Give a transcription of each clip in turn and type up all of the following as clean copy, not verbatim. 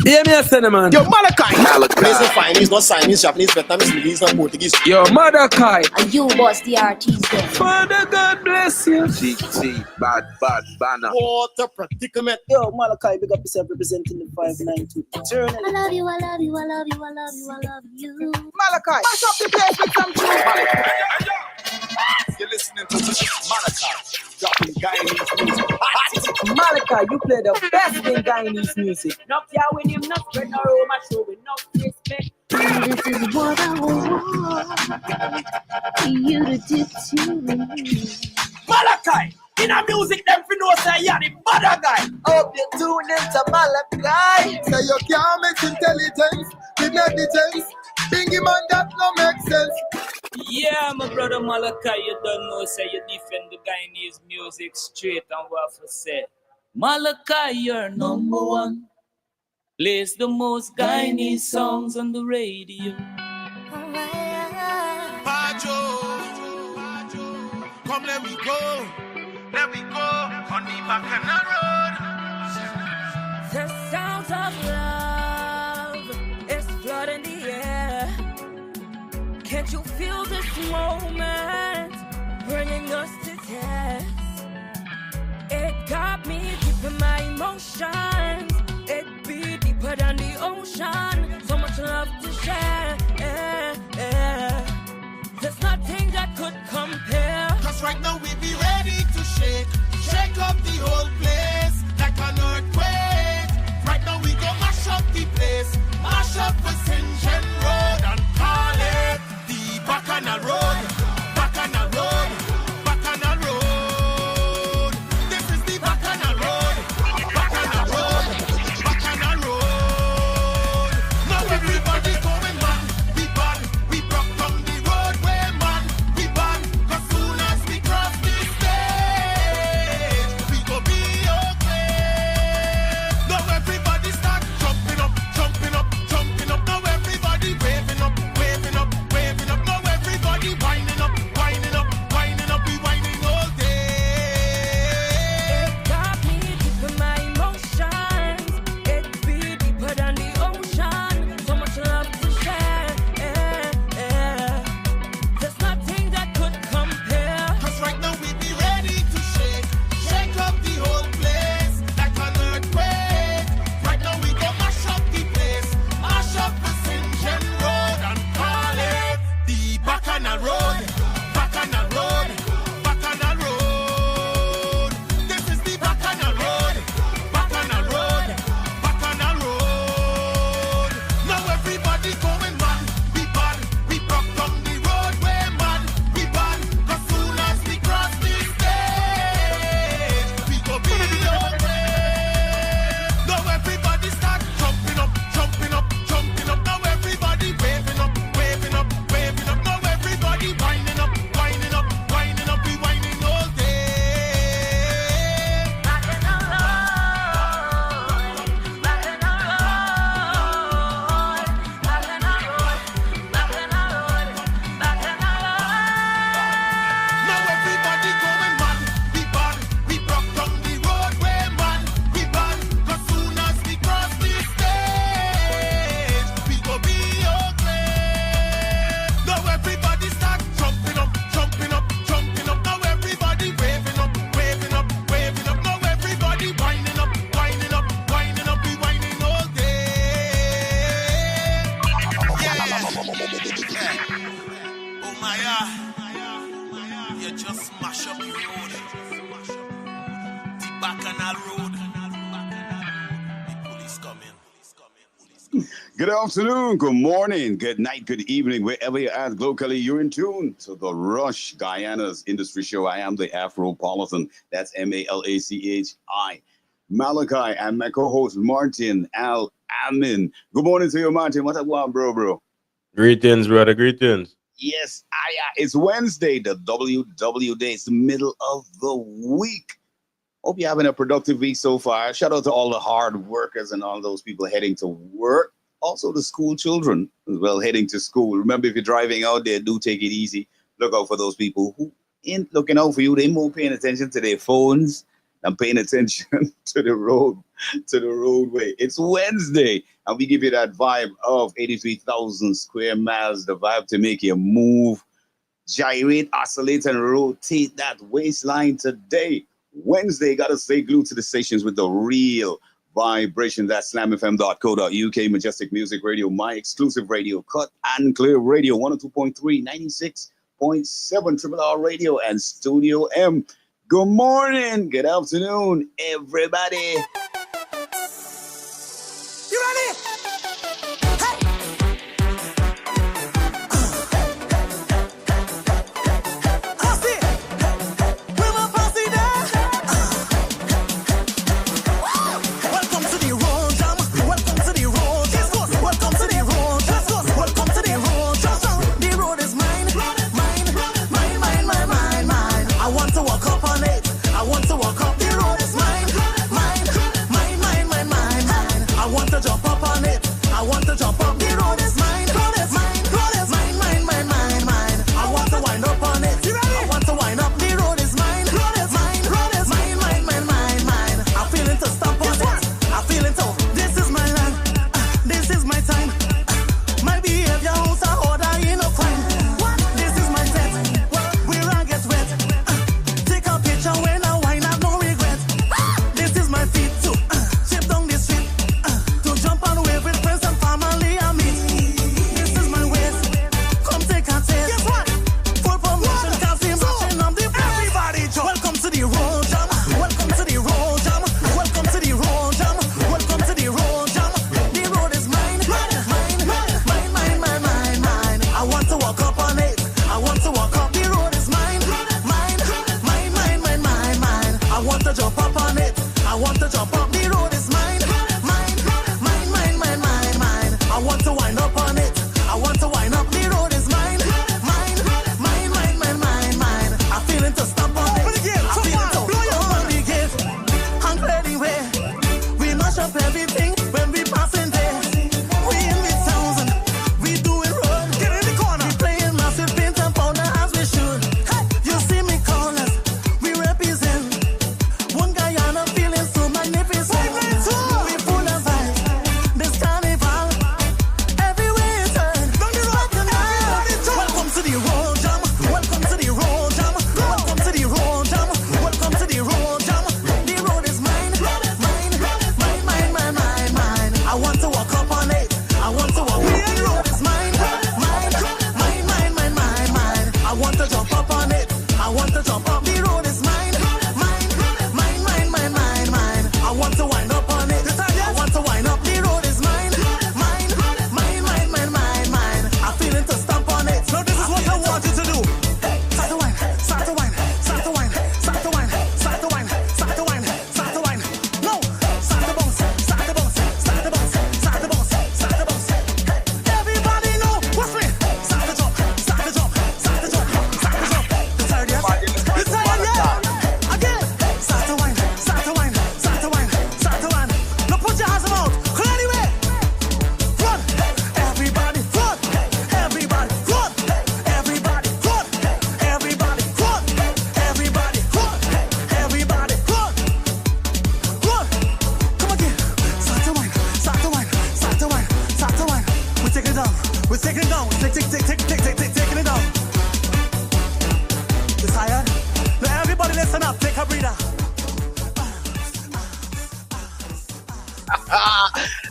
Yeah, me a send man. Yo, Malachi. Malachi. Place is fine, he's not Chinese, Japanese, Vietnamese, Lebanese, not Portuguese. Yo, Malachi. And you boss the artist then. Father God bless you. GT, bad banner. What a predicament. Yo, Malachi, big up yourself representing the 592 Journal. I love you, I love you, I love you, I love you, I love you. Malachi, mash up the place with some tune. You're listening to Malachi, dropping Guyanese music. Malachi, you play the best in Guyanese music. Knock ya with him, not spread no rumor, show with no respect. This is what I want you to do to me. Malachi, in a music, them fi know say you're the mother guy. Hope you tune into Malachi. Say you can't mix intelligence with negligence. Bingy man, that no make sense. Yeah, my brother Malachi, you don't know, say you defend the Guyanese music straight and what for say. Malachi, you're number one. Plays the most Guyanese songs on the radio. Pacho, come let me go. Let me go on the Bacana Road. The sounds of love is flooding the air. Can't you feel this moment bringing us to test? It got me deep in my emotions. It be deeper than the ocean. So much love to share. There's nothing that could compare. Cause right now we be ready to shake up the whole place like an earthquake. Right now we go mash up the place, mash up the St. Road and call it the Bacana Road, Bacana Road, Bacana Road. This is the Bacana Road, Bacana Road, Bacana Road. Now everybody going man, we broke down the roadway man, we ban, cause soon as we cross the stage, we go be okay. Now everybody start jumping up, jumping up, jumping up. Now everybody waving up, waving up, waving up. Now everybody winding up, winding up, winding up. We winding all day. It got me deep in my emotions. It be deeper than the ocean. So much love to share. There's nothing that could compare. Cause right now we be ready to shake up the whole place like an earthquake. Right now we go mash up the place, mash up the St. Road and call it the Bacana Road, Bacana Road, Bacana Road. This is the Bacana Road, Bacana Road, Bacana Road. Now everybody going man, we broke down the roadway man, we ban, cause soon as we cross the stage, we go be okay. Now everybody start jumping up, jumping up, jumping up. Now everybody waving up, waving up, waving up. Now everybody winding up, winding up, winding up. We winding all day. Now everybody going man, we ban, we broke down the roadway man, we ban, cause soon as we cross the stage, we go be okay. Now everybody start jumping up, jumping up, jumping up. Now everybody waving up, waving up, waving up. Now everybody winding up, winding up, winding up. We winding all day. Yeah. Oh my God. You just smash up the road. The Bacana Road. The police coming. Good afternoon, good morning, good night, good evening, wherever you're at locally, you're in tune to the Rush Guyana's Industry Show. I am the Afropolitan. That's Malachi. Malachi and my co-host Martain Al-Ameen. Good morning to you, Martin. What's up, bro? Greetings, brother. Greetings. Yes, it's Wednesday, the WW day. It's the middle of the week. Hope you're having a productive week so far. Shout out to all the hard workers and all those people heading to work. Also the school children as well heading to school. Remember, if you're driving out there, do take it easy. Look out for those people who ain't looking out for you. They more paying attention to their phones and paying attention to the roadway. It's Wednesday, and we give you that vibe of 83,000 square miles, the vibe to make you move, gyrate, oscillate, and rotate that waistline today. Wednesday, gotta stay glued to the stations with the real vibration. That's slamfm.co.uk, Majestic Music Radio, my exclusive radio, Cut and Clear Radio, 102.3, 96.7, Triple R Radio, and Studio M. Good morning, good afternoon, everybody. You ready?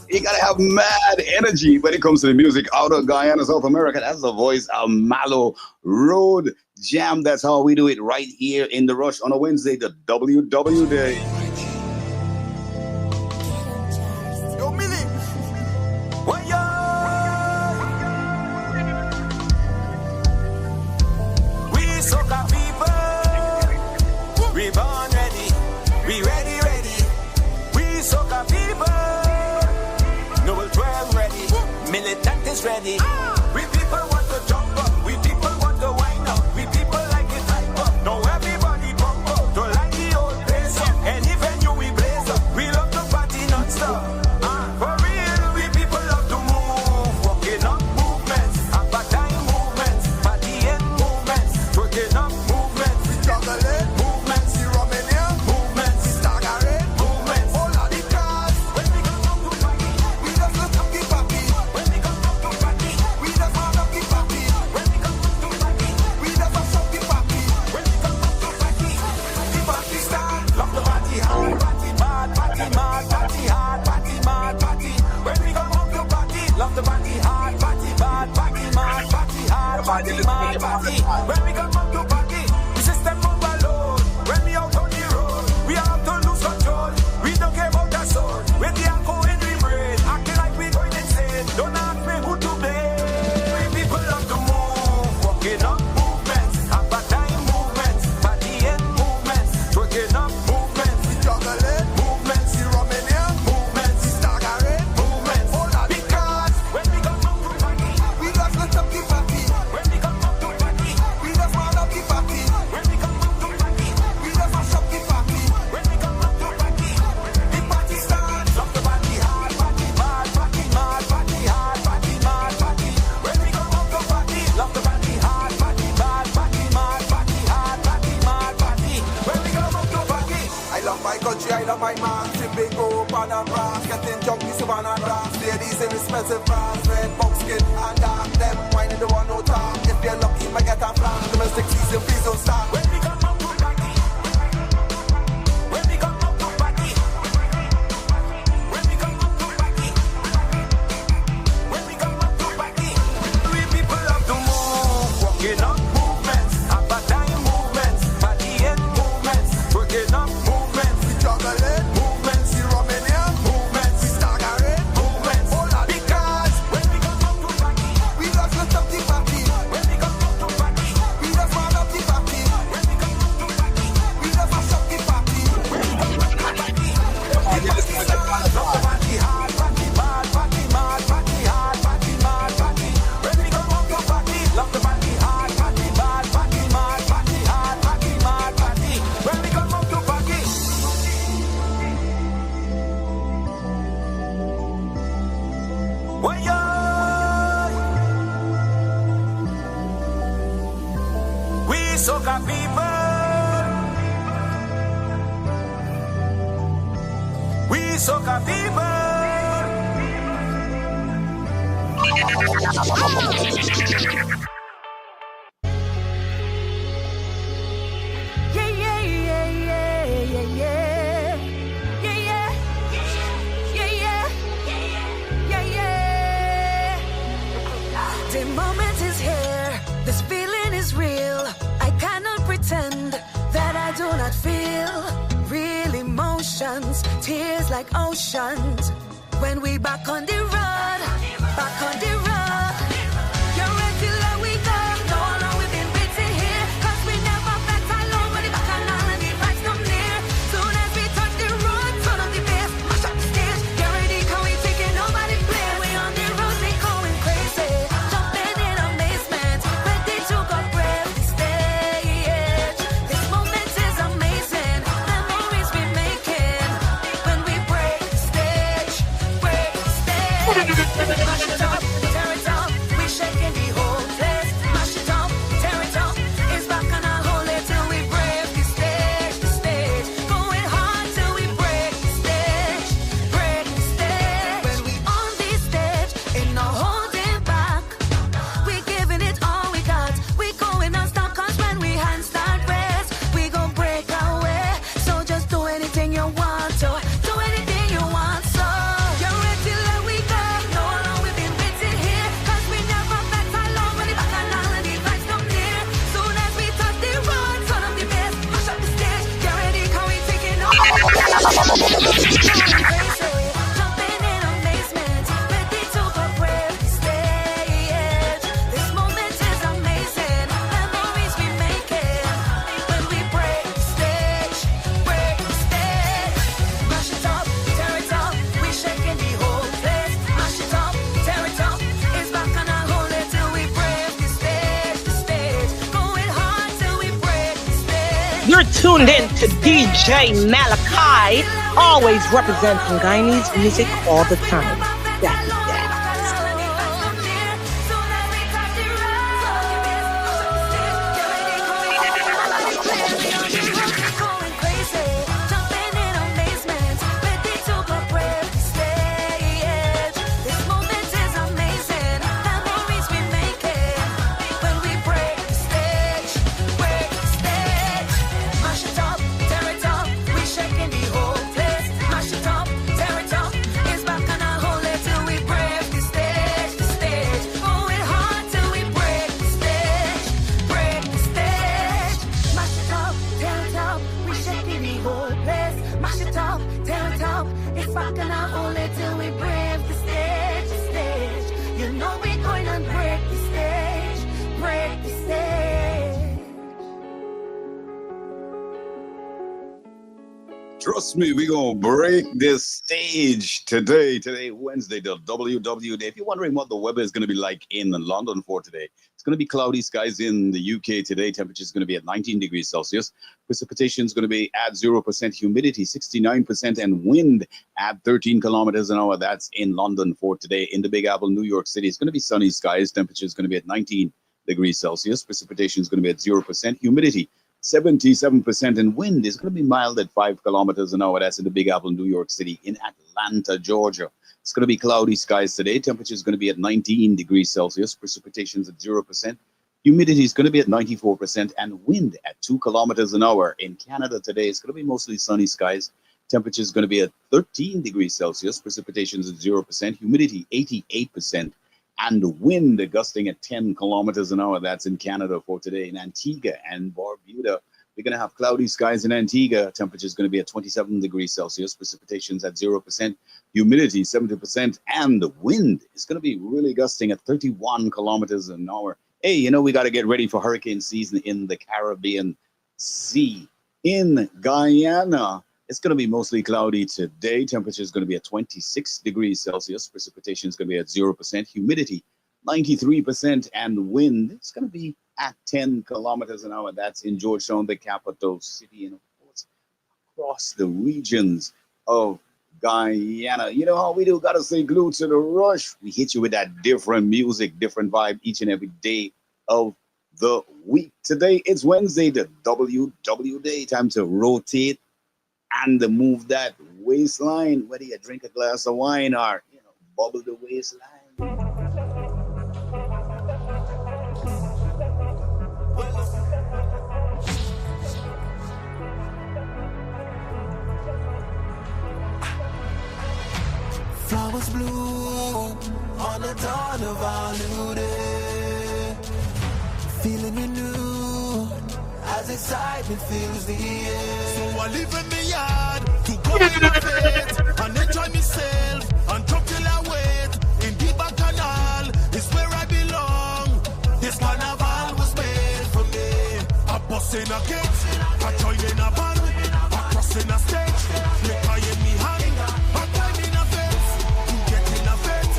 You gotta have mad energy when it comes to the music out of Guyana, South America. That's the voice of Malo Road Jam. That's how we do it right here in the Rush on a Wednesday, the WW Day. Yo, Millie. What yo? We soca people. We born ready. We ready. We soca people. Noble 12 ready, militant is ready. We people want to jump up, we people want to wind up, we people like it hype up. Now everybody bump up, don't like the old place up. Any venue we blaze up, we love to party non-stop. For real, we people love to move, walking up movements, appetite movements, partying movements, twerking up movements, we juggling movements, we rubbing in movements, we Light up my man, big go pan and brass. Getting drunk, we Savannah grass. Ladies in expensive cars, red buckskin and dark. Them whining the one no talk. If you're lucky, might get a flag. Domestic season, please don't stop. When we come out to party, when we come out to party, when we come out to party, when we come out to party, we people love to move, walking up movements, appetite movements, party and movements, working up movements, we juggling movements, we Romanian movements, we staggering movements, all that because when we come out to party, we just lift up the party. When we come out to party, we just round up the party. When we come out to party, we just mash up the party. When we come out to party, the party starts. Love the party hard, party mad, party mad, party hard, party mad, party. When we come out to party, love the party hard, party mad, party mad, party hard, party mad, party. When we come out to party. When you we soca people, we soca people. Yeah, yeah, yeah, yeah, yeah, yeah. Yeah, yeah. Yeah, yeah. Yeah, yeah. The moment is here. This feeling is real. I cannot pretend that I do not feel real emotions, tears like oceans. When we back on the road, back on the road. You're regular, we go. No, no, we've been waiting here. 'Cause we never felt alone. When the back and all and the vibes come near. Soon as we touch the road, turn up the bass, mash up the stage. Get ready, 'cause we taking nobody play. We on the road, we going crazy. Jumping in amazement, ready to go brave the stage. This moment is amazing. Memories we making when we break the stage, break the stage. Mash it up, tear it up. We shaking the whole place. Mash it up, tear it up. It's back and I'll hold it till we break the stage, the stage. Going hard till we break the stage, break the stage. When we on the stage, ain't no holding back. We giving it all we got. We going non-stop 'cause when we hands start raise, we gon' break our way. So just do anything you want to. Do anything you want so. You're regular, we go. No, no, we've been waiting here. 'Cause we never felt alone. When the back and all and the vibes come near. Soon as we touch the road, turn up the bass, mash up the stage. Get ready, 'cause we taking over. Jumping in amazement, ready to go brave the stage. This moment is amazing. Memories we making when we break the stage, break the stage. Mash it up, tear it up. We shaking the whole place. Mash it up, tear it up. It's back and I'll hold it till we break the stage, the stage. Going hard till we break the stage. You're tuned in to DJ Malachi, always representing Guyanese music all the time. Yeah, yeah. Trust me, we're going to break this stage today, Wednesday, the WW Day. If you're wondering what the weather is going to be like in London for today, it's going to be cloudy skies in the UK today. Temperature is going to be at 19 degrees Celsius. Precipitation is going to be at 0%, humidity 69%, and wind at 13 kilometers an hour. That's in London for today. In the Big Apple, New York City, it's going to be sunny skies. Temperature is going to be at 19 degrees Celsius. Precipitation is going to be at 0%, humidity 77%, and wind is going to be mild at 5 kilometers an hour. That's in the Big Apple, New York City. In Atlanta, Georgia, it's going to be cloudy skies today. Temperature is going to be at 19 degrees Celsius. Precipitation's at 0%. Humidity is going to be at 94%, and wind at 2 kilometers an hour. In Canada today, it's going to be mostly sunny skies. Temperature is going to be at 13 degrees Celsius. Precipitation's at 0%. Humidity 88%. And wind gusting at 10 kilometers an hour. That's in Canada for today. In Antigua and Barbuda, we're going to have cloudy skies in Antigua. Temperature is going to be at 27 degrees Celsius. Precipitation's at 0%. Humidity 70%. And the wind is going to be really gusting at 31 kilometers an hour. Hey, you know, we got to get ready for hurricane season in the Caribbean Sea. In Guyana, it's going to be mostly cloudy today. Temperature is going to be at 26 degrees Celsius. Precipitation is going to be at 0%. Humidity 93%. And wind is going to be at 10 kilometers an hour. That's in Georgetown, the capital city, and of course, across the regions of Guyana. You know how we do. Got to stay glued to the rush. We hit you with that different music, different vibe each and every day of the week. Today, it's Wednesday, the WW day. Time to rotate and move that waistline, whether you drink a glass of wine or, you know, bubble the waistline. Flowers bloom on the dawn of our new day. Feeling renewed as excitement fills the air. So I live in the yard to go in my faith and enjoy myself and drop till I wait. In the back canal is where I belong. This carnival was made for me. I bust in a gate, I join in a band, I cross in a stage, make I in me hand, I climb in a fence, to get in a fence.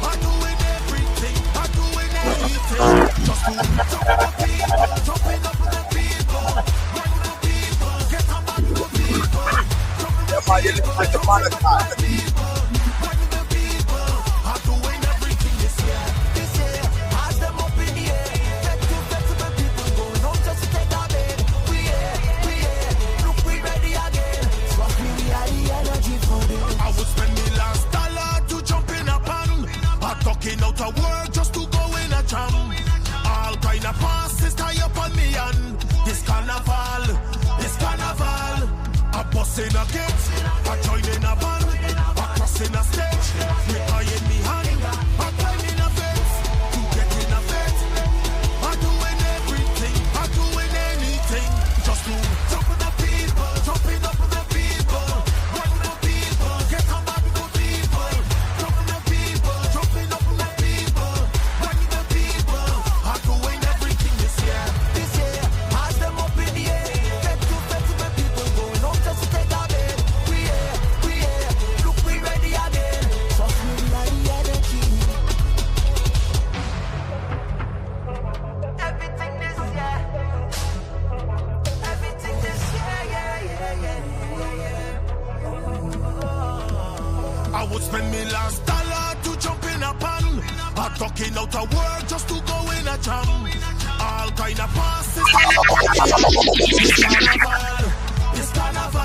I doing everything, I doing anything, just to jump with the people, jumping up with the people, run with the people, get on back with the people, jumping with the people, run with the people, I doing everything this year, eyes them up in the air, get to the people, going home just to take a bed, we here, look we ready again, trust me we are the energy for this. I would spend me last dollar to jump in a pan, I'm talking out a word just to go in a jam, all kind of passes tie up on me and this carnival, I bust in a gate, I join in a band, I cross in a stage, make I in me hand, I climb in a fence, to get in a fence, I doing everything, I doing anything, just to jump with the people, jumping up with the people, run with the people, get on back with the people, jump with the people, jumping up with the people, run with the people, I doing everything this year, eyes them up in the air, get to the people, going home just to take a bed, we here, look we ready again, trust me like the energy. Everything this year, I would spend me last dollar to jump in a pan, I'm talking out a word just to go in a jam, all kind of passes, this carnival,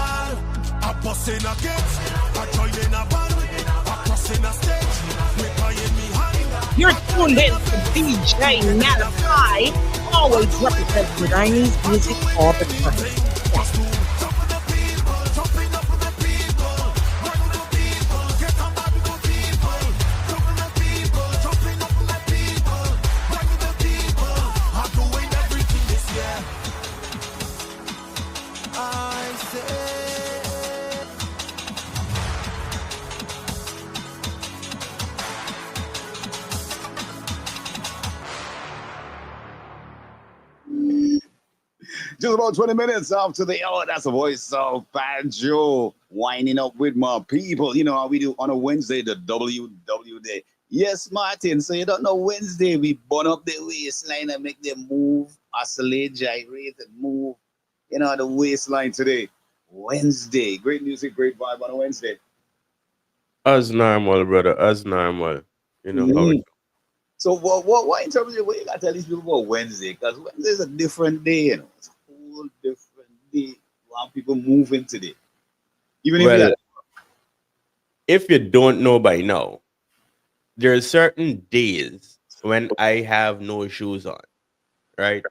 I bust in a gate, I join in a band, I cross in a stage, make I in me hand. You're tuned in to DJ Malachi, always representing Chinese music all the time. Just to jump with the people, jumping up with the people, run with the people, get on back with the people, jump with the people, jumping up with the people, run with the people, I'm doing everything this year. I say Just about 20 minutes after the hour. That's the voice of Banjo, winding up with my people. You know how we do on a Wednesday, the WW day. Yes, Martin. So you don't know Wednesday, we burn up the waistline and make them move, oscillate, gyrate, and move. You know, the waistline today. Wednesday. Great music, great vibe on a Wednesday. As normal, brother. As normal. You know how it So what in terms of what you got to tell these people about Wednesday? Because Wednesday is a different day, you know. It's a whole people moving today. Even Well, if you don't know by now, there are certain days when I have no shoes on, right?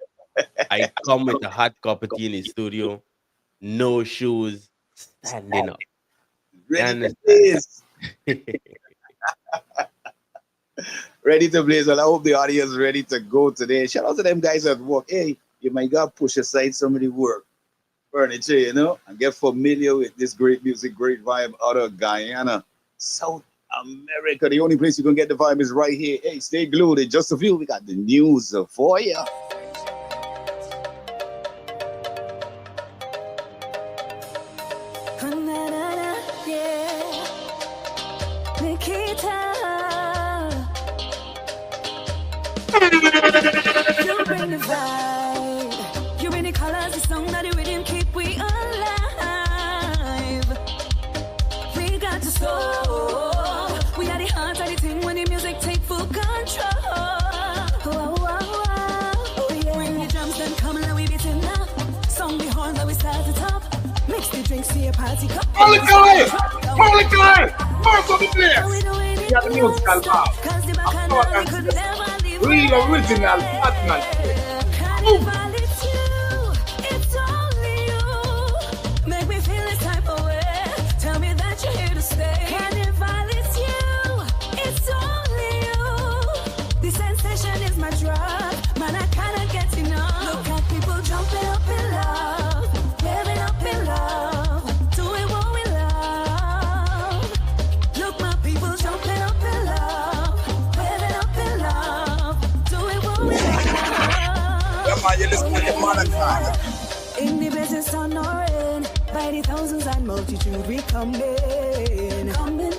I come with a hot cup of tea in the studio, no shoes, standing up. You ready to understand? blaze. Ready to blaze. Well, I hope the audience is ready to go today. Shout out to them guys at work. Hey, you might got push aside some of the work furniture, you know, and get familiar with this great music, great vibe out of Guyana, South America. The only place you can get the vibe is right here. Hey, stay glued. In just a few, we got the news for you. You bring the vibe, you bring the colors, the song that the rhythm keep we alive. We got to soul, we are the heart of the thing when the music take full control. Oh yeah. Bring the drums then come and we beat it now. Song the horn that we start the top. Mix the drinks to your party cup. Malachi! Malachi! First of the place! We have the musical bar. Real original partner. It's only you. Make me feel this type of way. Tell me that you're here to stay. Carnival, it's you. It's only you. The sensation is my drug. Man, I cannot get enough. Look at people jumping up in love, living up in love, doing what we love. Look, my people jumping up in love, living up in love, doing what we love. You listen to the Malachi. In the business honoring, by the thousands and multitude we coming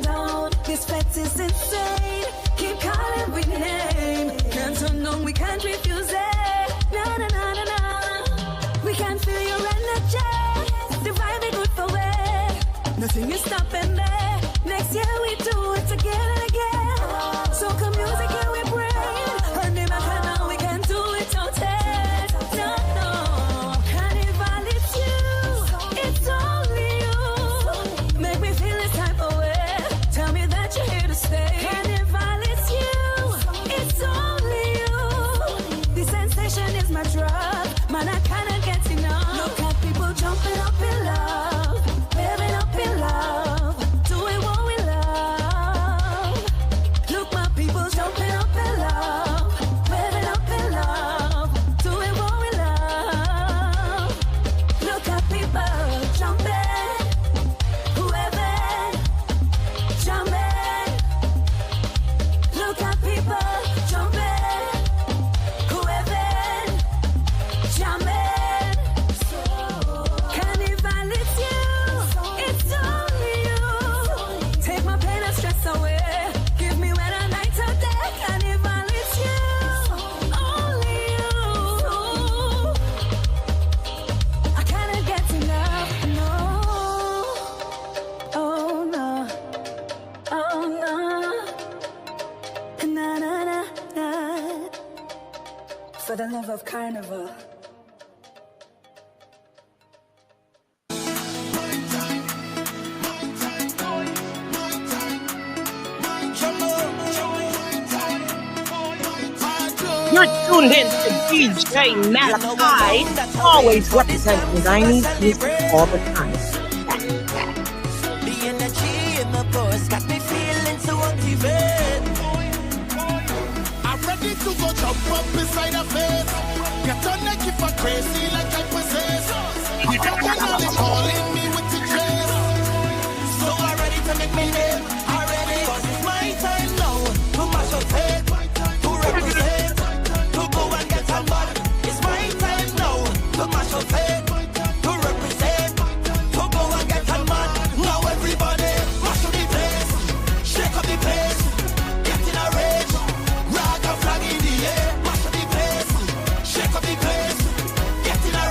down. This fete is insane. Keep calling with name. Can't turn on, we can't refuse it. Na na na na na. We can feel your energy. The vibe is good for it. Nothing is stopping there. Next year we do it again and again. So come music here we bring. And the back now we can do it on tape. Man, I cannot get enough. Look at people jumping up in love, living up in love, doing what we love. Look, my people jumping up in love, living up in love, doing what we love. Look at people jumping, whoever jumping. Look at people jumping, whoever. Jamming, Carnival, it's you. It's only you. Take my pain and stress away. Give me weather night or day. Carnival, it's you. Only you. I cannot get enough. No. Oh no. Oh no. Na na na na. For the love of Carnival. You're tuned in to DJ Malachi, always representing Guyanese music all the time. The energy in my voice got me feeling so activated. I'm ready to go jump up beside a face. Get on like if I'm crazy like I possess. You got another calling me with the dress. So I'm ready to make me name. Already, cause it's my time now to mash up head, to represent, to go and get some money. It's my time now to mash up head, to represent, to go and get some money. Now everybody mash up the place, shake up the place, get in a rage, rock a flag in the air, mash up the place, shake up the place, get in a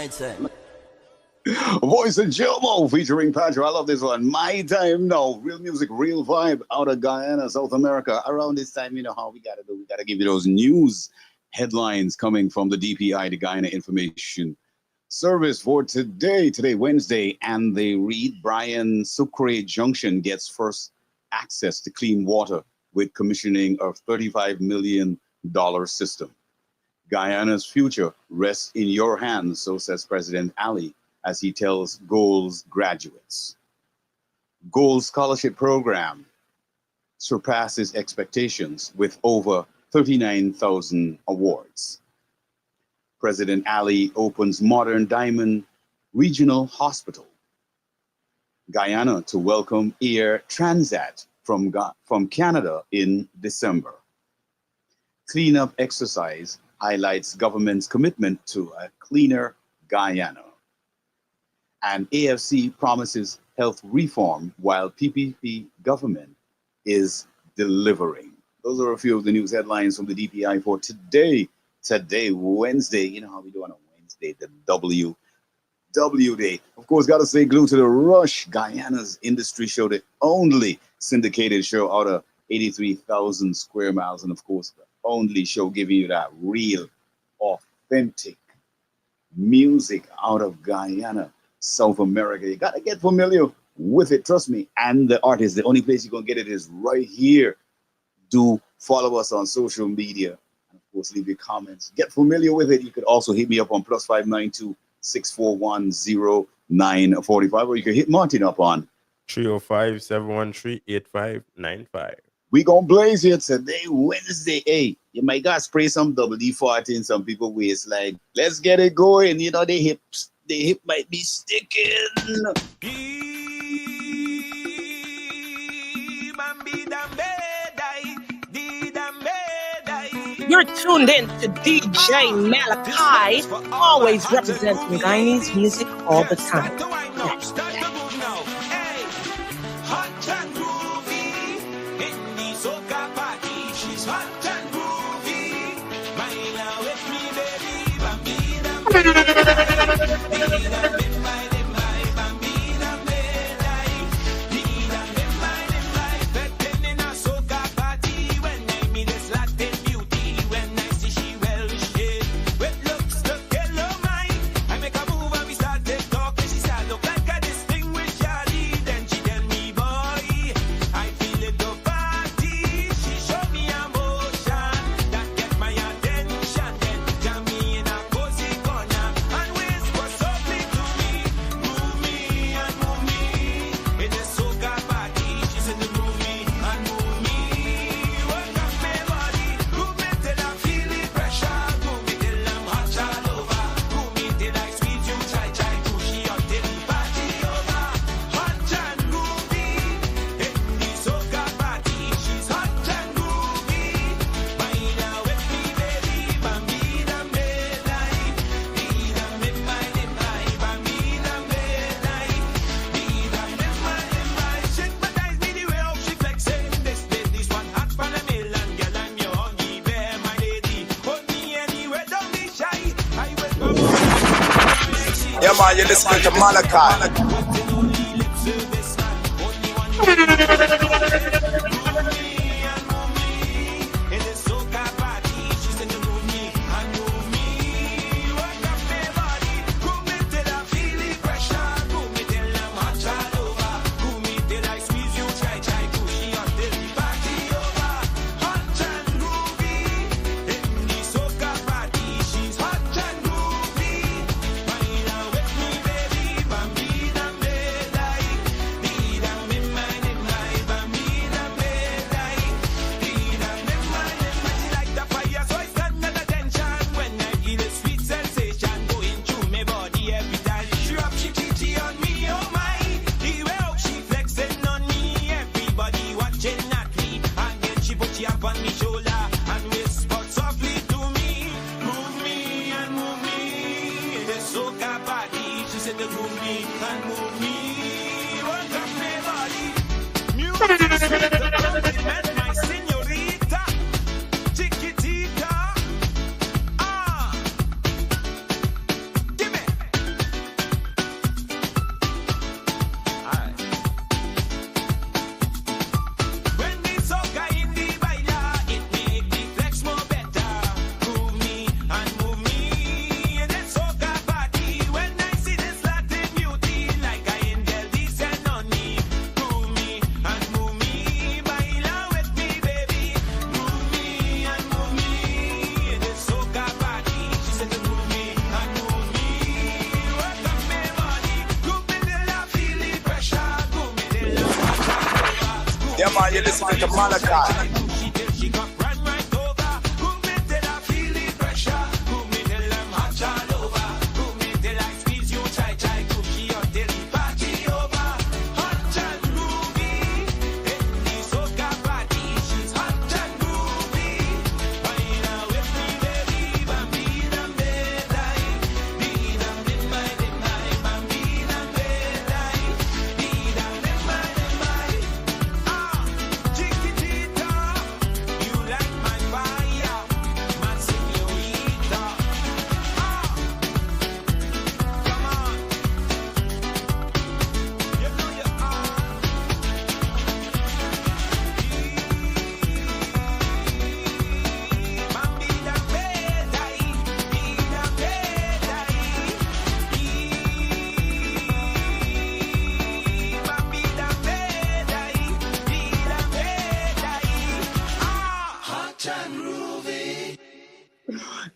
mindset. Voice of Jomo featuring Pedro. I love this one. My time now. Real music, real vibe out of Guyana, South America. Around this time, you know how we got to do. We got to give you those news headlines coming from the DPI, the Guyana Information Service for today. Today, Wednesday, and they read Brian Sucre Junction gets first access to clean water with commissioning of $35 million system. Guyana's future rests in your hands, so says President Ali, as he tells Goals graduates. Goals Scholarship Program surpasses expectations with over 39,000 awards. President Ali opens Modern Diamond Regional Hospital. Guyana to welcome Air Transat from Canada in December. Cleanup exercise highlights government's commitment to a cleaner Guyana. And AFC promises health reform while PPP government is delivering. Those are a few of the news headlines from the DPI for today. Today, Wednesday. You know how we do on a Wednesday, the WW Day. Of course, got to stay glued to the Rush, Guyana's industry show, the only syndicated show out of 83,000 square miles. And of course, the only show giving you that real, authentic music out of Guyana, South America. You got to get familiar with it, trust me. And the artist, the only place you're going to get it is right here. Do follow us on social media. And of course, leave your comments. Get familiar with it. You could also hit me up on +592 641-0945, or you can hit Martin up on 305-713-8595. We gonna blaze here today, Wednesday. Hey, you might gotta spray some WD-40 in some people waist. Like, let's get it going. You know, the hip might be sticking. You're tuned in to DJ Malachi, always representing Guyanese music all the time. Yeah, man, you're listening to Malachi. Yeah, man, you're listening to Malachi.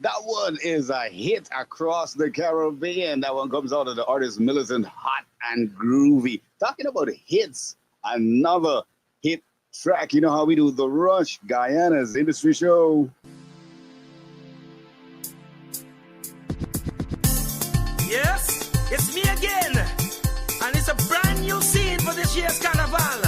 That one is a hit across the Caribbean. That one comes out of the artist Militant, Hot and Groovy. Talking about hits, another hit track. You know how we do the Rush, Guyana's industry show. Yes, it's me again. And it's a brand new scene for this year's carnival.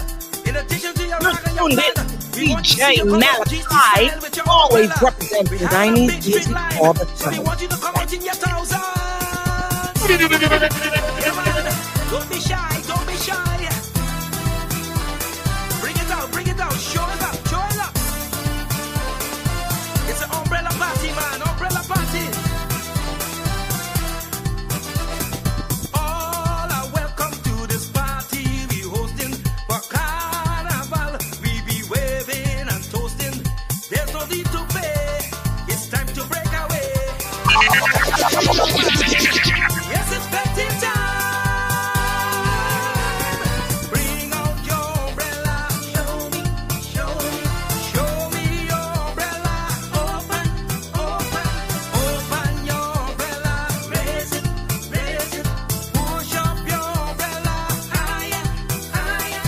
In addition to your rock and your band, DJ Malachi, always representing Guyanese music all the time. We want you to come out in your thousands. Don't be shy, don't be shy. Bring it out, show it up, show it up. It's an umbrella party, man, umbrella party. All are welcome to this party we hosting for carnival. We be waving and toasting. There's no need to pay. It's time to break away. Yes, it's party time. Bring out your umbrella. Show me your umbrella. Open your umbrella. Raise it. Push up your umbrella. Higher.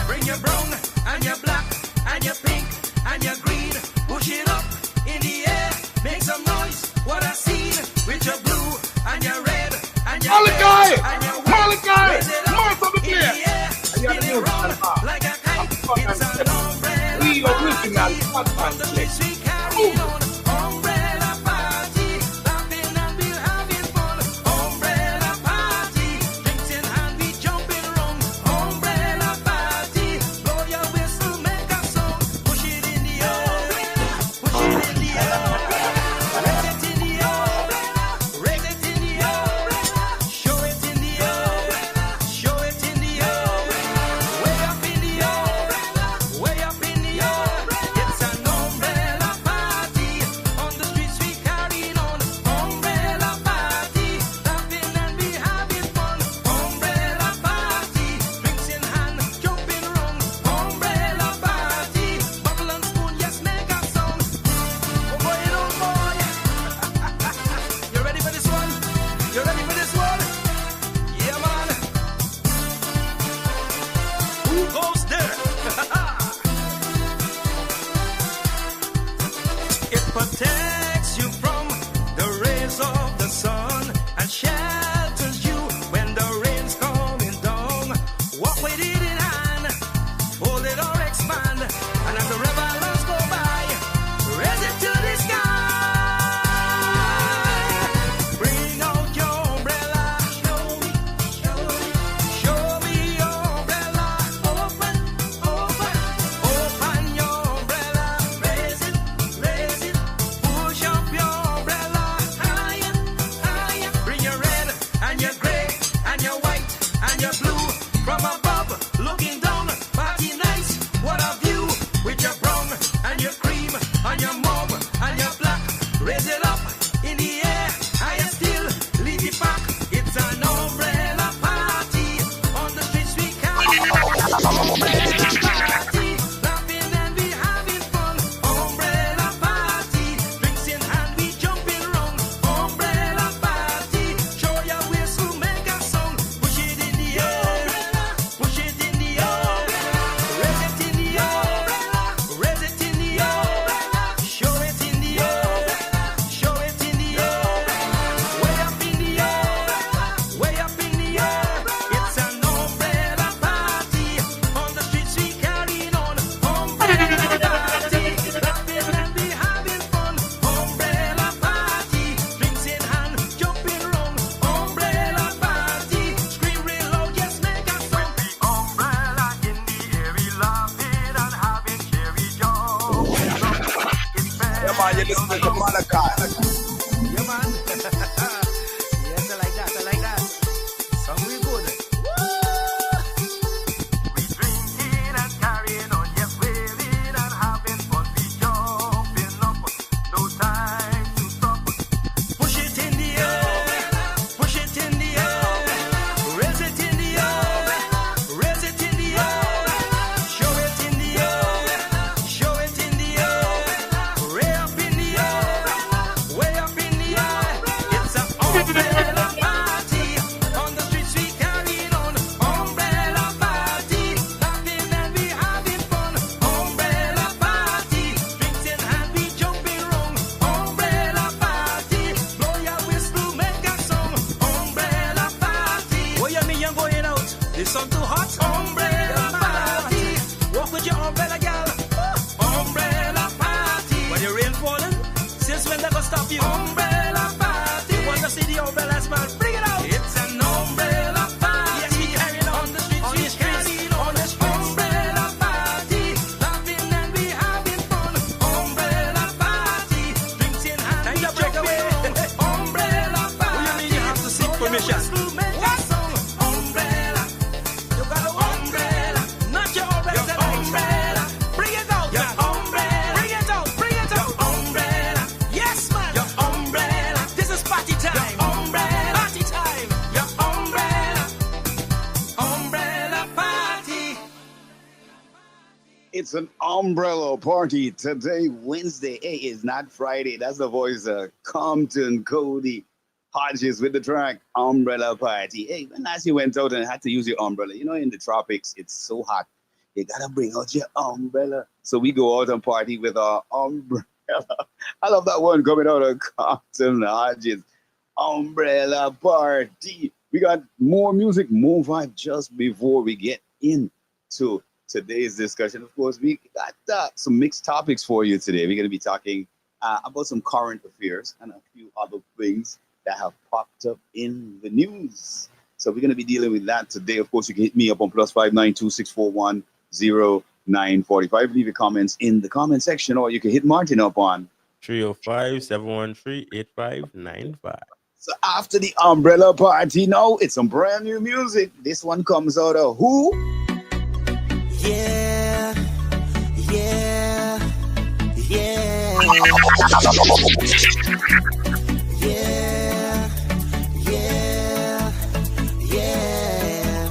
Bring your brown and your black and your pink and your green. Push it up in the air. Make some noise. What I see with your blue and your red and your Malachi! and your white. Malachi! Raise it up Mark on the in player! the air. Spin it round like a kite. It's an umbrella We original party. hot On the streets we carry on. Umbrella party. Laughing and we're having fun. Umbrella party. Drinks in hand, we jumping around. Umbrella party. Blow your whistle, make a sound. Push it in the air. Push it in the air. Raise it in the air. Raise it in the air. Show it in the air. Show it in the air. Way up in the air. Way up in the air. It's an umbrella party. On the streets we carrying on. Umbrella party. Laughing and we having fun. Umbrella party. Drinks in hand, jumping around. Umbrella party. Bubble and spoon, yes, make a sound. Oh boy, you ready for this one? You ready for this one? Yeah, man. Who goes there? It protects you from the rays of the sun and shelters you when the rain's coming down. Walk with it in hand, hold it or expand, and as the revelers go by, raise it to the sky. Bring out your umbrella. Show me your umbrella. Open your umbrella. Raise it. man, you're listening to Malachi. Yeah, man. Yes, I like that. I like that. Sound real good. We drinking and carrying on, yes, waving and having fun. We jumping up, no time to stop. Push it in the air, push it in the air, raise it in the air, raise it in the air, show it in the air, show it in the air, way up in the air, way up in the air. It's an umbrella party on the streets we carrying on. Umbrella party, laughing and we having fun. Umbrella party, drinks in hand we jumping round. Umbrella party, blow your whistle, make a song. Umbrella party. What you mean you're going out? The sun too hot? Umbrella party. Walk with your umbrella, girl. Umbrella party. When the rain falling, since when they gonna stop you? Umbrella party. You wanna see the umbrellas, man? Bring it out. It's an umbrella party. Yes, we carrying on the streets. On the streets. On the streets. Umbrella party. Laughing and we having fun. Umbrella party. Drinks in hand. Time to break away. Umbrella party. What you mean you have to seek permission? What? Umbrella. You got an umbrella. Not your umbrella. Your umbrella. Bring it out. Your umbrella. Bring it out. Bring it out. Your umbrella. Yes, man. Your umbrella. This is party time. Your umbrella. Party time. Your umbrella. Umbrella party. It's an umbrella party today, Wednesday. Hey, it's not Friday. That's the voice of Compton Cody Hodges with the track Umbrella Party. Hey, when last you went out and had to use your umbrella, you know, in the tropics, it's so hot. You gotta bring out your umbrella. So we go out and party with our umbrella. I love that one coming out of Compton Hodges. Umbrella Party. We got more music, more vibe just before we get into today's discussion. Of course, we got some mixed topics for you today. We're going to be talking about some current affairs and a few other things that have popped up in the news. So we're going to be dealing with that today. Of course, you can hit me up on +592 641 0945. Leave your comments in the comment section, or you can hit Martin up on 305-713-8595. So after the umbrella party, now it's some brand new music. This one comes out of who? Yeah, yeah, yeah, yeah, yeah, yeah.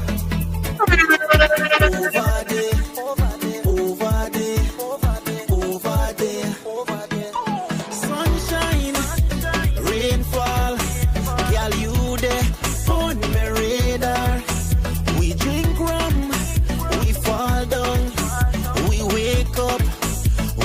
Over there. Sunshine, rainfall, girl, you there on my radar. We drink rum, we fall down, we wake up,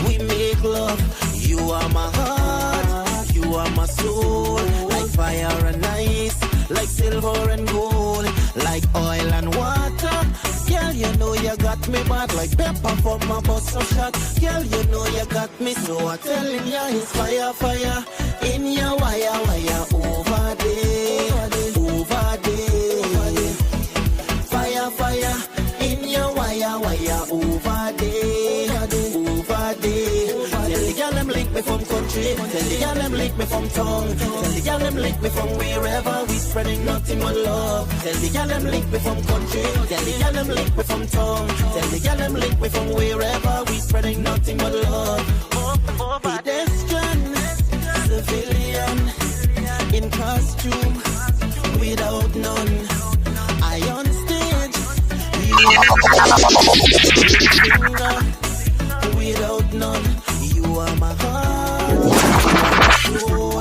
we make love. You are my heart, you are my soul, like fire and ice, like silver and gold, like oil and water. Girl, you know you got me bad, like pepper from my bus of shot. Girl, you know you got me, so I'm telling ya it's fire, fire in your wire, wire over there, over there. Fire, fire in your wire, wire over there, over there. Tell the girl them link me from country, tell the girl them link me from town, tell the girl them link me from wherever we spreading nothing but love. Tell the girl them link me from country, tell the girl them link me from town, tell the girl them link me from wherever we spreading nothing but love. Pedestrian, civilian, in costume, without none. I on stage, without none. You are my heart.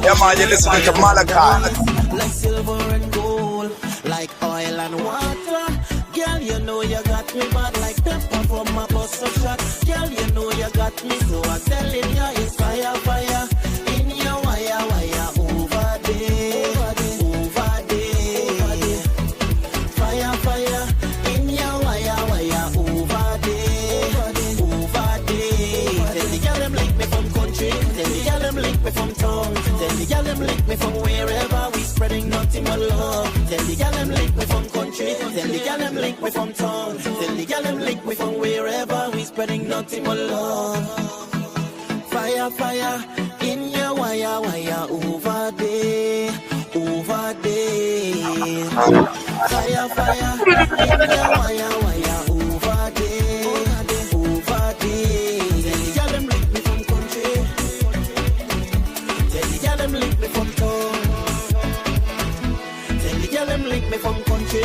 Yeah, man, you're listening to Malachi. Like silver and gold, like oil and water. Girl, you know you got me bad, like pepper from my bus of shot. Girl, you know you got me, so I'm telling ya it's fire, fire in your wire, wire over there, over there. Fire, fire in your wire, wire over there, over there. Tell the girl them link me from country, tell the girl them link me from town, tell the girl them link me from wherever we spreading nothing but love. Tell the girl them link me from country, tell the girl them link me from town, tell the girl them link me from wherever we spreading nothing but love. Fire, fire wire over there, over there. Fire, fire, India wire, wire over there, over there. Tell them lick me from country. Tell them lick me from town. Tell them lick me from country.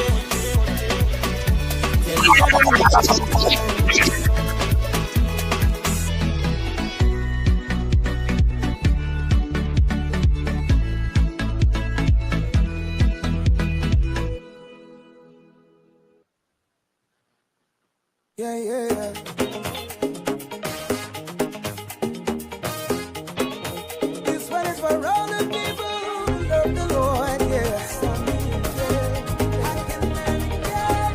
Tell them lick me from town. Yeah, yeah, yeah. This one is for all the people who love the Lord, yeah. I can manage, yeah.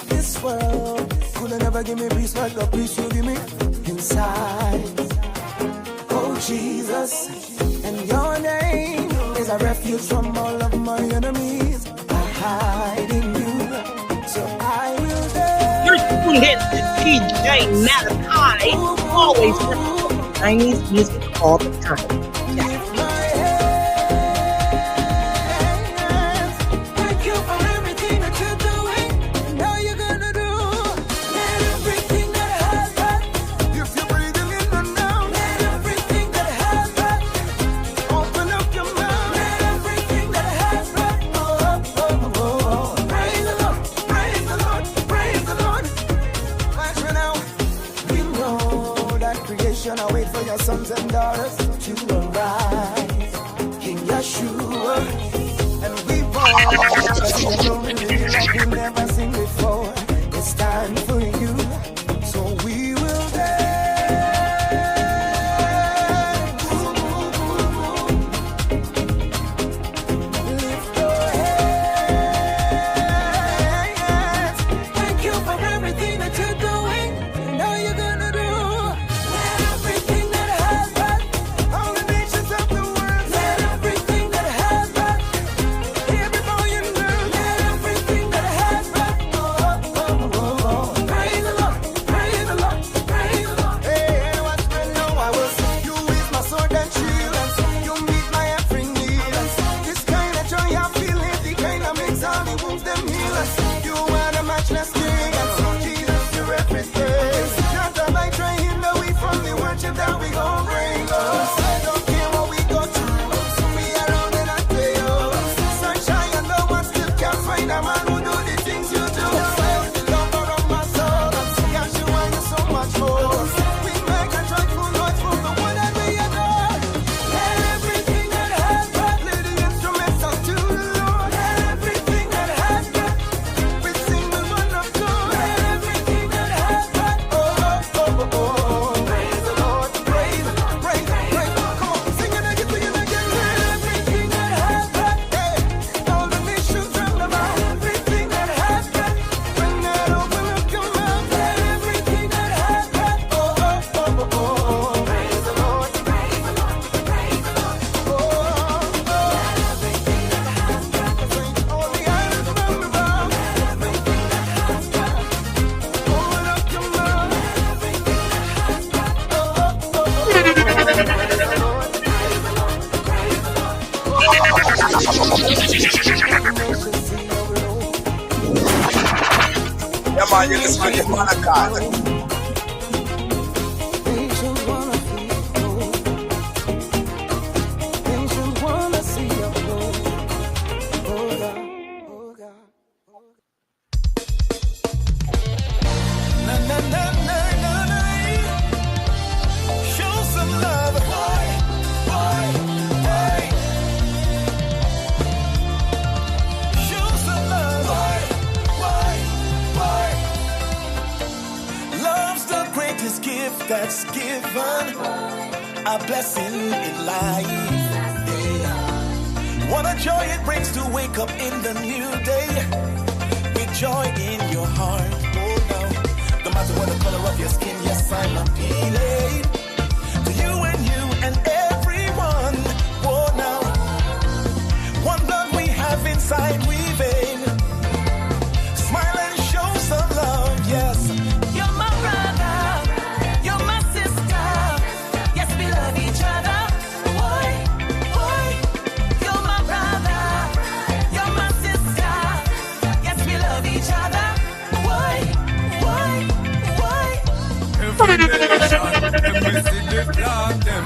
This world could never give me peace like the peace you give me inside. Oh, Jesus, and your name is a refuge from all of my enemies. Hide in you, so I will dare. You're tuned in to DJ Malachi, always representing Chinese music all the time. Lift my hands. Thank you for everything that you're doing. And all you're gonna do. Let everything that has breath. If you're breathing in and out. Let everything that has breath. Open up your mouth. Let everything that has breath. Praise the Lord, praise the Lord, praise the Lord. Watch me now. We know that creation await for your sons and daughters to arise in Yeshua. And we born to see a glory like we never seen before. It's time for you, so we will dance. Lift your hands. Thank you for everything that you're doing. And all you're gonna do. Let everything that has breath. All the nations of the world. Let everything that has breath. Hear before you know. Let everything that has breath. Praise the Lord, praise the Lord, praise the Lord. Hey, watch me now. I will see you with my sword and shield. You meet my every need. This kind of joy I feel it. The kind of makes all the wounds them heal. You are the matchless king. Jesus, you're everything. Not that I trying away from the worship that we gon' bring. I don't care what we go through. We are on and I tell you. Sunshine and no one still can't find a man who do the things you do. The lover of my soul. Yes, you and you so much more. We make a joyful noise for the one that we adore. Let everything that has breath, let the instruments up to the Lord. Let everything that has breath, we sing the one of God. Let everything that has breath, oh, oh, oh, oh. Praise the Lord, praise the Lord, praise the Lord. Come on, sing it again, sing it again. Let everything that has breath, hey, all the nations round about. Everything that has breath, when that open up your mouth. Let everything that has breath, oh, oh, oh, oh, oh. Praise the Lord, praise the Lord, praise the Lord. Oh, oh. Let everything that has breath, sing all the islands round about. Let everything that has breath, open up your mouth. Let everything that has breath, oh, oh, oh, oh. Praise the Lord, praise the Lord, praise the Lord. Yeah, man, you listen to Malachi. Nations wanna see you grow. Nations wanna see you grow. Oh God, oh God, oh God. Na na na na na na. Show some love, boy, boy, boy. Show some love, boy, boy, boy. Love's the greatest gift that's given, a blessing in life. Yeah. What a joy it brings to wake up in the new day with joy in your heart. Oh no, no matter what the color of your skin, yes I'm appealing to you and everyone. Oh no, one blood we have inside we vein. Smile and show some love, yes. You're my brother, you're my sister. nation. Let me see the flag them.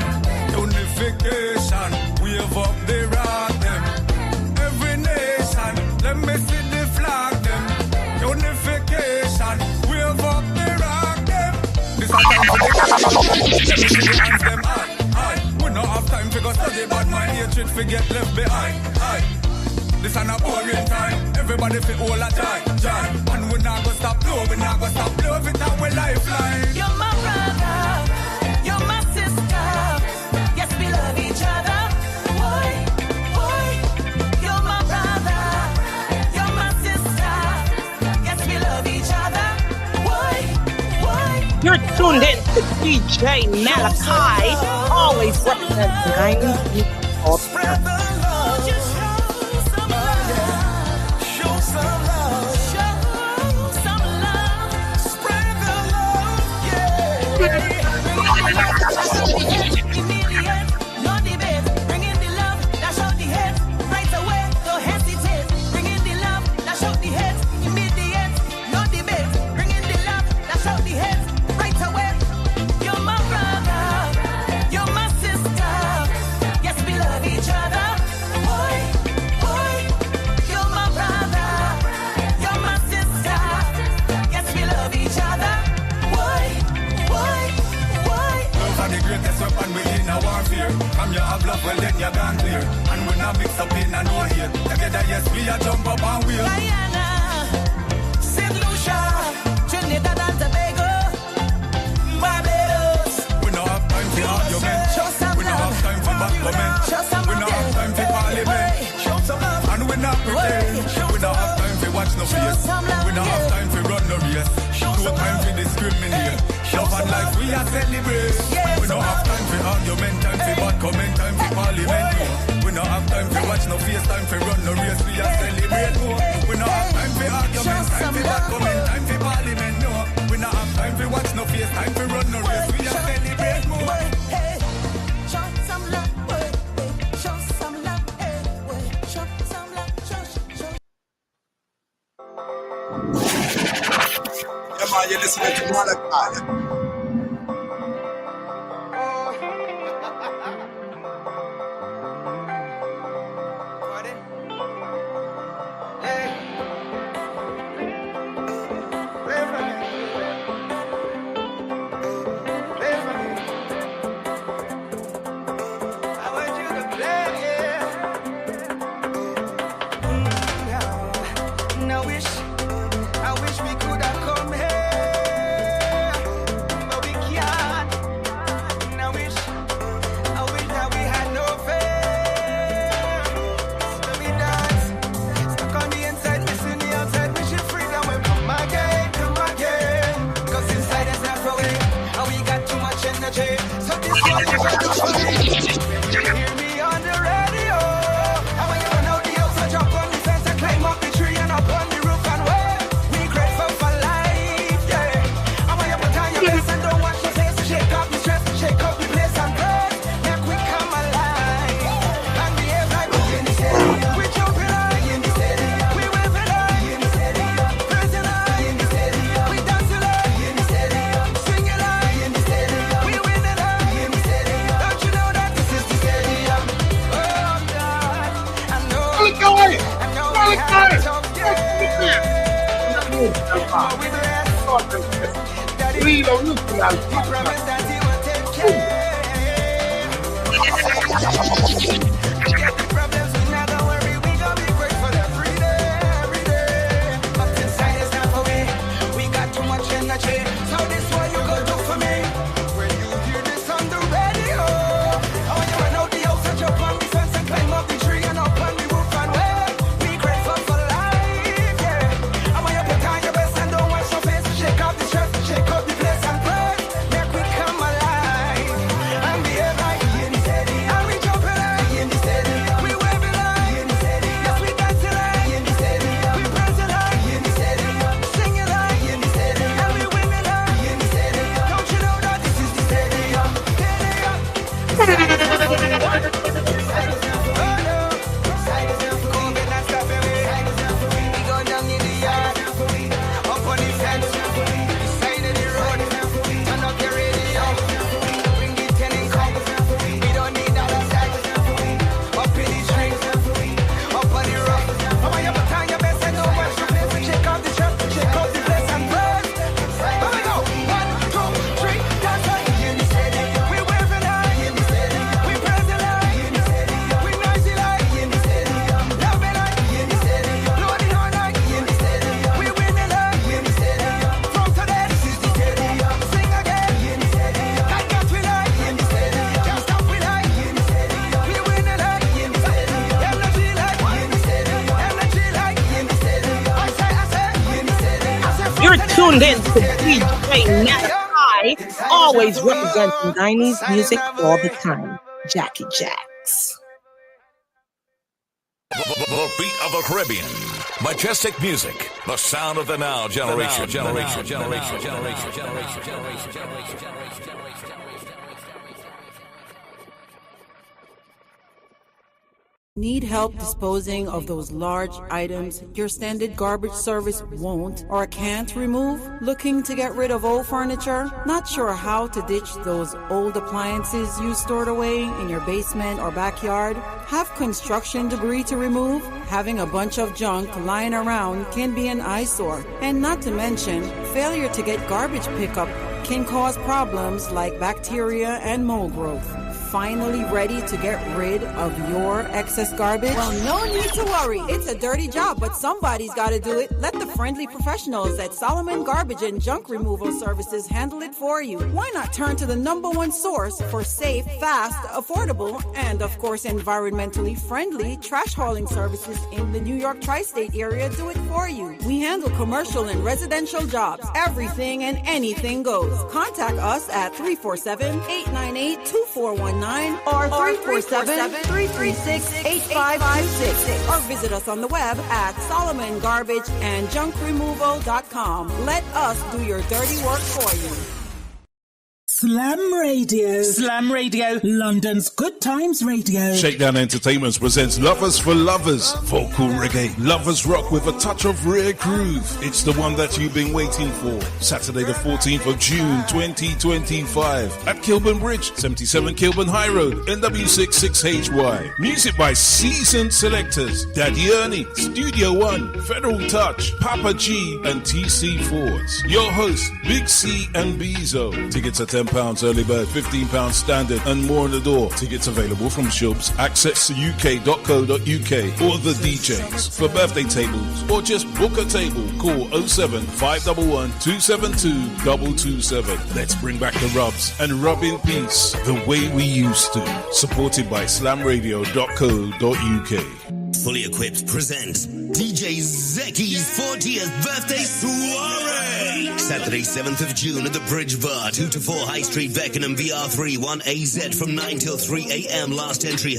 Unification, wave up the rock them. Every nation, let me see the flag them. Unification, wave up the rock them. This is time for the hands them high. We no have time to go study, but my hatred forget left behind. This ain't a boring time. Everybody feel all a joy. And we not gonna stop love, we not gonna stop love. It's our lifeline. You're my brother, you're my sister. Yes, we love each other. Boy, you're my brother, you're my sister. Yes, we love each other. Boy. You're tuned in to DJ Malachi, always representing Guyanese music all the time. No debate, bring in the love, dash out the hate, right away, don't hesitate, bring in the love, dash out the hate, immediate, no debate, bring in the love, dash out the hate, right away, you're my brother, you're my sister, yes, we love each other, boy, you're my brother, you're my sister, yes, we love each other, boy. Love are the greatest weapon we in a warfare. Come you have love, well then you gone clear. And we not mix up in a no hate. Together yes, we a jump up and wheel. Guyana, St. Lucia, Trinidad and Tobago, Barbados. We no have time for argument. We no have time for bad comment. We no have time for parliament. And we not pretend. We no have time for watch no face. We no have time for run no race. No time for discriminate. Love and life we are celebrate. We no have time for argument, time for bad comment, time for parliament. No. We no have time for watch no face, time for run no race. We are celebrate. No. We no have time for argument, time for bad comment, time for parliament. No. We no have time for watch no face, time for run no race. We are celebrate. No. Show some love, show some love, show some love, show. Yeah, man, you're listening to Malachi. I wish we could have come here, but we can't. I wish that we had no fear. So we dance, stuck on the inside, missing the outside, wishing freedom will come again. 'Cause inside is not for way, and we got too much energy. So this one you got to fight. You hear me on the radio, and when you run out the house, I jump on the fence and climb up the tree and up on the roof and wave. We grateful for life, yeah. And when you put on your best and don't wash your face, shake up the stress, shake up the place and break. Make we come alive and behave like we in the city. We jumping high in the city. We waving high in the city. Praising high in the city. We dancing high in the city. Singing high in the city. We winning high in the city. Don't you know that this is the stadium? Oh God, I know. I know we have a tough game. But we bless. Daddy, he promised that he would take care. Get the problems, we not gonna worry. We gonna be grateful every day. But inside is not for me. We got too much energy. So this what you gonna do for me? When you hear this on the radio, oh, when you run out the house and jump on the fence and climb up the tree and up on the roof and wave. We grateful for life, yeah. And when you put on your best and don't wash your face, shake up the stress, shake up the place and play. Make we come alive and behave like we in the city. And we jumping high in the city. We waving high in the city. Yes, we dancing high in the city. We praising high in the city. Singing high in the city. And we winning high in the tuned in to DJ Malachi, always representing Guyanese music all the time. Jackie Jacks. The beat of the Caribbean. Majestic music. The sound of the now generation. Need help disposing of those large items your standard garbage service won't or can't remove? Looking to get rid of old furniture? Not sure how to ditch those old appliances you stored away in your basement or backyard? Have construction debris to remove? Having a bunch of junk lying around can be an eyesore. And not to mention, failure to get garbage pickup can cause problems like bacteria and mold growth. Finally ready to get rid of your excess garbage? Well, no need to worry. It's a dirty job, but somebody's got to do it. Let the friendly professionals at Solomon Garbage and Junk Removal Services handle it for you. Why not turn to the #1 source for safe, fast, affordable, and of course environmentally friendly trash hauling services in the New York tri-state area? Do it for you. We handle commercial and residential jobs. Everything and anything goes. Contact us at 347-898-2419 or 347-336-8556 or visit us on the web at SolomonGarbageAndJunkRemoval.com. Let us do your dirty work for you. Slam Radio, London's Good Times Radio. Shakedown Entertainment presents Lovers for Lovers, vocal reggae, lovers rock with a touch of rare groove. It's the one that you've been waiting for. Saturday the 14th of June 2025 at Kilburn Bridge, 77 Kilburn High Road, NW66HY. Music by seasoned selectors Daddy Ernie, Studio One, Federal Touch, Papa G and TC Fords. Your hosts Big C and Bezo. Tickets are £10 early bird, £15 standard, and more on the door. Tickets available from Shubs, accessuk.co.uk, or the DJs. For birthday tables or just book a table, call 07 511 272 227. Let's bring back the rubs and rub in peace the way we used to. Supported by slamradio.co.uk. Fully Equipped presents DJ Zeki's 40th birthday soiree. Saturday 7th of June at the Bridge Bar, 2 to 4 High Street, Beckenham, VR3 1AZ from 9 till 3 a.m. Last entry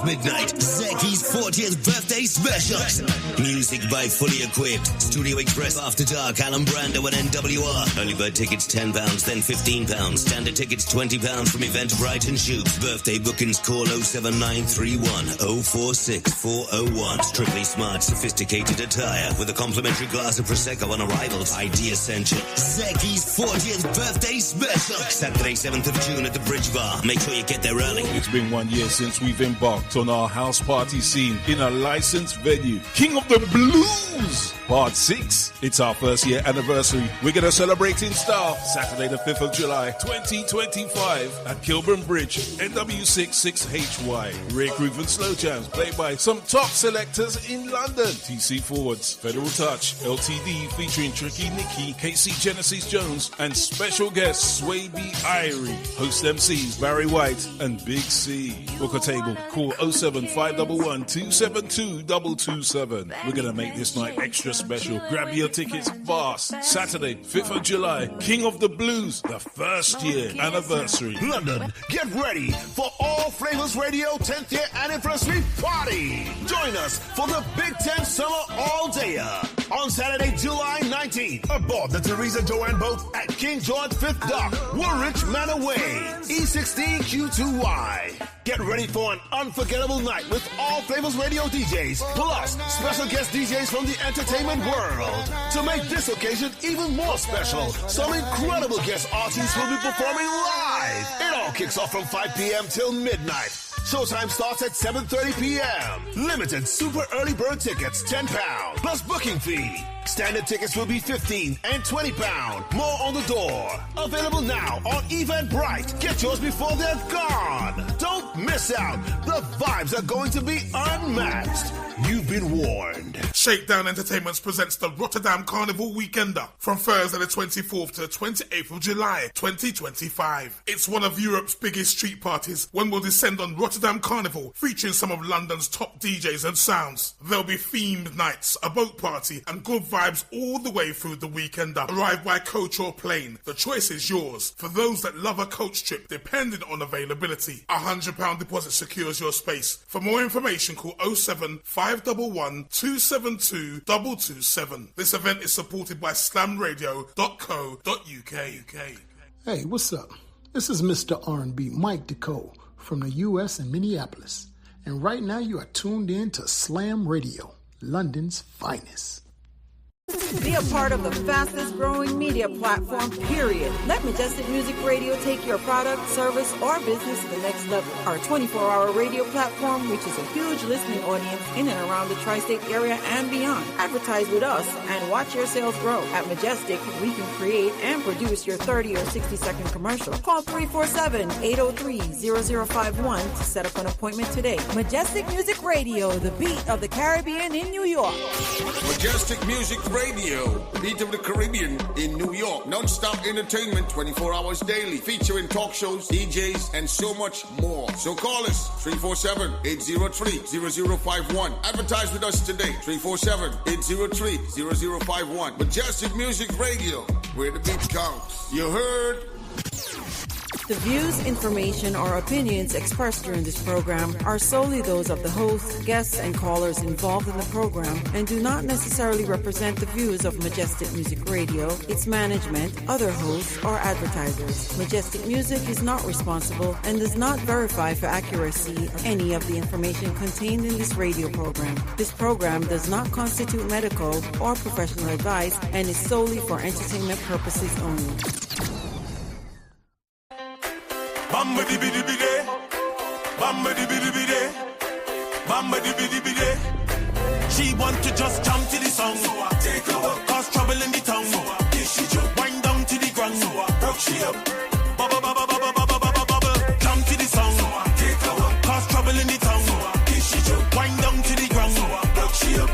midnight. Zeki's 40th birthday specials. Music by Fully Equipped. Studio Express After Dark, Alan Brando and NWR. Early bird tickets £10, then £15. Standard tickets £20 from Eventbrite and Shoots. Birthday bookings call 07931 046 401. Strictly smart, sophisticated attire with a complimentary glass of Prosecco on arrivals. ID essential. Zeki's 40th birthday special. Saturday 7th of June at the Bridge Bar. Make sure you get there early. It's been 1 year since we've embarked on our house party scene in a licensed venue. King of the Blues, Part 6. It's our first year anniversary. We're going to celebrate in style. Saturday the 5th of July 2025 at Kilburn Bridge, NW66HY. Rare groove and slow jams played by some top selectors in London. TC Forwards, Federal Touch, LTD featuring Tricky Nicky, KC Genesis Jones, and special guest Sway B. Irie. Host MCs Barry White and Big C. Book a table. Call 07511 272 227. We're going to make this night extra special. Grab your tickets fast. Saturday, 5th of July, King of the Blues, the first year anniversary. London, get ready for All Flavors Radio 10th year anniversary party. Join us for the Big Ten Summer All Dayer on Saturday, July 19th, aboard the Theresa Joanne boat at King George 5th Dock, Woolwich Manor Way, E16Q2Y. Get ready for an unforgettable night with All Flavors Radio DJs, plus special guest DJs from the entertainment world. To make this occasion even more special, some incredible guest artists will be performing live. It all kicks off from 5 p.m. till midnight. Showtime starts at 7:30 p.m. Limited super early bird tickets, £10, plus booking fee. Standard tickets will be £15 and £20. More on the door. Available now on Eventbrite. Get yours before they're gone. Don't miss out. The vibes are going to be unmatched. You've been warned. Shakedown Entertainment presents the Rotterdam Carnival Weekender from Thursday the 24th to the 28th of July 2025. It's one of Europe's biggest street parties when we'll descend on Rotterdam Carnival, featuring some of London's top DJs and sounds. There'll be themed nights, a boat party, and good vibes all the way through the Weekender. Arrive by coach or plane. The choice is yours. For those that love a coach trip, depending on availability, £100 deposit secures your space. For more information, call 07 511 272 227. This event is supported by slamradio.co.uk. Hey, what's up? This is Mr. R&B Mike DeCole from the U.S. and Minneapolis. And right now you are tuned in to Slam Radio, London's finest. Be a part of the fastest growing media platform, period. Let Majestic Music Radio take your product, service, or business to the next level. Our 24-hour radio platform reaches a huge listening audience in and around the tri-state area and beyond. Advertise with us and watch your sales grow. At Majestic, we can create and produce your 30 or 60-second commercial. Call 347-803-0051 to set up an appointment today. Majestic Music Radio, the beat of the Caribbean in New York. Majestic Music Radio, beat of the Caribbean in New York. Non-stop entertainment 24 hours daily, featuring talk shows, DJs, and so much more. So call us 347-803-0051. Advertise with us today, 347-803-0051. Majestic Music Radio, where the beat counts. You heard? The views, information, or opinions expressed during this program are solely those of the host, guests, and callers involved in the program and do not necessarily represent the views of Majestic Music Radio, its management, other hosts, or advertisers. Majestic Music is not responsible and does not verify for accuracy any of the information contained in this radio program. This program does not constitute medical or professional advice and is solely for entertainment purposes only. Bamba di bidi bide, bamba di bidi bide, bamba di bidi bide. She want to just jump to the song, so I take her up, cause trouble in the tongue. So I kiss she jump, wind down to the ground, so I broke she up. Bubble, bubble, bubble, bubble, bubble, bubble. Jump to the song, so I take her up, cause trouble in the tongue. So I kiss she jump, wind down to the ground, so I broke she up.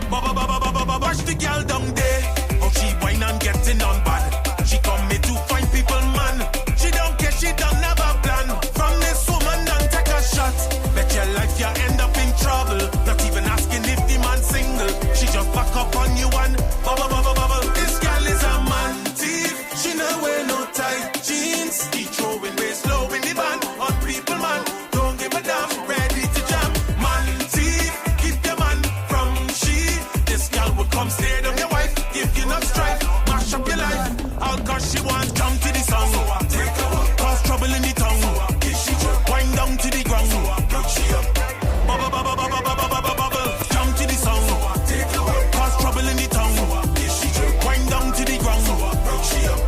Bubble, bubble, bubble, bubble. Watch the girl down there, how she whine and getting on bad. She come me to find people, man. She don't care, she don't never. From this woman, don't take a shot. Bet your life you end up in trouble. Not even asking if the man's single. She just back up on you and bubble, bubble, bubble. This girl is a man thief. She no wear no tight jeans. He throwing waist low in the van. On people, man, don't give a damn. Ready to jam. Man thief, keep your man from she. This girl will come stay on your wife. Give you enough strife, mash up your life. All cause she wants jump to the song. So I take her up. Cause trouble in the tongue. Wind down to the ground. She up. Bubble, bubble, bubble, bubble, bubble, bubble. Jump to the song. Cause trouble in the tongue. Wind down to the ground. She up.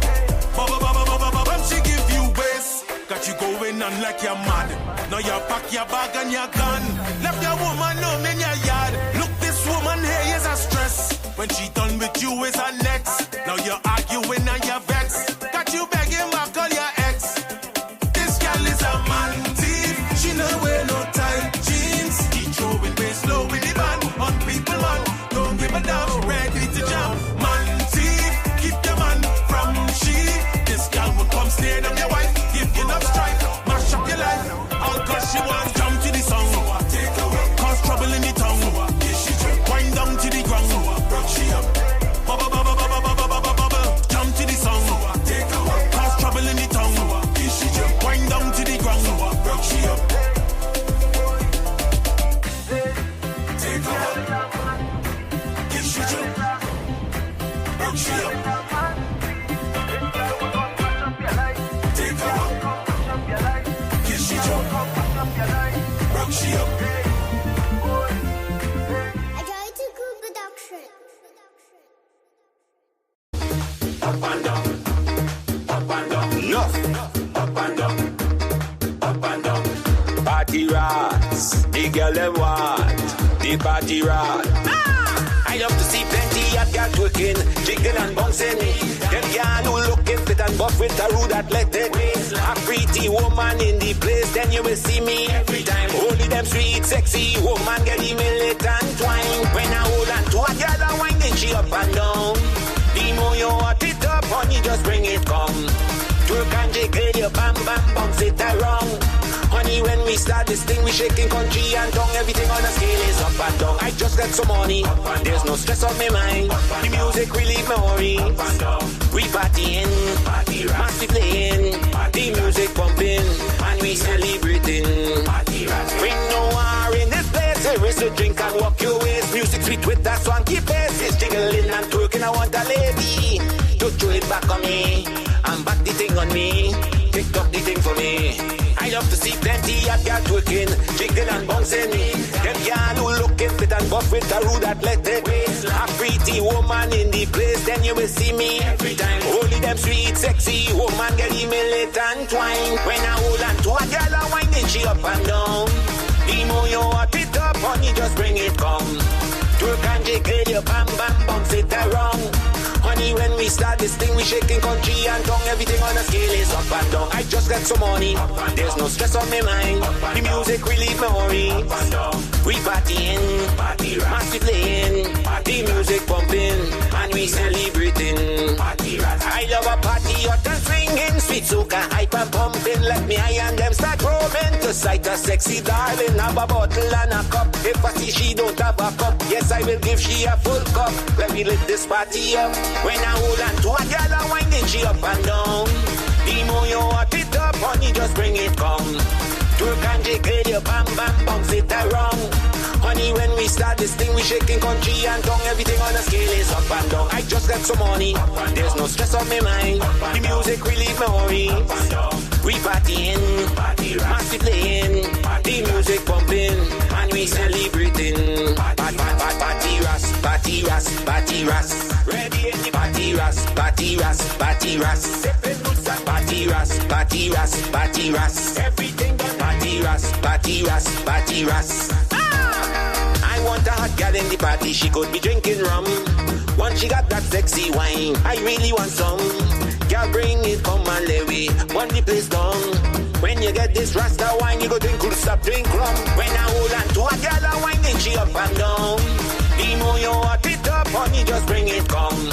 Bubble, bubble, bubble, bubble. When she give you waist, got you going on like you're mad. Now you pack your bag and you're gone. Left your woman home in your yard. Look, this woman here is a stress. When she done with you is her next. Now you're arguing and you're vexed. Got you begging back all your ex. This girl is a man thief. She no wear no tight jeans. He throwing waist low in the van. On people, man, don't give a damn. Ready to jam. Man thief, keep your man from she. This girl will come stay on your wife. Give you enough strife, mash up your life. All cause she wants jump to the song. Cause trouble in the tongue. Wind down to the ground. She up. Bubble, bubble, bubble, bubble, bubble, bubble. Jump to the song. Cause trouble in the tongue. Wind down to the ground. She up. Take her up. Get she jump. She up. Take her up. Get she jump. She up. Up and down, up and down, enough. Up and down, up and down. Party rats, the girl them want the party rat. I love to see plenty of girls twerking, jiggling and bouncing. Them girl who looking fit and buff with a rude athletic. A free pretty woman in the place, then you will see me every time. Only them sweet, sexy woman get the militant twine. When I hold on to a girl and winding she up and down. The more you hot it up, honey, just bring it come. Twerk and jiggle your bam bam bounce it around. Honey, when we start this thing, we shaking country and tongue. Everything on the scale is up and down. I just got some money, there's no stress on my mind. The music relieve my worries. We partying, massive playing, the music pumping, and we celebrating. Bring no war in this place, there is a drink and walk your ways. Music sweet with that swanky bass, it's jiggling and twerking. I want a lady to throw it back on me, and back the thing on me, pick up the thing for me. I love to see plenty of y'all twerking, jiggling and bouncing. Them y'all who looking fit and buff with a rude athletic waist. A pretty woman in the place, then you will see me every time. Only them sweet, sexy woman get the militant twine. When I hold on to a girl and winding she up and down. The more you hot it up, honey, just bring it come. Twerk and jiggle your bam bam bounce it around. Honey, when we start this thing, we shaking country and tongue. Everything on the scale is up and down. I just got some money, there's no stress on my mind. The music relieve my worries. We partying, massive playing, the music pumping, and we celebrating. I love a party hot and swinging, sweet soca, hype and pumping. Let me eye and them start roving to sight a sexy darling. Have a bottle and a cup. If I see she don't have a cup, yes, I will give she a full cup. Let me lit this party up. When I hold on to a girl and winding she up and down. The more you hot it up, honey, just bring it come. Twerk and jiggle your bam bam bounce it around. Honey, when we start this thing, we shaking country and tongue. Everything on the scale is up and down. I just got some money, there's no stress on my mind. The music relieve my worries. We partying, massive playing, the music pumping, and we celebrating. Party ras, party ras, party ras. Ready in the party ras, party ras, party ras. Party ras, party ras, party ras. Everything done. Party ras, party ras, party ras. I want a hot girl in the party, she could be drinking rum. Once she got that sexy wine, I really want some. Girl, bring it, come and let we want the place down. When you get this Rasta wine, you go drink cool, stop drink rum. When I hold on to a girl and wine, then she up and down. The more you hot it up, honey, just bring it come.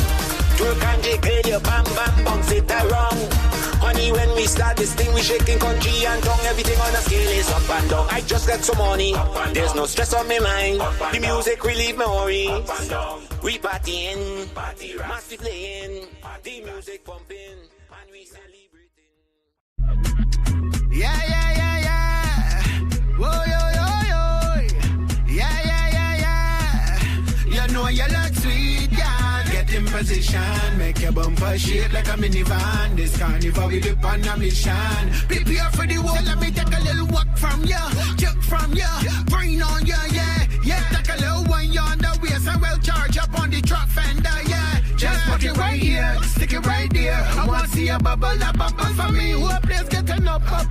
Twerk and jiggle your bam bam bounce it around. Honey, when we start this thing, we shaking country and tongue. Everything on the scale is up and down. I just got some money, there's no stress on my mind. The music relieve my worries. We partying, massive playing, the music pumping, and we celebrating. Yeah, yeah, yeah, yeah. Whoa, yo, yo, yo. Yeah, yeah, yeah, yeah. You know you look sweet, yeah. Get in position, make your bumper shake like a minivan. This carnival we live on a mission. Prepare for the war, let me take a little walk from ya, jerk from ya, brain on ya, yeah. Yeah, take a little one you on the waist and we'll charge up on the truck fender, yeah. Just put it right here, stick it right there. I want to see a bubble for me. Who a place getting up. Good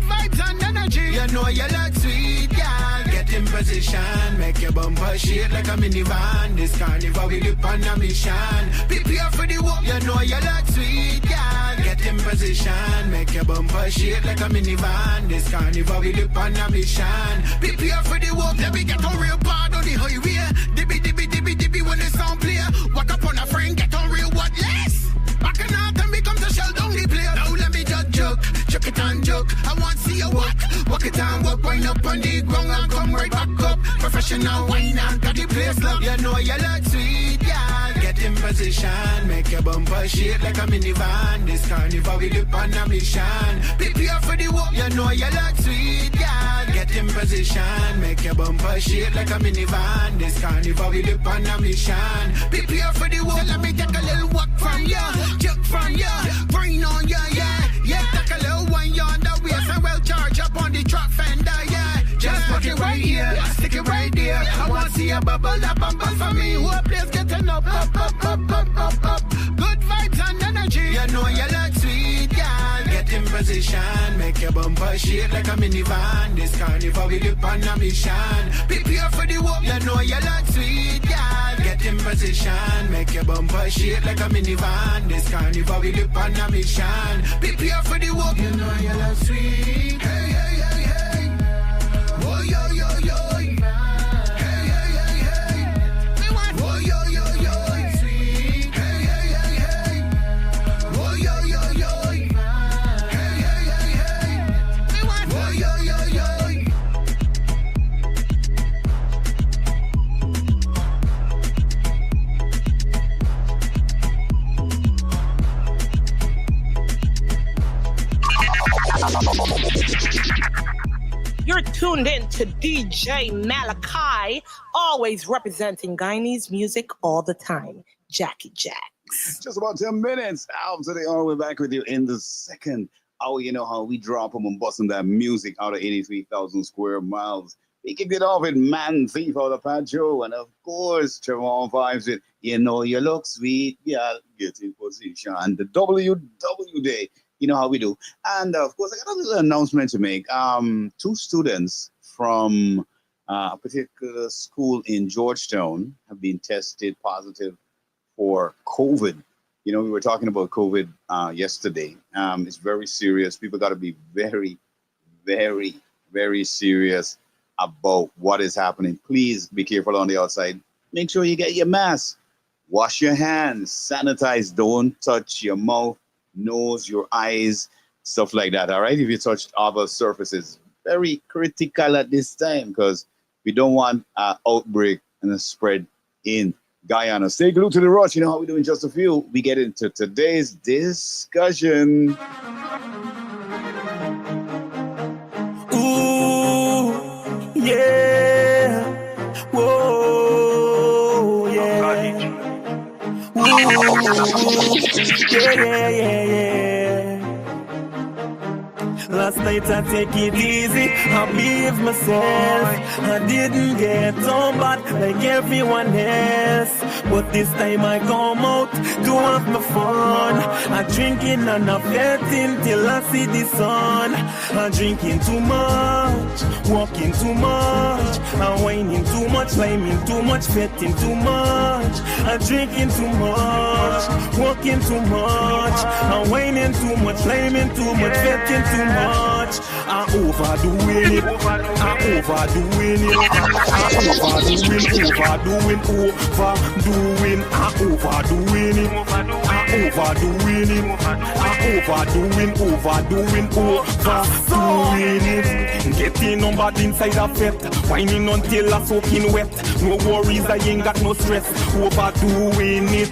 vibes and energy. You know you look sweet, yeah. Get in position, make your bumper shake like a minivan. This carnival we live on a mission. Prepare for the walk. You know you look sweet, yeah. Get in position, make your bumper shake like a minivan. This carnival we live on a mission. Prepare for the walk. Let me get on real bad on the highway. Dibby when the sound play. Walk up on a friend, get on real what less. Back in out and become the shell down the play. Now let me just joke it and joke. I want to see you walk it and walk. Wind up on the ground and come right back up. Professional wine and got the place locked. You know you look sweet, yeah. Get in position, make your bumper shake like a minivan. This carnival we live on a mission. Prepare for the walk. You know you look sweet, yeah. Get in position, make your bumper shake like a minivan. This carnival we live on a mission. Prepare for the walk. Let me take a little walk from ya, jerk from ya, brain on ya, yeah. Yeah, take a little one you on the waist and we'll charge up on the truck fender, yeah. Just put it right here, stick it right there. I want to see a bubble for me. Who a place getting up. Good vibes and energy. You know you look sweet, yeah. Get in position. position. Make your bumper shake like a minivan. This carnival we live on a mission. Prepare for the walk, you know you look sweet, girl. Get in position. Make your bumper shake like a minivan. This carnival we live on a mission. Prepare for the walk, you know you look sweet. Hey, hey, hey, hey. Oh, yo, yo, yo. You're tuned in to DJ Malachi, always representing Guyanese music all the time. Jackie Jacks. Just about 10 minutes after the hour, we're back with you in the second hour. You know how we drop them and busting that music out of 83,000 square miles. We kicked it off with Man Thief out of Pacho, and of course, Trevor Vibes with You Know You Look Sweet, yeah, get in position. And the WW Day. You know how we do. And of course, I got a little announcement to make. 2 students from a particular school in Georgetown have been tested positive for COVID. You know, we were talking about COVID yesterday. It's very serious. People got to be very, very, very serious about what is happening. Please be careful on the outside. Make sure you get your mask. Wash your hands. Sanitize. Don't touch your mouth, nose, your eyes, stuff like that. All right, if you touched other surfaces, very critical at this time because we don't want an outbreak and a spread in Guyana. Stay glued to the rush. You know how we do in just a few. We get into today's discussion. Ooh, yeah. Whoa, yeah. Ooh, yeah. Last night I take it easy, I behaved myself. I didn't get on bad like everyone else. But this time I come out to have my fun. I drinking and I betting till I see the sun. I drinking too much, walking too much. I whining too much, liming too much, betting too much. I drinking too much, walking too much. I whining too much, liming too much, betting too much. I overdoing it. I overdoing it. I overdoing, overdoing, overdoing. I overdoing it. I overdoing it. I overdoing, overdoing, overdoing it. Getting on bad inside a fet, whining until I soaking wet. No worries, I ain't got no stress. Overdoing it.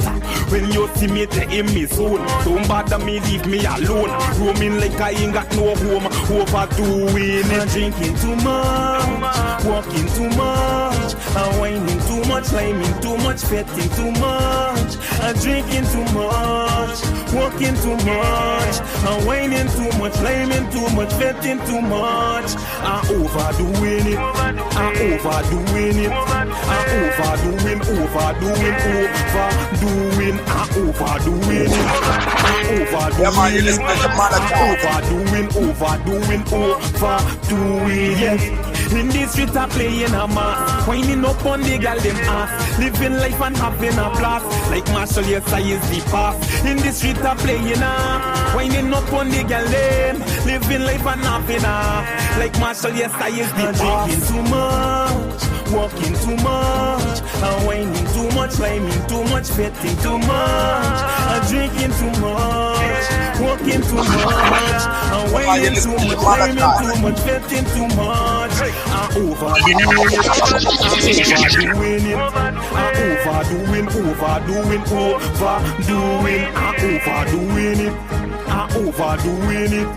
When you see me, take in me soon. Don't bother me, leave me alone. Roaming like I ain't got no home. Overdoing it. Drinking too much, walking too much. I'm whining too much, liming too much, betting too much. I'm drinking too much, walking too much. I'm whining too much, liming too much, betting too much. I'm overdoing it. I'm overdoing it. I'm overdoing, overdoing, overdoing. I'm overdoing it. I'm overdoing it. Overdoing, overdoing, yes. In the street I playing a mass, winding up on the girl them ass, living life and having a blast. Like Marshall, yes I is the past. In the street I playing a, winding up on the girl them, living life and having a. Like Marshall, yes I is the past. Drinking too much, walking too much, I'm whining too much, liming too much, betting too much. I'm drinking too much, walking too much, I'm whining too much, liming too much, betting too much. I'm overdoing it, I'm overdoing it, I'm overdoing, overdoing, overdoing, I'm overdoing it, I'm overdoing it.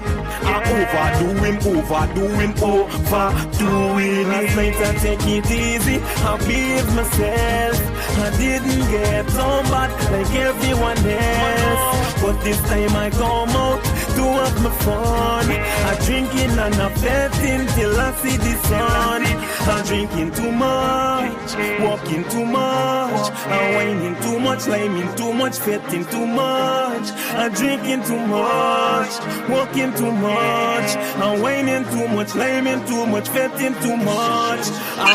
I'm overdoing, overdoing, overdoing. Last night I take it easy, I behaved myself. I didn't get on bad like everyone else. But this time I come out to have my fun. I'm drinking and I'm betting till I see the sun. I'm drinking too much, walking too much. I'm whining too much, liming too much, betting too much. I'm drinking too much, much, working too much, and whining too much, laming too much, fetting too much. I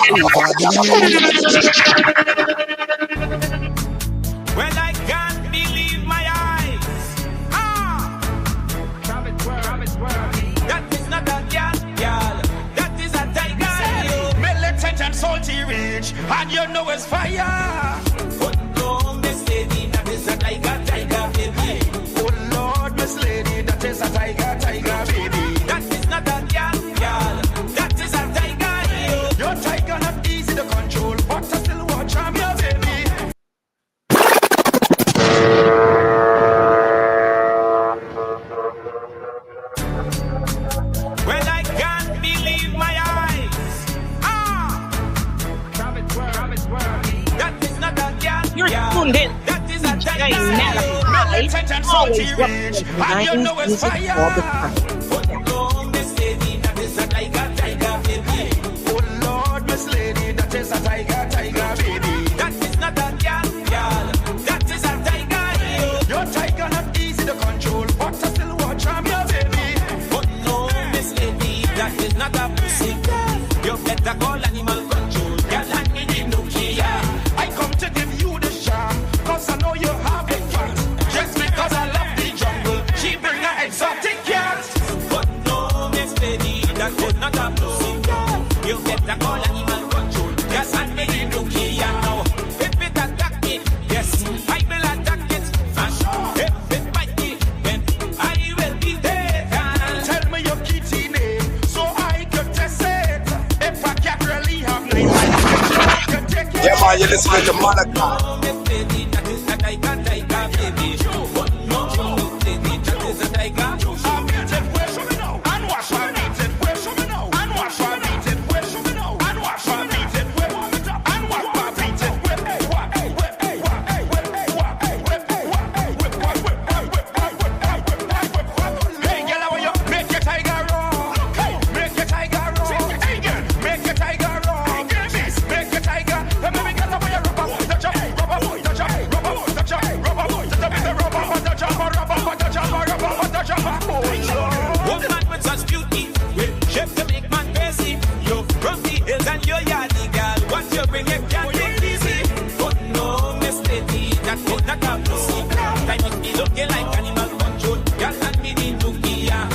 Well, I can't believe my eyes. That is not a girl. That is a tiger. militant and salty rich, and you know it's fire. But no, Miss Lady, that is a tiger, baby. Oh Lord, Miss Lady, that is a tiger, baby. That is not a girl. That is a tiger. Your tiger not easy to control, but I still watch I'm your baby. Well, I can't believe my eyes. That is not a girl. You're tuned in. That is a DJ tiger. Malachi, always representing Guyana's music all the time. No, Miss Lady, that is a tiger, baby. Oh Lord, Miss Lady, that is a tiger, baby. That is not a girl. That is a tiger. Your tiger not easy to control, but I still watch I'm your baby. But no, Miss Lady, that is not a pussy. You better call animal control. Girl, and me need no Kia. I come to give you the charm, cause I know you have it fun. Just because I love the jungle, she bring her exotic cat. But no, Miss Lady, that is not a pussy. You better call animal control. Yes, and me need no Kia now. If it attack me, yes, I will attack it. And if it bite me, then I will be dead. Tell me your kitty name, so I could test it. If I can't really have name, I can take it. Yeah, man, you listen to Malachi. Woman with such beauty, with shape to make man crazy. You from the hills and you're yardy girl. What you bring, you can't take easy. But no, Miss Lady, that is not a pussy. I must be looking like animal control. Girl, and me need to Kia.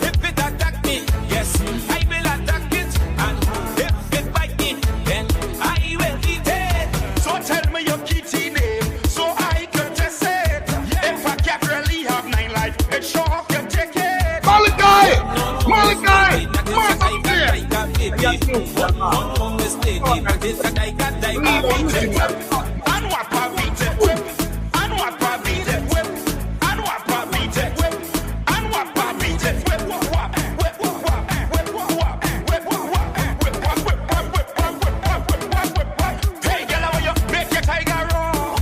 If it attack me, yes, I will attack it. And if it bite me, then I will be dead. So tell me your kitty name, so I can test it. If I can't really have 9 life, it sure can take it. Malachi! Malachi! And what I beat it whip, and what I beat it whip, and what I beat it whip, and what I beat it whip, Hey girl, how you make your tiger roar?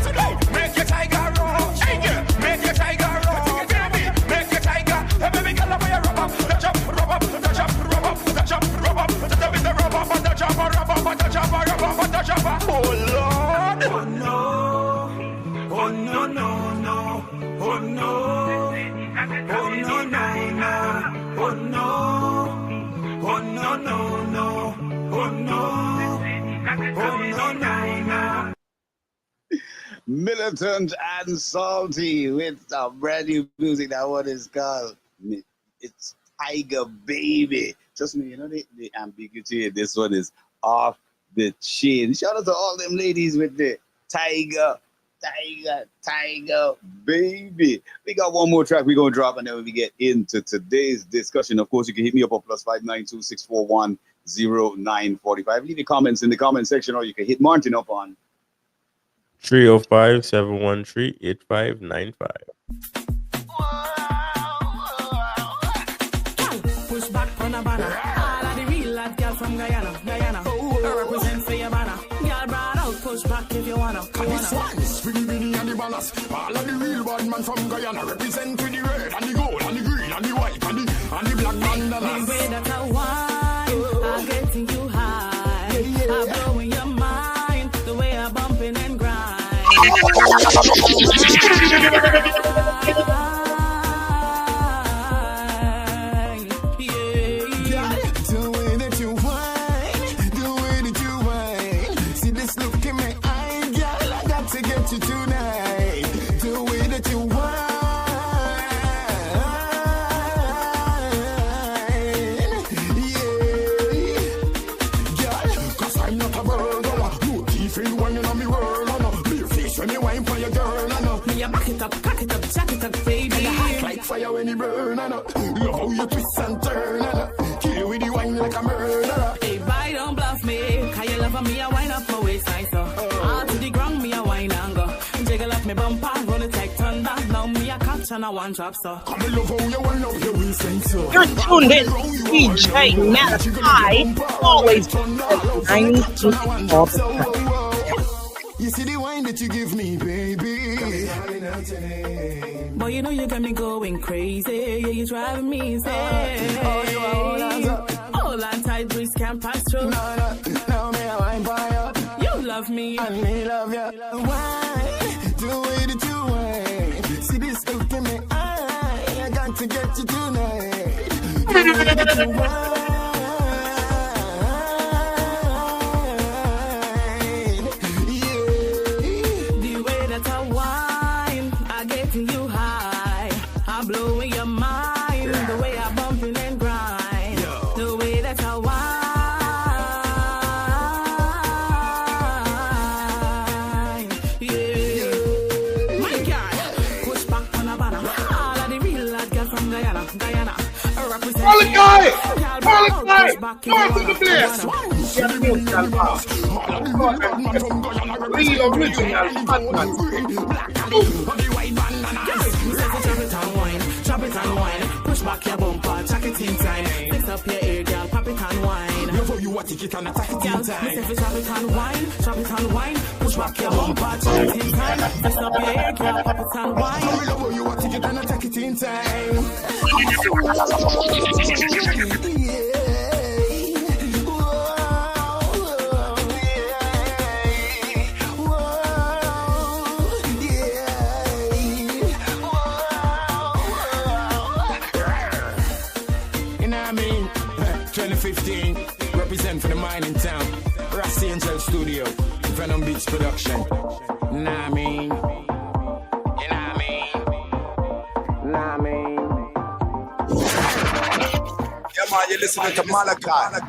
Make your tiger roar. Hey girl, make your tiger roar. Baby, make your tiger. Hey baby girl, how you rub up, touch up, rub up, touch up, rub up, touch up, rub up, touch up, rub up, touch up, rub up, touch up, rub up, touch up. Oh Lord. Oh no, oh no, no, no, oh no, oh no, no, no, oh no, oh no, no, no, oh no, no. Militant and Salty with some brand new music. That one is called It's Tiger Baby. Trust me, you know the ambiguity. This one is off the chain. Shout out to all them ladies with the Tiger Baby. We got one more track we're going to drop, and then we get into today's discussion. Of course, you can hit me up on +592 641 0945. Leave your comments in the comment section, or you can hit Martin up on 305-713-8595. Push back on a banner. All of the real life girl from Guyana. Represent for your banner. Girl, broad out, push back if you wanna. This one is Swinny and the banners. All of the real bad man from Guyana represent with the red and the gold and the green and the white and the black bandanas. The way that I whine, I'm getting you high. I'm blowing your mind. The way I'm bumping and grind. fire when you burn, and love how you twist and turn, and kill with the wine like a murderer. Hey, boy, don't bluff me. Can you love me? I wind up my waistline, so. All to the ground, me, I wine and go. Jiggle up me bumper, run it like thunder. Now me, I catch and I one drop, so. Come and love how you wind up your waistline, so. You're tuned in to DJ Malachi, always You see the wine that you give me, baby. Boy, you know you got me going crazy. Yeah, you driving me insane. Hold on tight, breeze can't pass through. Now me a wine by you. You love me, and me love you. Why? The way that you wine. See this look in me eye. I got to get you tonight. The way that you wine. Malachi! Malachi! Come to the place! Real original Batman. Chop it and wine, push back your bumper, check it in time. Fix up your ear, girl, pop it and wine. Love how you want to get and attack it in time. Chop it and wine, push back your bumper, check it in time. Fix up your ear, girl, pop it and wine. Love how you want to get and attack it in time. Represent for the mining town. Ross Angel Studio, Venom Beach Production. Nah, I mean. You know what I mean? Nah, I mean. Yeah, man, you're listening to Malachi.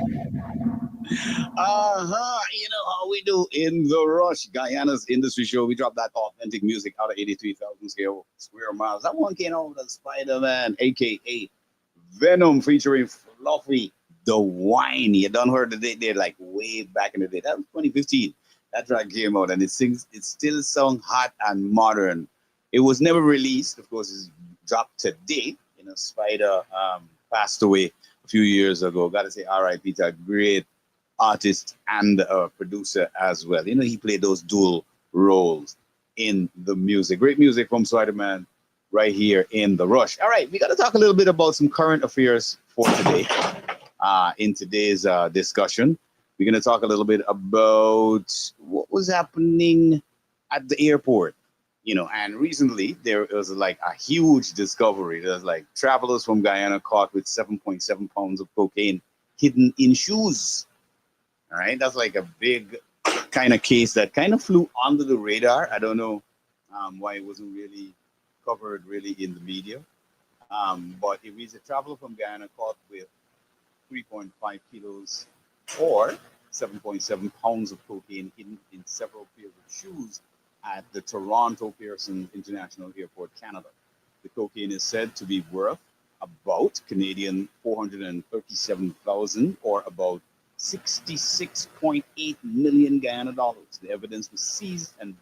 You know how we do in the Rush, Guyana's industry show. We drop that authentic music out of 83,000 square miles. That one came out of Spider-Man, aka Venom, featuring Fluffy the Wine. You done heard the date there, like way back in the day. That was 2015. That track came out, and it still sounds hot and modern. It was never released, of course. It's dropped today. You know, Spider passed away a few years ago. Got to say R.I.P. to a great artist and producer as well. You know, he played those dual roles in the music. Great music from Spider-Man right here in the Rush. All right, we got to talk a little bit about some current affairs for today. In today's discussion, we're going to talk a little bit about what was happening at the airport. You know, and recently there was like a huge discovery. There's like travelers from Guyana caught with 7.7 pounds of cocaine hidden in shoes. All right, that's like a big kind of case that kind of flew under the radar. I don't know why it wasn't really covered really in the media. But it was a traveler from Guyana caught with 3.5 kilos or 7.7 pounds of cocaine hidden in several pairs of shoes at the Toronto Pearson International Airport, Canada. The cocaine is said to be worth about Canadian 437,000 or about 66.8 million Guyana dollars. The evidence was seized and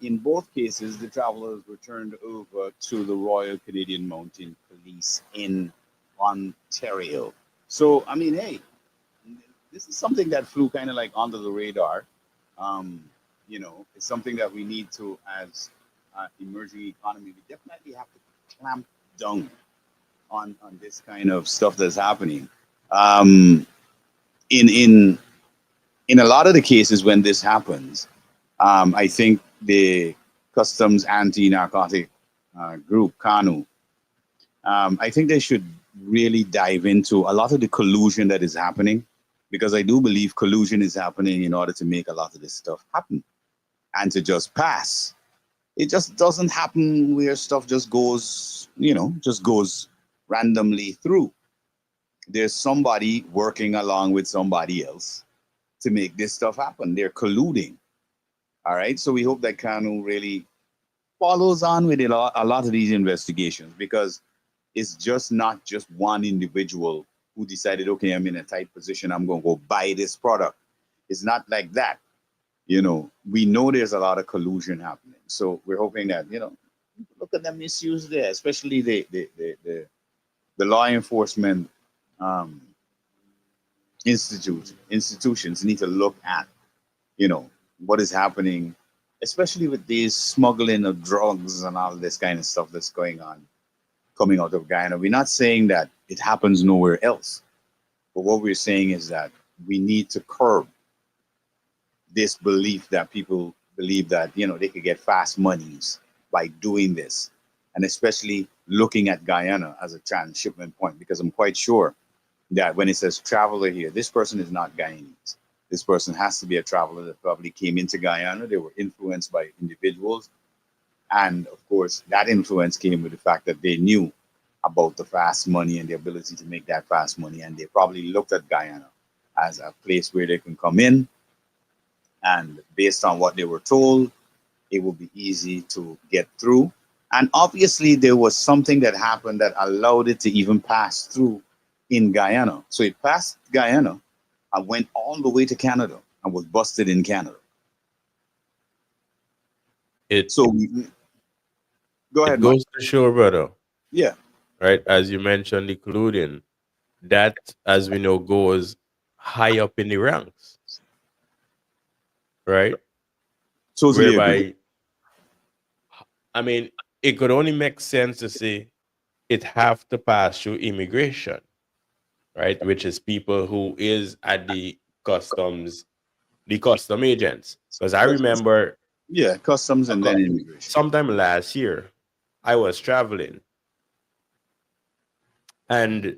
in both cases, the travelers were turned over to the Royal Canadian Mounted Police in Ontario. So, I mean, hey, this is something that flew kind of like under the radar. You know, it's something that we need to, as emerging economy, we definitely have to clamp down on this kind of stuff that's happening. In a lot of the cases when this happens, I think the Customs Anti-Narcotic Group, CANU, I think they should really dive into a lot of the collusion that is happening, because I do believe collusion is happening in order to make a lot of this stuff happen and to just pass. It just doesn't happen where stuff just goes, you know, just goes randomly through. There's somebody working along with somebody else to make this stuff happen. They're colluding. All right. So we hope that CANU really follows on with a lot of these investigations because it's just not just one individual who decided, okay, I'm in a tight position, I'm going to go buy this product. It's not like that. You know, we know there's a lot of collusion happening. So we're hoping that, you know, look at the misuse there, especially the law enforcement um, institutions need to look at, you know, what is happening, especially with these smuggling of drugs and all this kind of stuff that's going on, coming out of Guyana. We're not saying that it happens nowhere else, but what we're saying is that we need to curb this belief that people believe that, you know, they could get fast monies by doing this, and especially looking at Guyana as a transshipment point, because I'm quite sure that when it says traveler here, this person is not Guyanese. This person has to be a traveler that probably came into Guyana. They were influenced by individuals. And of course, that influence came with the fact that they knew about the fast money and the ability to make that fast money. And they probably looked at Guyana as a place where they can come in. And based on what they were told, it will be easy to get through. And obviously, there was something that happened that allowed it to even pass through in Guyana. So it passed Guyana and went all the way to Canada and was busted in Canada. Go ahead, It goes to show, brother. Yeah. Right, as you mentioned, the colluding, that, as we know, goes high up in the ranks. Right? Totally Whereby, agree. I mean, it could only make sense to say it have to pass through immigration, right? Which is people who is at the custom agents. Because I remember, yeah, customs and then immigration. Sometime last year, I was traveling, and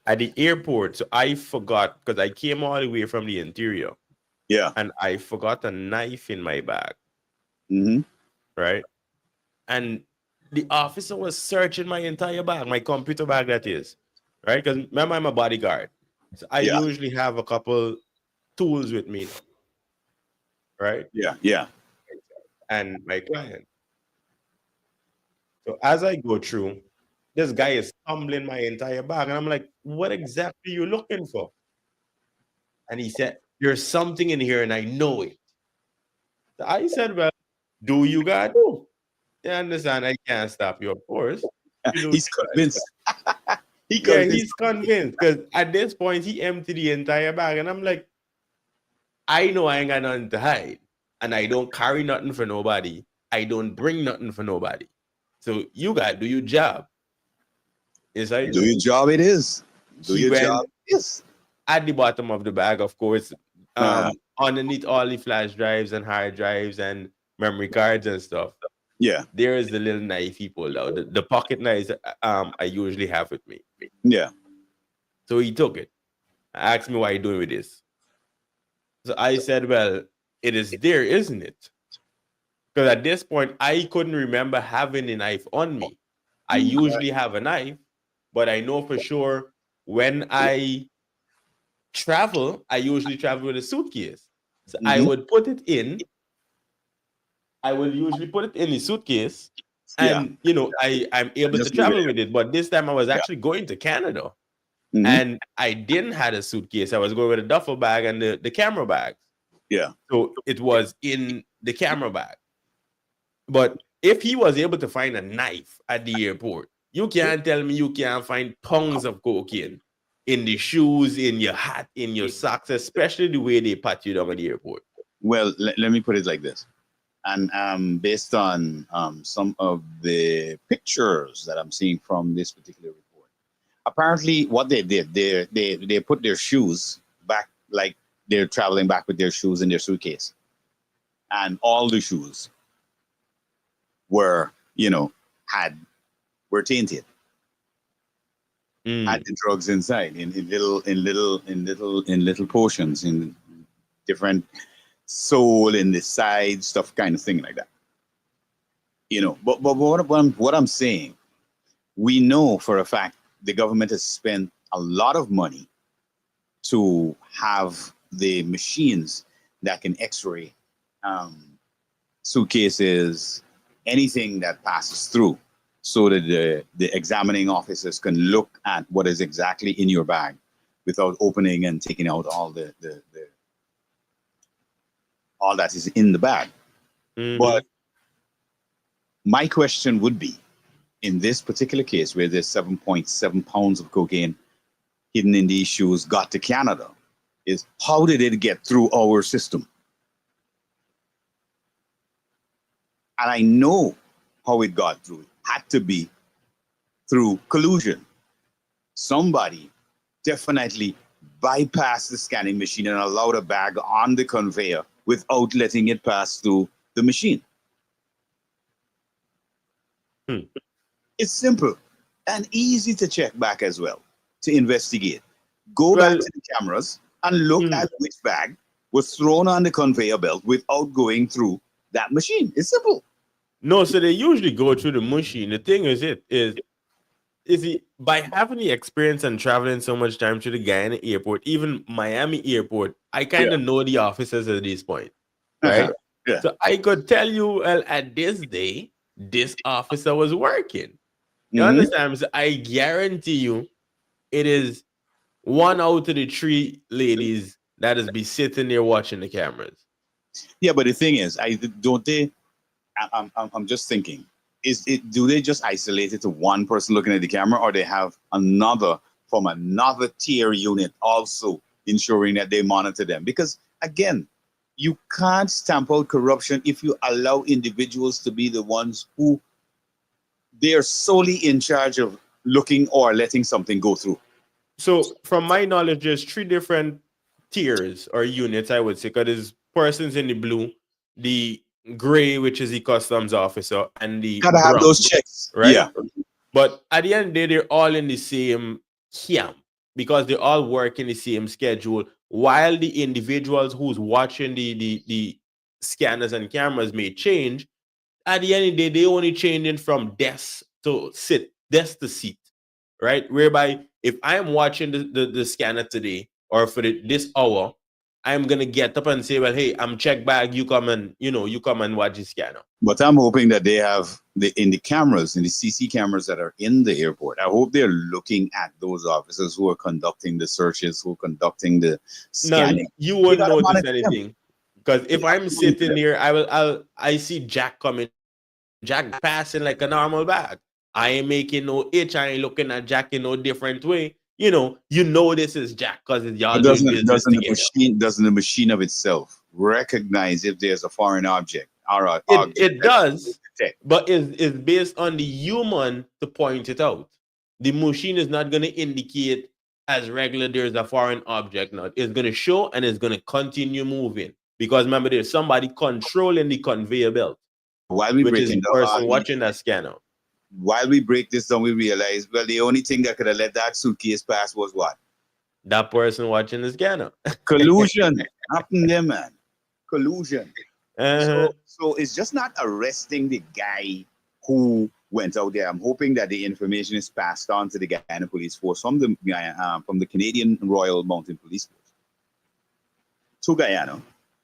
at the airport, so I forgot, because I came all the way from the interior. Yeah. And I forgot a knife in my bag. Mm-hmm. Right? And the officer was searching my entire bag, my computer bag, that is. Right? Because remember, I'm a bodyguard. So I usually have a couple tools with me. Right? Yeah. And my client. So as I go through, this guy is fumbling my entire bag. And I'm like, what exactly are you looking for? And he said, there's something in here and I know it. So I said, well, do you got to? You understand? I can't stop you, of course. He's convinced. He's convinced. Because at this point, he emptied the entire bag. And I'm like, I know I ain't got nothing to hide. And I don't carry nothing for nobody. I don't bring nothing for nobody. So you got to do your job. Yes, I do your job, it is. Do your job, yes. At the bottom of the bag, of course, underneath all the flash drives and hard drives and memory cards and stuff. Yeah. There is the little knife he pulled out. The pocket knives I usually have with me. Yeah. So he took it. Asked me what you doing with this. So I said, well, it is there, isn't it? Because at this point, I couldn't remember having a knife on me. I usually have a knife, but I know for sure when I travel, I usually travel with a suitcase. So I would put it in. I will usually put it in the suitcase, and you know, I'm able to travel with it. But this time I was actually going to Canada, and I didn't have a suitcase. I was going with a duffel bag and the camera bag. Yeah. So it was in the camera bag. But if he was able to find a knife at the airport, you can't tell me you can't find pounds of cocaine in the shoes, in your hat, in your socks, especially the way they pat you down at the airport. Well, let me put it like this. And based on some of the pictures that I'm seeing from this particular report, apparently what they did, they put their shoes back, like they're traveling back with their shoes in their suitcase. And all the shoes were, were tainted. Had the drugs inside in little portions, in different sole in the side, stuff, kind of thing like that. But what I'm saying, we know for a fact the government has spent a lot of money to have the machines that can X-ray suitcases, anything that passes through, so that the examining officers can look at what is exactly in your bag without opening and taking out all all that is in the bag. But my question would be, in this particular case where there's 7.7 pounds of cocaine hidden in these shoes got to Canada, is how did it get through our system? And I know how it got through. It had to be through collusion. Somebody definitely bypassed the scanning machine and allowed a bag on the conveyor without letting it pass through the machine. It's simple and easy to check back as well, to investigate. Go back to the cameras and look at which bag was thrown on the conveyor belt without going through that machine. It's simple. No, so they usually go through the machine. The thing is by having the experience and traveling so much time to the Guyana airport, even Miami airport, I kind of know the officers at this point, right? Yeah. So I could tell you, well, at this day, this officer was working. You understand? So I guarantee you, it is one out of the three ladies that is be sitting there watching the cameras. Yeah, but the thing is, I'm just thinking, do they just isolate it to one person looking at the camera, or they have another from another tier unit also ensuring that they monitor them? Because again, you can't stamp out corruption if you allow individuals to be the ones who they're solely in charge of looking or letting something go through. So from my knowledge, there's three different tiers or units, I would say, because there's persons in the blue, the gray, which is the customs officer, and the gotta have brown, those checks, right? Yeah. But at the end of the day, they're all in the same camp because they all work in the same schedule. While the individuals who's watching the scanners and cameras may change, at the end of the day, they only changing from desk to seat, right? Whereby if I'm watching the scanner today or for this hour, I'm gonna get up and say, well, hey, I'm check bag, you come and watch the scanner. But I'm hoping that they have in the cameras, in the CC cameras that are in the airport, I hope they're looking at those officers who are conducting the searches, who are conducting the scanning. No, you won't notice anything. Because if I'm sitting here, I see Jack coming, Jack passing like a normal bag. I ain't making no itch. I ain't looking at Jack in no different way. You know this is Jack because y'all doing business together. Doesn't the machine of itself recognize if there's a foreign object or an object? It does, but it's based on the human to point it out. The machine is not going to indicate as regular there's a foreign object. Now it's going to show and it's going to continue moving because remember there's somebody controlling the conveyor belt. While we which is the breaking person down, watching that scanner. While we break this down, we realize, well, the only thing that could have let that suitcase pass was what? That person watching the scanner. Collusion happened there, man. Collusion. Uh-huh. So it's just not arresting the guy who went out there. I'm hoping that the information is passed on to the Guyana Police Force from the Canadian Royal Mountain Police Force to Guyana,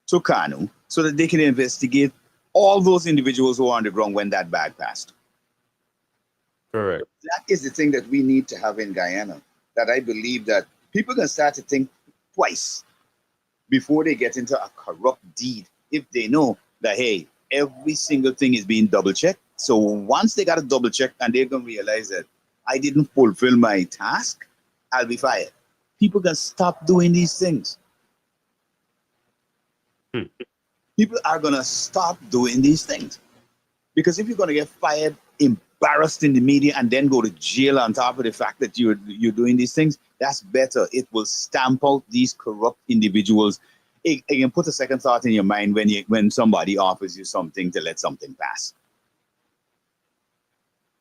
to Kanu, so that they can investigate all those individuals who are on the ground when that bag passed. Correct. That is the thing that we need to have in Guyana, that I believe that people can start to think twice before they get into a corrupt deed if they know that, hey, every single thing is being double checked. So once they got to double check and they're going to realize that I didn't fulfill my task, I'll be fired. People can stop doing these things. People are going to stop doing these things. Because if you're going to get fired, embarrassed in the media, and then go to jail on top of the fact that you're doing these things, that's better. It will stamp out these corrupt individuals. It can put a second thought in your mind when somebody offers you something to let something pass.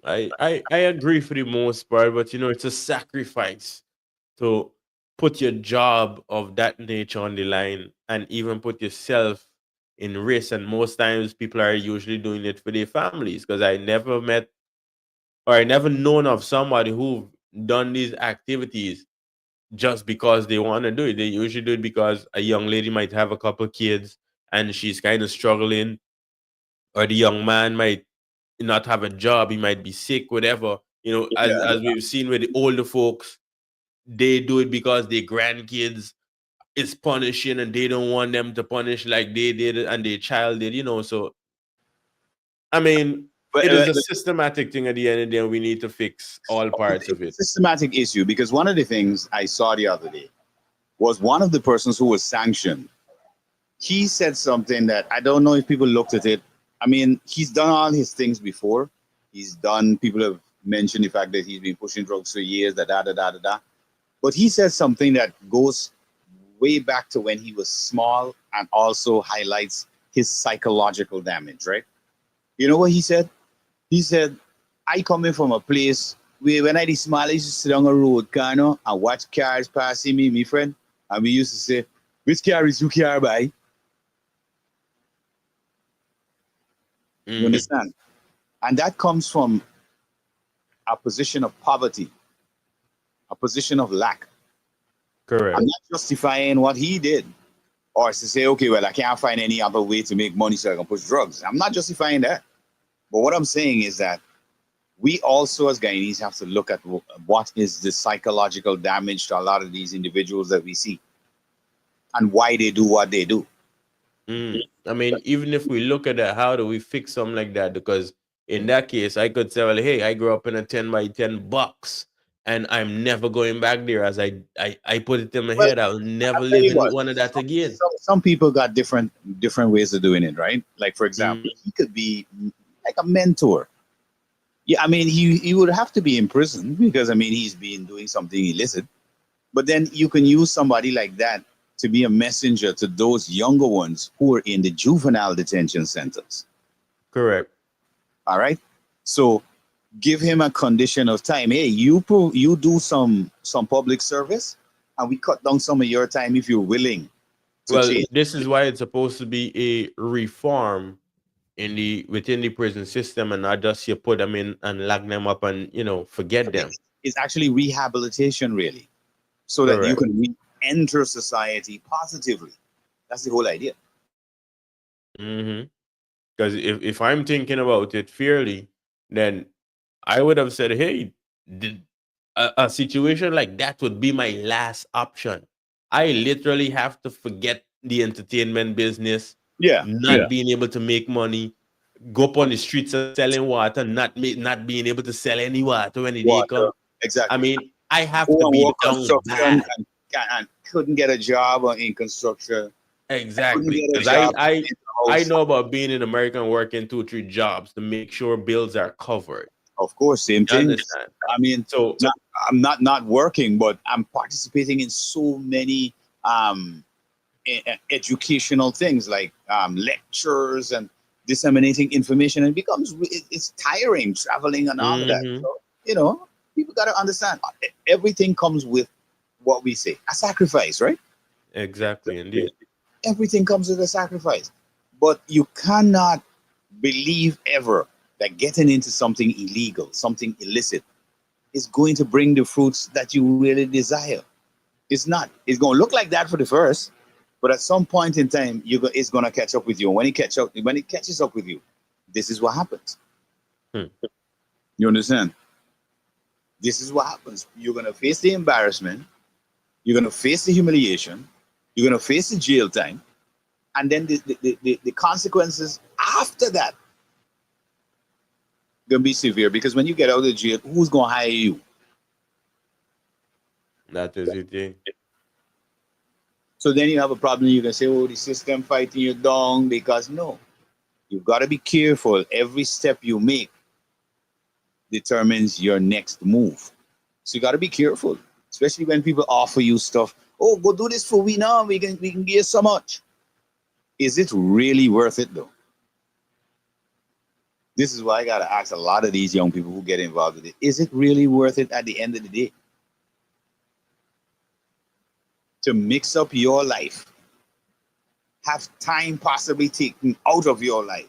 I agree for the most part, but it's a sacrifice to put your job of that nature on the line and even put yourself in risk. And most times people are usually doing it for their families, because I never met or I never known of somebody who've done these activities just because they want to do it. They usually do it because a young lady might have a couple kids and she's kind of struggling, or the young man might not have a job, he might be sick, whatever. You know, as we've seen with the older folks, they do it because their grandkids is punishing and they don't want them to punish like they did and their child did, you know. So I mean, it is a systematic thing at the end of the day, and we need to fix all parts of it. Systematic issue, because one of the things I saw the other day was one of the persons who was sanctioned. He said something that I don't know if people looked at it. I mean, he's done all his things before. People have mentioned the fact that he's been pushing drugs for years, But he said something that goes way back to when he was small and also highlights his psychological damage, right? You know what he said? He said, I coming from a place where when I was small, I used to sit on a road corner and watch cars passing me, my friend. And we used to say, which car is you car by? You understand? And that comes from a position of poverty, a position of lack. Correct. I'm not justifying what he did, or to say, okay, well, I can't find any other way to make money so I can push drugs. I'm not justifying that. But what I'm saying is that we also as Guyanese have to look at what is the psychological damage to a lot of these individuals that we see and why they do what they do. I mean, even if we look at that, how do we fix something like that? Because in that case, I could say, well, hey, I grew up in a 10 by 10 box and I'm never going back there. As I put it in my head, I'll never live in one of that again. Some people got different ways of doing it, right? Like, for example, he could be like a mentor. Yeah, I mean, he would have to be in prison because, I mean, he's been doing something illicit. But then you can use somebody like that to be a messenger to those younger ones who are in the juvenile detention centers. Correct. All right. So give him a condition of time. Hey, you do some public service and we cut down some of your time if you're willing to Well, change. this is why it's supposed to be a reform within the prison system, and not just you put them in and lock them up and, you know, forget them. It's actually rehabilitation, really, so that you can re-enter society positively. That's the whole idea. Because if I'm thinking about it fairly, then I would have said, hey, a situation like that would be my last option. I literally have to forget the entertainment business, not being able to make money, go up on the streets and selling water, not being able to sell any water when the day comes. Exactly. I mean, I have Go to and be work down construction bad. and couldn't get a job in construction. Exactly. Because I know about being in America and working 2-3 jobs to make sure bills are covered. Of course, same thing. Understand? I mean, so I'm not working, but I'm participating in so many educational things like lectures and disseminating information. And it's tiring traveling and all of that. So, you know, people got to understand everything comes with what we say, a sacrifice, right? Exactly, indeed. Everything comes with a sacrifice, but you cannot believe ever that getting into something illegal, something illicit, is going to bring the fruits that you really desire. It's not. It's going to look like that for the first, but at some point in time, it's going to catch up with you. And when it catches up with you, this is what happens. You understand? This is what happens. You're going to face the embarrassment. You're going to face the humiliation. You're going to face the jail time. And then the consequences after that going to be severe, because when you get out of the jail, who's going to hire you? That is the thing. So then you have a problem. You can say, oh, the system fighting you down, because no. You've got to be careful. Every step you make determines your next move. So you got to be careful, especially when people offer you stuff. Oh, go do this for we now. We can give you so much. Is it really worth it though? This is why I got to ask a lot of these young people who get involved with it. Is it really worth it at the end of the day? To mix up your life, have time possibly taken out of your life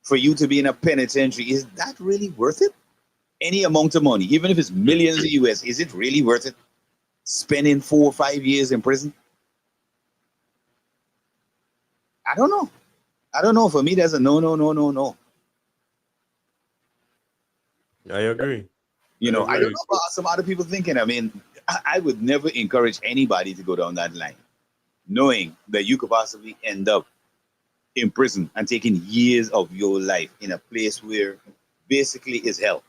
for you to be in a penitentiary, is that really worth it? Any amount of money, even if it's millions of US, is it really worth it? Spending 4 or 5 years in prison? I don't know. For me, there's a no. I agree. You I know, I don't agree. know about some other people thinking. I mean, I would never encourage anybody to go down that line, knowing that you could possibly end up in prison and taking years of your life in a place where basically is hell.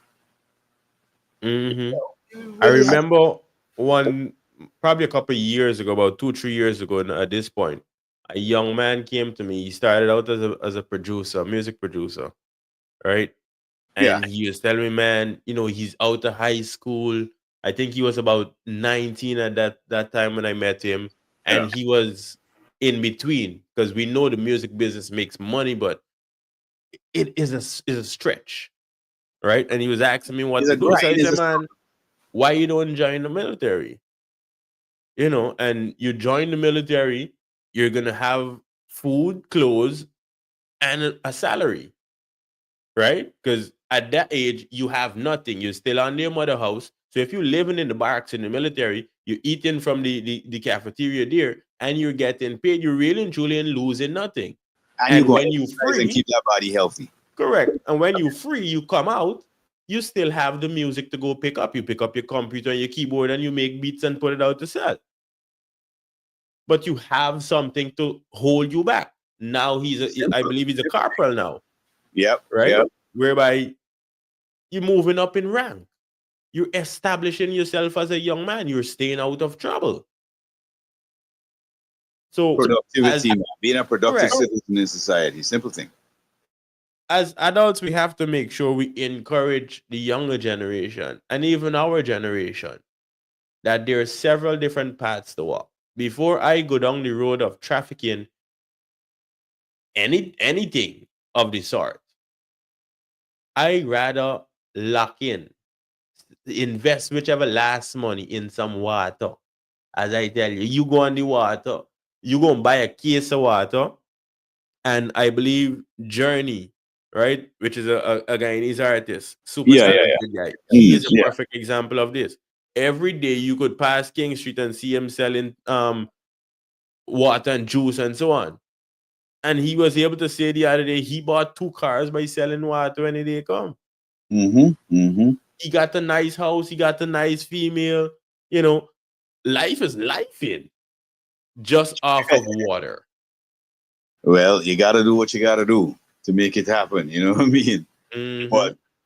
Hmm. You I really have remember one probably a couple of years ago, about 2, 3 years ago. At this point, a young man came to me. He started out as a producer, music producer, right? yeah, And he was telling me, man, he's out of high school. I think he was about 19 at that time when I met him, and yeah. he was in between because we know the music business makes money, but it is a stretch, right? And he was asking me what It's to a do. grind. So I It's said, a man, why you don't join the military? And you join the military, you're gonna have food, clothes, and a salary, right? Because at that age, you have nothing. You're still on your mother house. So if you're living in the barracks in the military, you're eating from the cafeteria there, and you're getting paid. You're really and truly and losing nothing. and you And go when you exercise and free, keep that body healthy. correct. And when you free, you come out, you still have the music to go pick up. You pick up your computer and your keyboard and you make beats and put it out to sell. But you have something to hold you back. Now I Simple. believe he's a corporal now, Yep, right? yep. Whereby you're moving up in rank. You're establishing yourself as a young man. You're staying out of trouble. So as Productivity, man. Being a productive correct, citizen in society. Simple thing. as adults, we have to make sure we encourage the younger generation and even our generation that there are several different paths to walk. Before I go down the road of trafficking anything of the sort, I rather lock in, invest whichever last money in some water. As I tell you, you go on the water, you go and buy a case of water, and I believe Journey, right, which is a Guyanese artist, super Yeah, yeah, talented guy. yeah. He is a Yeah. perfect example of this. Every day you could pass King Street and see him selling water and juice and so on. And he was able to say the other day he bought 2 cars by selling water when they come. Mm-hmm. Mm-hmm. He got a nice house, he got a nice female. You know, life is life in just off of water. Well, you gotta do what you gotta do to make it happen. You know what I mean? Hmm.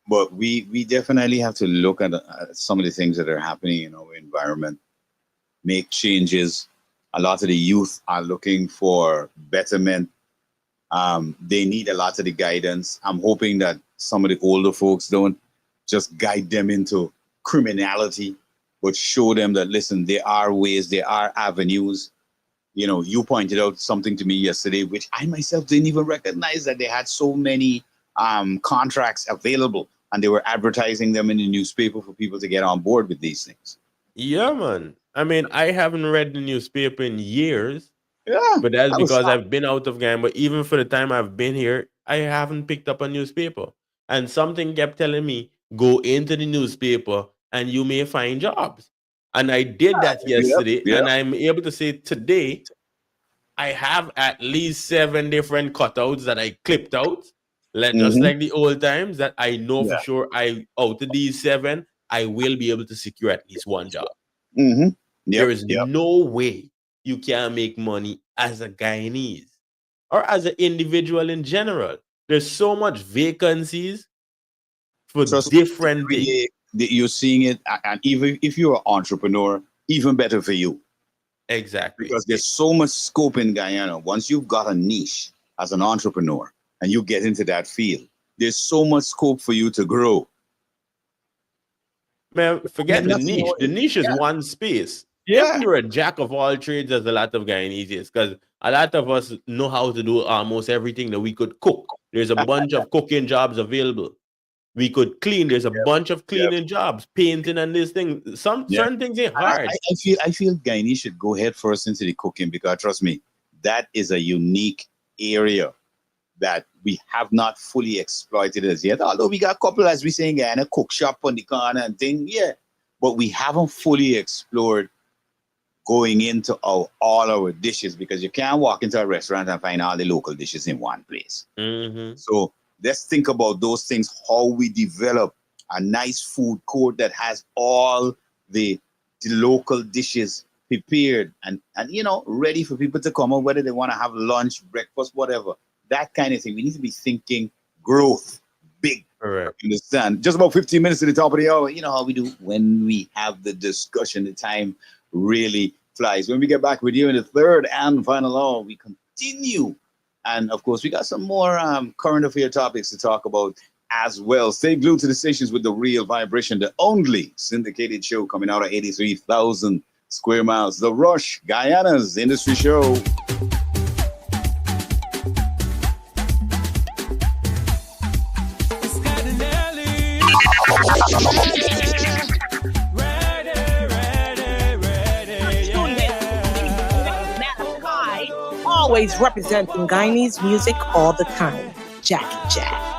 But we definitely have to look at some of the things that are happening in our environment, make changes. A lot of the youth are looking for betterment. They need a lot of the guidance. I'm hoping that some of the older folks don't just guide them into criminality, but show them that, listen, there are ways, there are avenues. You know, you pointed out something to me yesterday, which I myself didn't even recognize, that they had so many contracts available and they were advertising them in the newspaper for people to get on board with these things. Yeah, man. I mean, I haven't read the newspaper in years, Yeah, but that's I was because shocked. I've been out of game. But even for the time I've been here, I haven't picked up a newspaper. And something kept telling me, go into the newspaper and you may find jobs. And I did that Yep, yesterday, yep. and I'm able to say today I have at least 7 different cutouts that I clipped out, just Mm-hmm. like the old times, that I know for Yeah. sure out of these 7, I will be able to secure at least one job. Mm-hmm. There Yep, is yep. no way you can make money as a Guyanese or as an individual in general. There's so much vacancies for Trust me, different every things. day that you're seeing it, and even if you're an entrepreneur, even better for you, Exactly. because there's so much scope in Guyana. Once you've got a niche as an entrepreneur and you get into that field, there's so much scope for you to grow. Man, There's forget the nothing niche. more. The niche is Yeah, one space. If yeah. you're a jack of all trades, there's a lot of Guyanese, because a lot of us know how to do almost everything that we could cook. There's a bunch of cooking jobs available. We could clean. There's a bunch of Yep. cleaning jobs, painting and this thing. Some Yeah. certain things ain't And hard. I feel Guyanese should go head first into the cooking, because trust me, that is a unique area that we have not fully exploited as yet. Although we got a couple, as we saying, and a cook shop on the corner and thing, yeah. But we haven't fully explored going into all our dishes, because you can't walk into a restaurant and find all the local dishes in one place. Mm-hmm. So let's think about those things, how we develop a nice food court that has all the local dishes prepared and ready for people to come out, whether they want to have lunch, breakfast, whatever. That kind of thing. We need to be thinking growth, big. Correct. Understand? Just about 15 minutes to the top of the hour. You know how we do when we have the discussion. The time really flies. When we get back with you in the third and final hour, we continue. And of course, we got some more current affair topics to talk about as well. Stay glued to the stations with the real vibration, the only syndicated show coming out of 83,000 square miles. The Rush, Guyana's industry show. Malachi, always representing Guyanese music all the time. Jackie Jacks.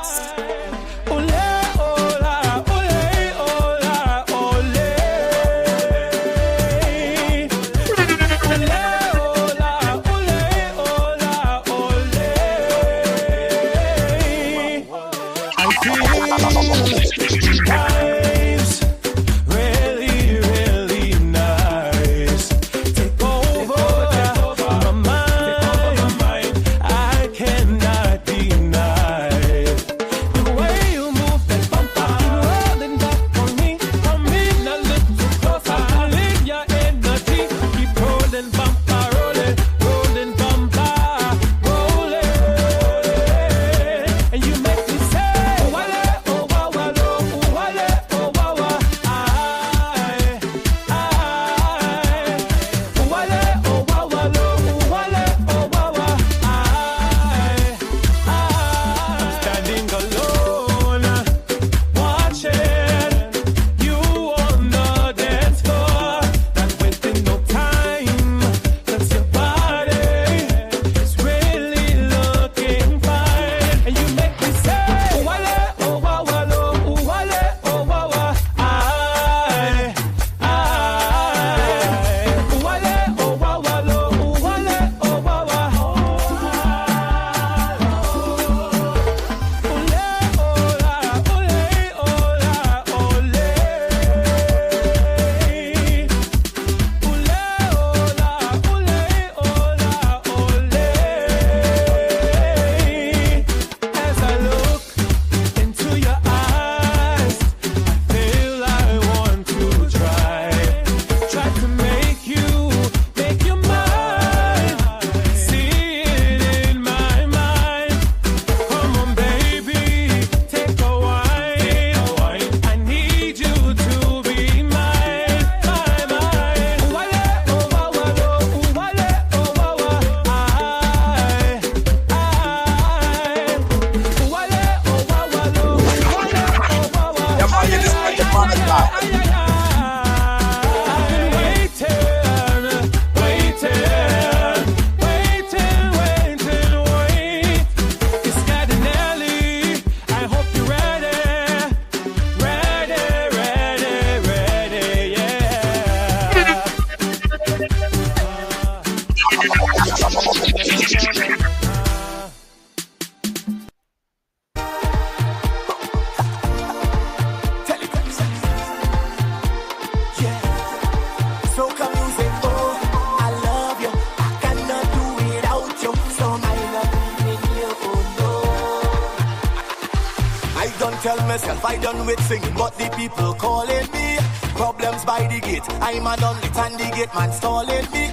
Tell myself I done with singing, but the people calling me. Problems by the gate, I'm a done it and the gate man stalling me.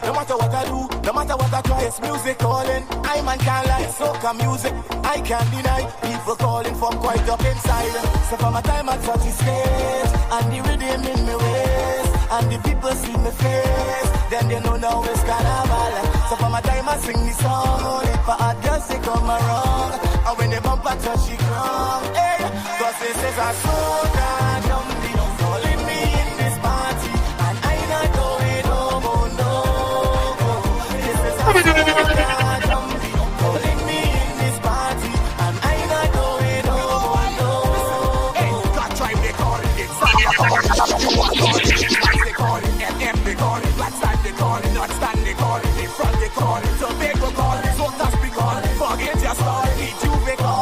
No matter what I do, no matter what I try, it's music calling. I man can't lie, soca music, I can't deny. People calling from quite up inside. So for my time I touch the stage, and the rhythm in my waist, and the people see my face, then they know now it's carnival. So for my time I sing the song, for a girls they come around, and when they bump I touch the ground. Hey, cause this is a soca jumpy, calling me in this party, and I not going home, oh no. This is a soca jumpy, calling me in this party, and I not going home, oh no. Hey, God drive they call it, it's not they call it, you are calling it, they call it, FM they call it, black side they call it, not stand they call it, in front they call it, so big we call it, so touch we call it, forget your story, need you they call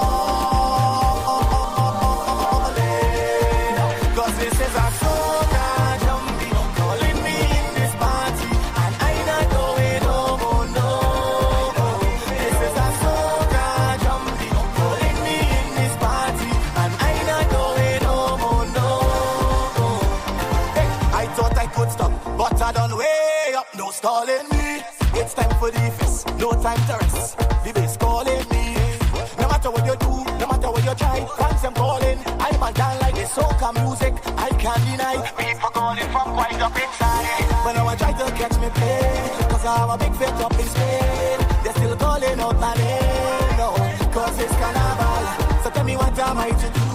it. I done way up, no stalling me. It's time for the fest, no time to rest. The bass calling me. No matter what you do, no matter what you try, fans them calling. I'm a down like this soca music, I can't deny. People calling from quite up inside. But now I try to catch me play, cause I have a big fit up in Spain. They're still calling out my name, no, cause it's carnival. So tell me what am I to do?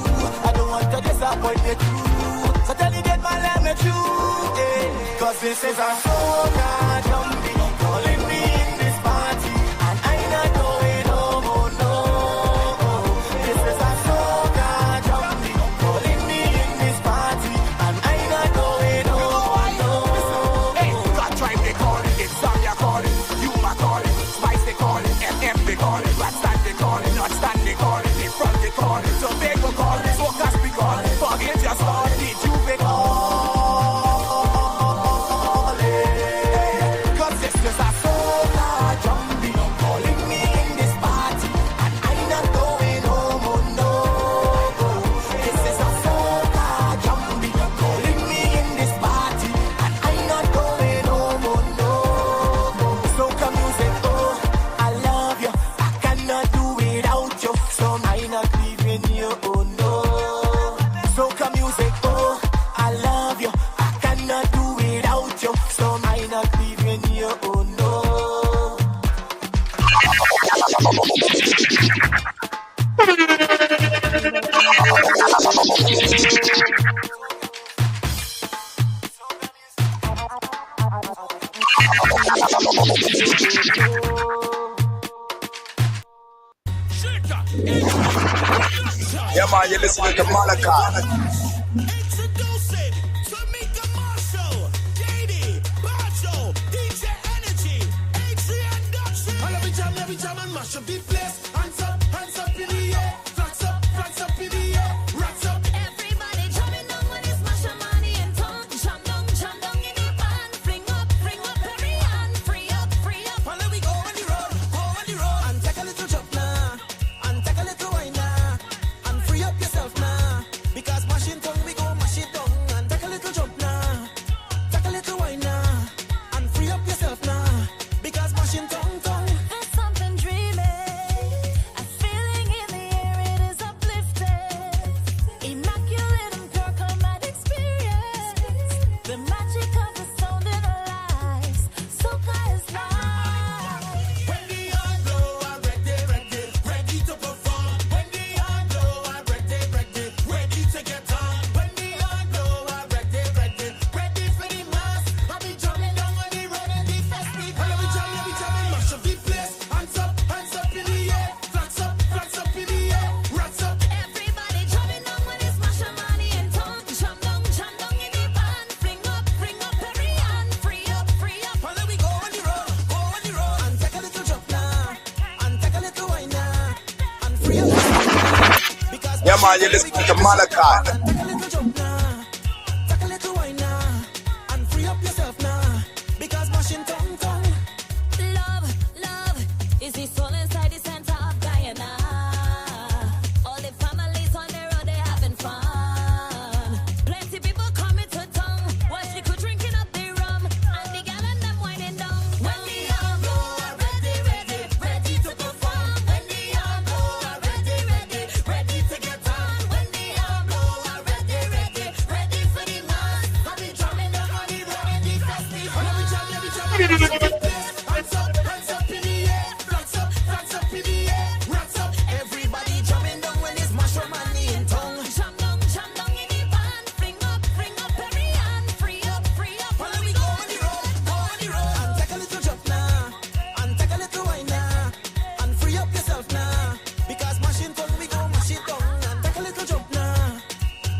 I don't want to disappoint you too. So tell me get my lamb at you, yeah. Cause this is a soca jumpy, calling me in this party, and I not going home, oh no. This is a soca jumpy, calling me in this party, and I not going home, oh no. Hey, God drive they calling, it's Zambia calling, you my calling, Spice they calling, FM they calling, Rat stand they calling, Not stand they calling, in front they calling, so they go calling, Soca's be calling, forget just all, did you be calling? Yeah, man, you're listening to Malachi. Introducing Tamika Marshall, JD, Bacho, DJ Energy, Adrian Dutch. All every jam and mash up the place. Hands up in the air. Flags up in the air. Rats up. Everybody jumping down when it's mash up money and tongue. Jump down in the band. Fling up, every hand. Free up. And then we go on the road, and take a little jump now, and take a little wine now, and free up yourself now. Because mashing tongue, we go mash it down, and take a little jump now, take a little wine now, and free up yourself now. Because mashing tongue. There's something dreamy, a feeling in the air, it is uplifted. Immaculate and pure combat experience. The magic of the sound in our lives. Soca is life. When the hard blow, I'm ready to perform. When the hard blow, I'm ready to get on. When the hard blow, I'm ready for the mass. I'll be jumping down on the road and the festival. I'll be jamming, mash up the place. Hands up in the air. Flags up in the air. Rats up. Everybody jumping down when it's mash up money and tongue. Jump down in the band. Fling up, every hand. Free up. And then we go on the road, and take a little jump now, and take a little wine now, and free up. Because Yeah, man, you're listening to Malachi. take a little jump now, take a little wine now, and free up yourself now. Because mashing tongue. Love is the soul inside the center of Guyana. All the families on the road, they having fun. Plenty people coming to town. Watch the crew drinking up the rum, and the gal and them winding down. When the arm blow, I'm ready to perform. When the arm blow, I'm ready to get on. When the arm blow, I'm ready for the mass. I'll be drumming down on the road in the festival. Hands up in the air, flags up in the air, rats up. Everybody jumping down when it's mash up money in tongue. Jump down in the band. Fling up, every hand. Free up. And then we go on the road, and take a little jump now, and take a little wine now, and free up yourself now. Because mashing tongue, we go mash it down, and take a little jump now,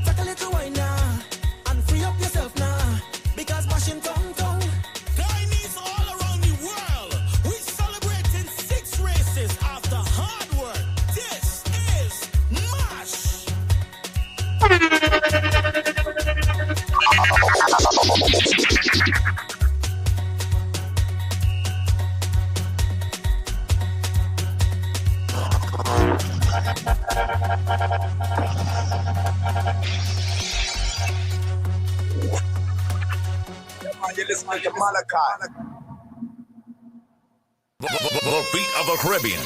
take a little wine now, and free up yourself now. Because mashing tongue. Guyanese all around You're listening to Malachi. The beat of the Caribbean.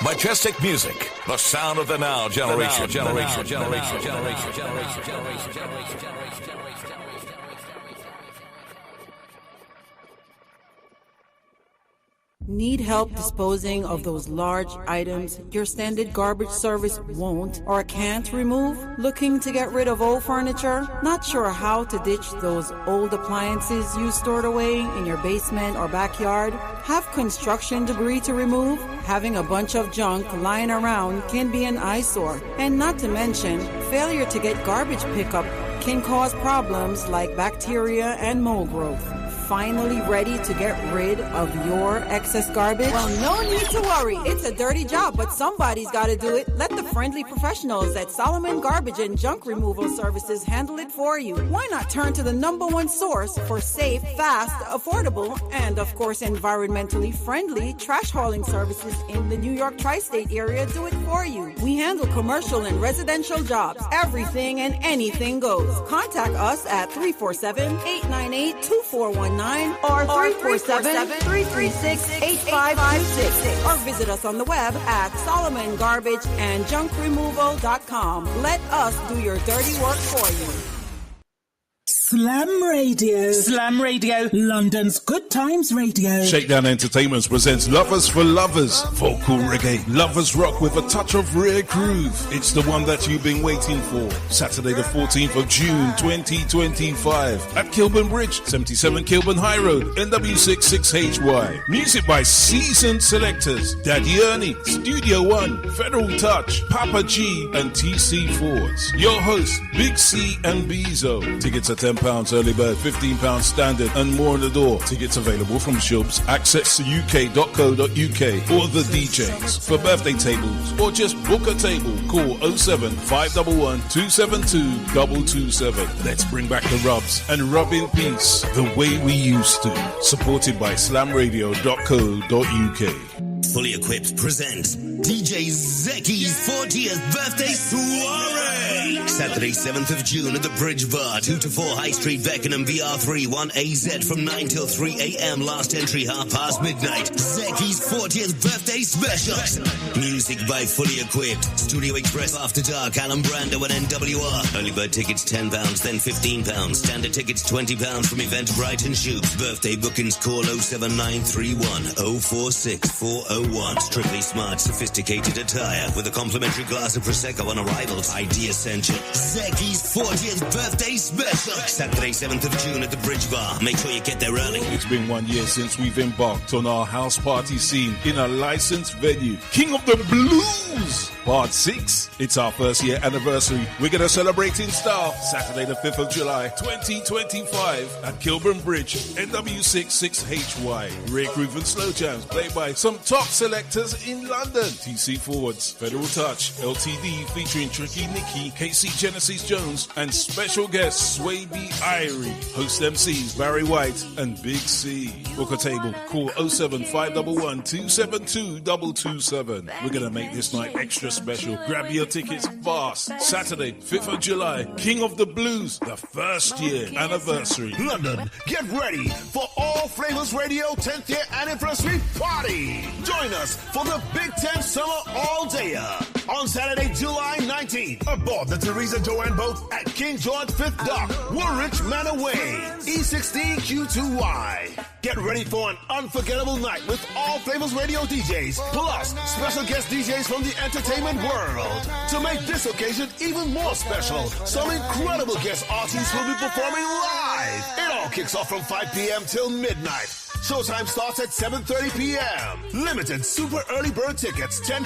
Majestic music. The sound of the now generation. Need help disposing of those large items your standard garbage service won't or can't remove? Looking to get rid of old furniture? Not sure how to ditch those old appliances you stored away in your basement or backyard? Have construction debris to remove? Having a bunch of junk lying around can be an eyesore. And not to mention, failure to get garbage pickup can cause problems like bacteria and mold growth. Finally ready to get rid of your excess garbage? Well, no need to worry. It's a dirty job, but somebody's got to do it. Let the friendly professionals at Solomon Garbage and Junk Removal Services handle it for you. Why not turn to the #1 source for safe, fast, affordable, and of course environmentally friendly trash hauling services in the New York tri-state area? Do it for you. We handle commercial and residential jobs. Everything and anything goes. Contact us at 347-898-2419 or 347-336-8526 or visit us on the web at SolomonGarbageandJunkRemoval.com. Let us do your dirty work for you. Slam Radio, London's Good Times Radio. Shakedown Entertainment presents Lovers for Lovers, vocal reggae, lovers rock with a touch of rare groove. It's the one that you've been waiting for. Saturday the 14th of June 2025 at Kilburn Bridge, 77 Kilburn High Road, NW66HY. Music by seasoned selectors Daddy Ernie, Studio One, Federal Touch, Papa G and TC Fords. Your hosts Big C and Bezo. Tickets are £10 early bird, £15 standard, and more on the door. Tickets available from Shubs, access to uk.co.uk or the DJs. For birthday tables or just book a table, call 07 511 272 227. Let's bring back the rubs and rub in peace the way we used to. Supported by slamradio.co.uk. Fully Equipped presents DJ Zeki's 40th birthday soiree. Saturday 7th of June at the Bridge Bar, 2 to 4 High Street, Beckenham, VR3 1AZ from 9 till 3 a.m. Last entry midnight. Zeki's 40th birthday special. Music by Fully Equipped. Studio Express After Dark, Alan Brando and NWR. Early bird tickets £10, then £15. Standard tickets £20 from Eventbrite and Shoots. Birthday bookings call 07931 046 401. Strictly smart, sophisticated attire with a complimentary glass of Prosecco on arrival. ID essential. Zeki's 40th birthday special. Saturday 7th of June at the Bridge Bar. Make sure you get there early. It's been 1 year since we've embarked on our house party scene in a licensed venue. King of the Blues, Part 6. It's our first year anniversary. We're going to celebrate in style. Saturday the 5th of July 2025 at Kilburn Bridge, NW66HY. Rare groove and slow jams played by some top selectors in London. TC Forwards, Federal Touch, LTD featuring Tricky Nicky, KC Genesis Jones, and special guest Sway B. Irie. Host MCs Barry White and Big C. Book a table. Call 07511 272 227. We're going to make this night extra special. Grab your tickets fast. Saturday, 5th of July, King of the Blues, the first year anniversary. London, get ready for All Flavors Radio 10th year anniversary party. Join us for the Big Ten Summer All Dayer on Saturday, July 19th aboard the Theresa Joanne boat at King George 5th Dock, Woolwich Manor Way, E16Q2Y. Get ready for an unforgettable night with All Flavors Radio DJs, plus special guest DJs from the entertainment world. To make this occasion even more special, some incredible guest artists will be performing live. It all kicks off from 5 p.m. till midnight. Showtime starts at 7:30 p.m. Limited super early bird tickets, £10,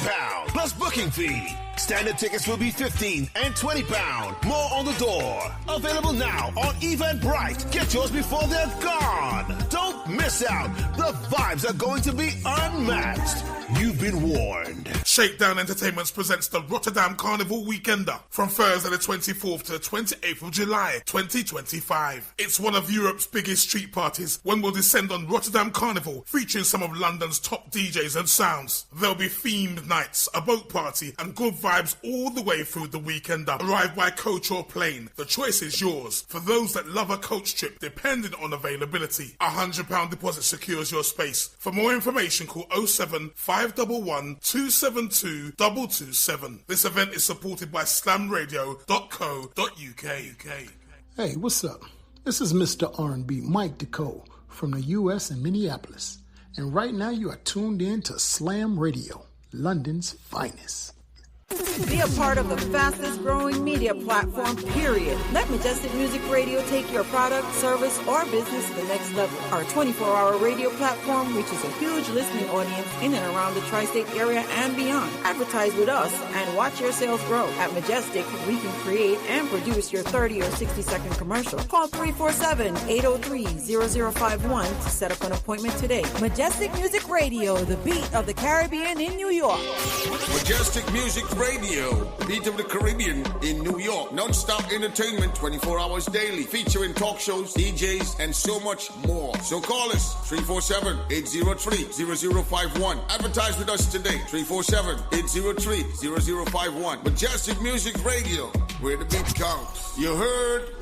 plus booking fee. Standard tickets will be £15 and £20. More on the door. Available now on Eventbrite. Get yours before they're gone. Don't miss out. The vibes are going to be unmatched. You've been warned. Shakedown Entertainment presents the Rotterdam Carnival Weekender from Thursday the 24th to the 28th of July 2025. It's one of Europe's biggest street parties when we'll descend on Rotterdam Carnival, featuring some of London's top DJs and sounds. There'll be themed nights, a boat party, and good vibes vibes all the way through the weekend. Arrive by coach or plane. The choice is yours. For those that love a coach trip, depending on availability, £100 deposit secures your space. For more information, call 07 511 272 227. This event is supported by slamradio.co.uk. Hey, what's up? This is Mr. R&B Mike DeCole from the U.S. and Minneapolis. And right now you are tuned in to Slam Radio, London's finest. Be a part of the fastest growing media platform, period. Let Majestic Music Radio take your product, service, or business to the next level. Our 24-hour radio platform reaches a huge listening audience in and around the tri-state area and beyond. Advertise with us and watch your sales grow. At Majestic, we can create and produce your 30 or 60-second commercial. Call 347-803-0051 to set up an appointment today. Majestic Music Radio, the beat of the Caribbean in New York. Majestic Music Radio, beat of the Caribbean in New York. Non-stop entertainment 24 hours daily, featuring talk shows, DJs, and so much more. So call us 347-803-0051. Advertise with us today, 347-803-0051. Majestic Music Radio, where the beat counts. You heard?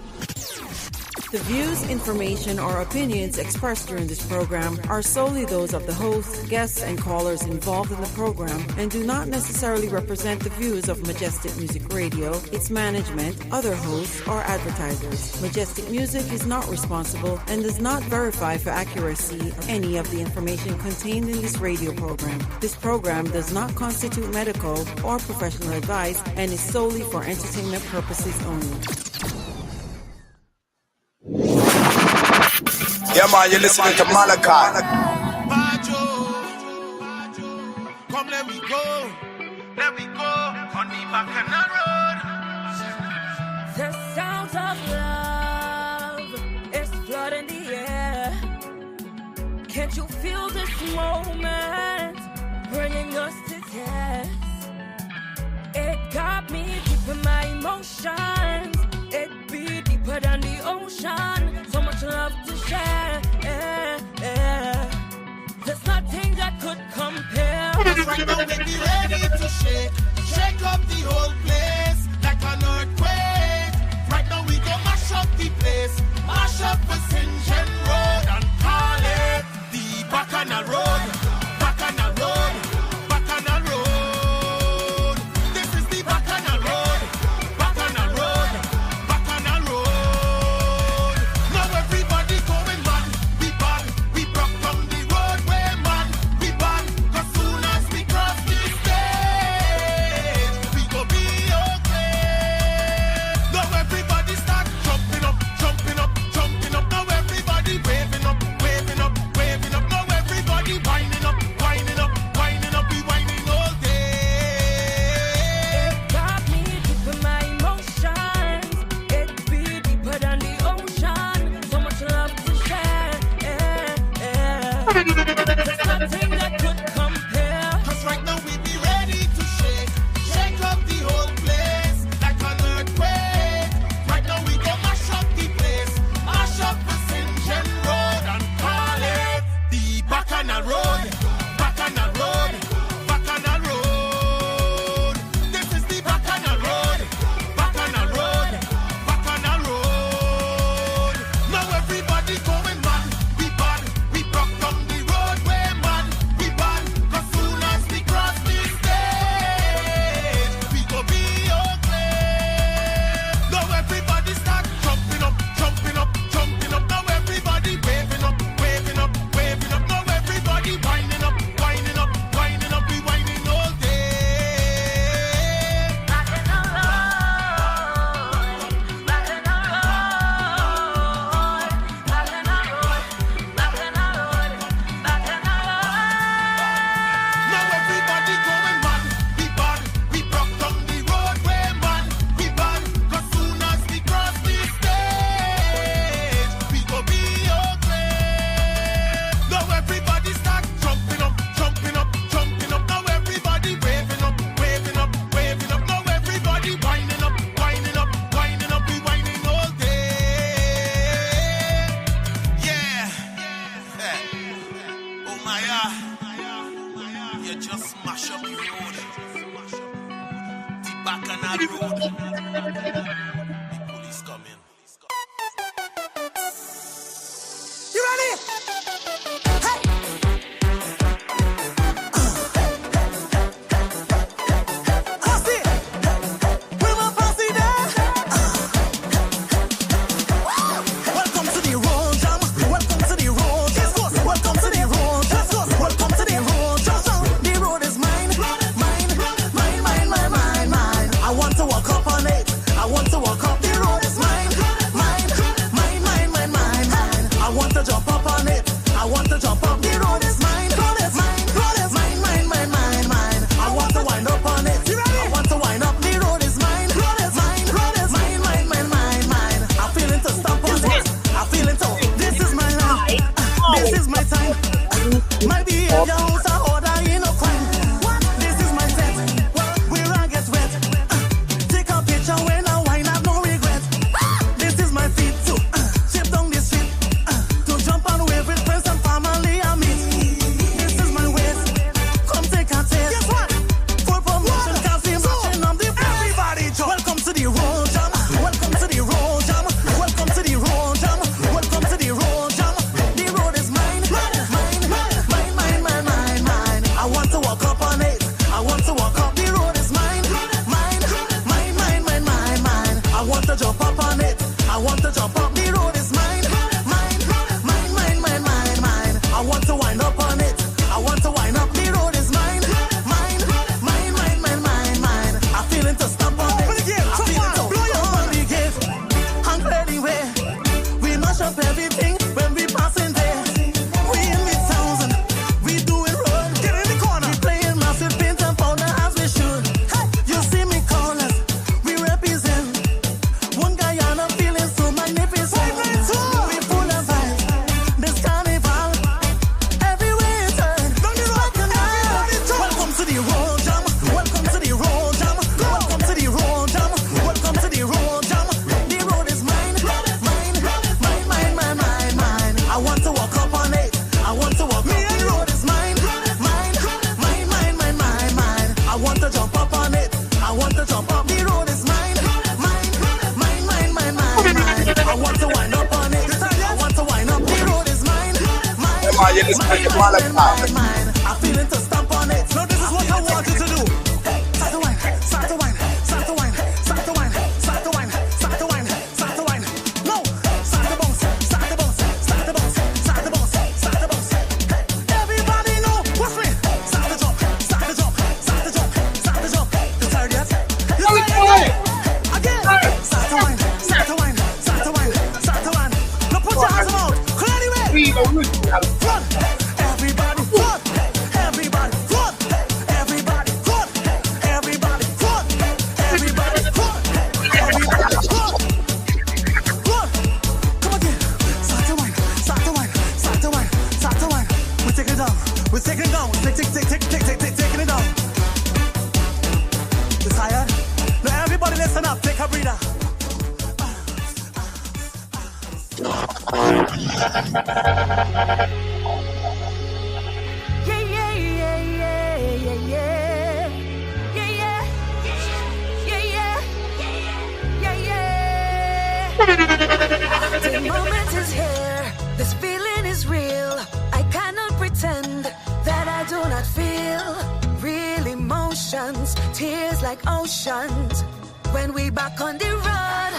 The views, information, or opinions expressed during this program are solely those of the host, guests, and callers involved in the program and do not necessarily represent the views of Majestic Music Radio, its management, other hosts, or advertisers. Majestic Music is not responsible and does not verify for accuracy any of the information contained in this radio program. This program does not constitute medical or professional advice and is solely for entertainment purposes only. Yeah, man, you're listening to Malachi. Come, let me go on the Bacchanal Road. The sounds of love is flooding the air. Can't you feel this moment bringing us to test? It got me deep in my emotions. It be deeper than the ocean. So much love to share. There's nothing that could compare. Right now we be ready to shake up the whole place like an earthquake. Right now we go mash up the place, mash up the St. John Road and call it the Bacchanal Road, Bacchanal Road, Bacchanal Road. This is the Bacchanal Road, Bacchanal Road, Bacchanal Road. Now everybody going mad, we bad, we broke down the roadway man, we bad. As soon as we cross the stage, we go be You ready? Hey! Posse! Where my posse there? Welcome to the road jam. Welcome to the road jam. Welcome to the road jam. Welcome to the road jam. The road is mine. Mine. I want to walk up on it. I want to walk up. The road is mine. Mine. I want to jump up on it. I want to jump up. The road is mine. Road is mine. Mine. I want to wind up on it. I want to wind up. The road is mine. Road is mine. Mine. I'm feeling to stomp on it. I'm feeling to. This is my life. This is my time. My behavior house I order in a crime. This is my set. Where I get wet. Take a picture when I wine. Have no regret. This is my feet too. Chip down the street. To jump and wave with friends and family I meet. This is my waist. Come take a taste. Guess what? For promotion, can't see matching on the everybody jump. Welcome to the road jam. Welcome to the road jam. Welcome to the road jam. Welcome to the road jam. The road is mine. Mine. I want to walk up on it. I want to walk up. The road is mine. Mine. I want to jump up on it. I want to jump up. The road is mine. Mine. I want to wind up on it. I want to wind up. The road is mine. Mine. I'm feeling to stomp on it. I'm feeling to blow your on the gate. I'm ready where we mash up everything when we passing there. We in the thousand. We doing road. Get in the corner. We playing massive paint and powder as we should. You see me call us. We represent one Guyana feeling so magnificent. We full of vibes. This carnival. Everywhere you turn. Like a knife. Welcome to the road jam. Welcome to the road jam. Welcome to the road jam. Welcome to the road jam. The road is mine. Mine. I want to walk up on it. I want to walk up. The road is mine. Mine. I want to jump up on it. I want to jump up. The road is mine. Mine. I want to wind up on it. I want to wind up. The road is mine. Mine. I'm feeling to stomp on it. No, this is what I want you to do. Start to wine. No, start to bounce. Everybody know what's me. Start to jump. You tired yet? Again. Start to wine. Now put your hands out. Clear the way. Run. Everybody run. Come again. Start to wine. We're taking it down. Taking it down. You tired? Now everybody listen up. Take a breather. The moment is here. This feeling is real. I cannot pretend that I do not feel real emotions, tears like oceans. When we back on the road.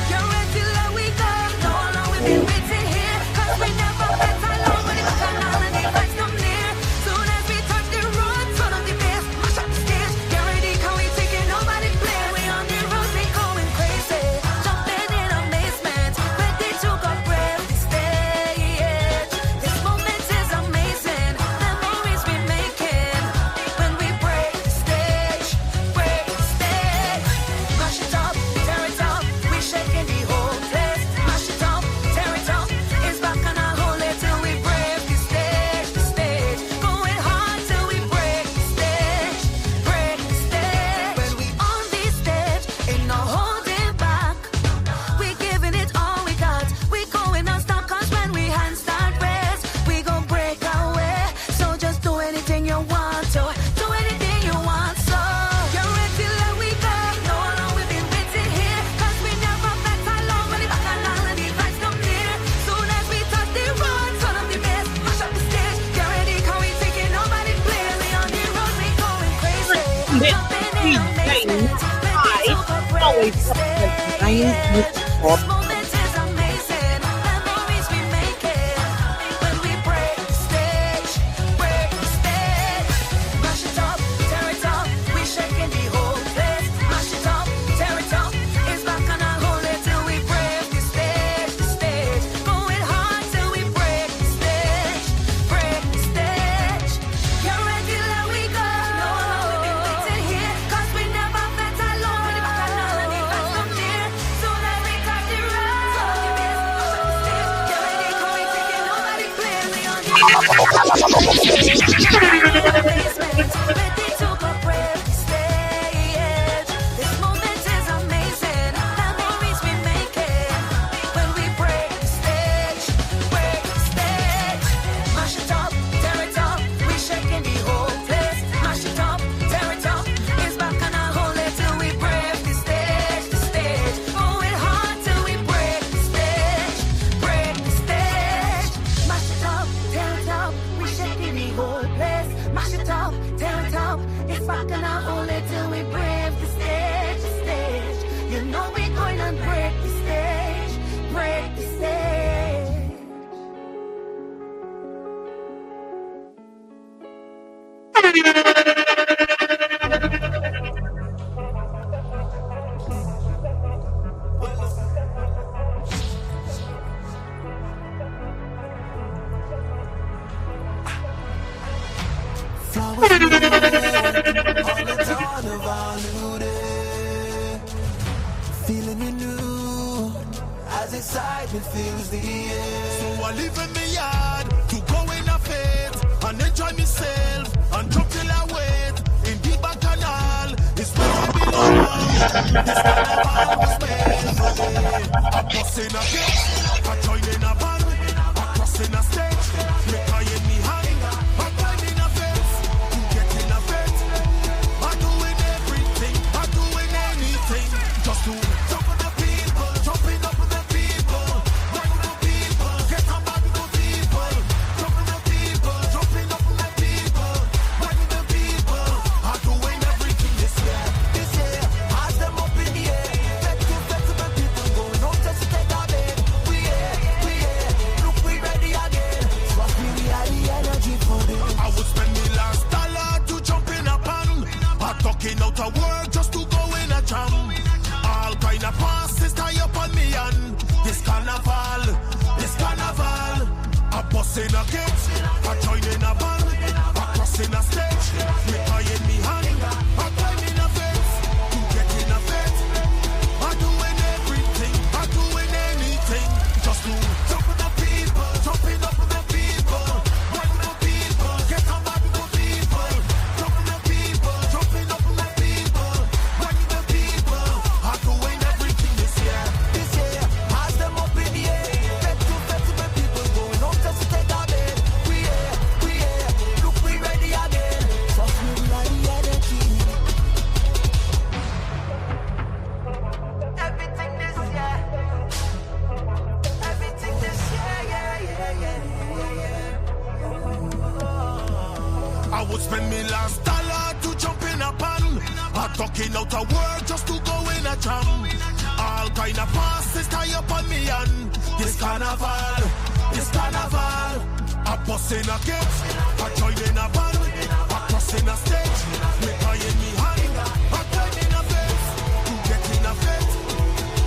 You're ready to let we go. No long we've been waiting here. 'Cause we never went alone when it's gone on and the vibes come near. Soon as we touch the road, turn up the bass, mash up the stage. Get ready, can we take it? Nobody play. We on the road, we going crazy. Jumping in amazement, ready to go brave the stage. This moment is amazing. Memories we making when we break the stage. always representing Guyanese music all the time. Feeling renewed as excitement fills the air. So I live in the yard to go in a faith and enjoy myself and drop till I wait in the back canal. It's where I belong. This carnival was made for me. I'm busting a gate, I'm joining a band, I'm crossing a stage, make I in me hand, I'm climbing a fence, to get in a fence. I'm doing everything, I'm doing anything, just to jump with the people, jumping up with the people, run with the people, get on back with the people, jump with the people, jumping up with the people, run with the people. I'm doing everything this year, hands them up in the air, get to the people going on just to take a bit. We here, look we ready again. Trust me, we are the energy for this. I would spend me last dollar to jump in a pan. I'm talking out a word just to go in a jam. All kind of passes tie up on me and this carnival. I'm busting a gate, I'm joining a band, I'm crossing a stage, make I in me hand, I'm climbing a fence, to get in a fence. I'm doing everything, I'm doing anything, just to jump with the people, jumping up with the people, run with the people, get on back with the people, jump with the people, jumping up with the people, run with the people. I'm doing everything this year, hands them up in the air, get to the people going on just to take a bit. We here, look we ready again. Trust me, we are the energy. Everything this year, I would spend me last dollar to jump in a pan. I'm talking out a word just to go in a jam. All kind of passes tie up on me and this carnival. I'm busting a gate, I'm joining a band, I'm crossing a stage, make I in me hand, I'm climbing a fence, to get in a fence.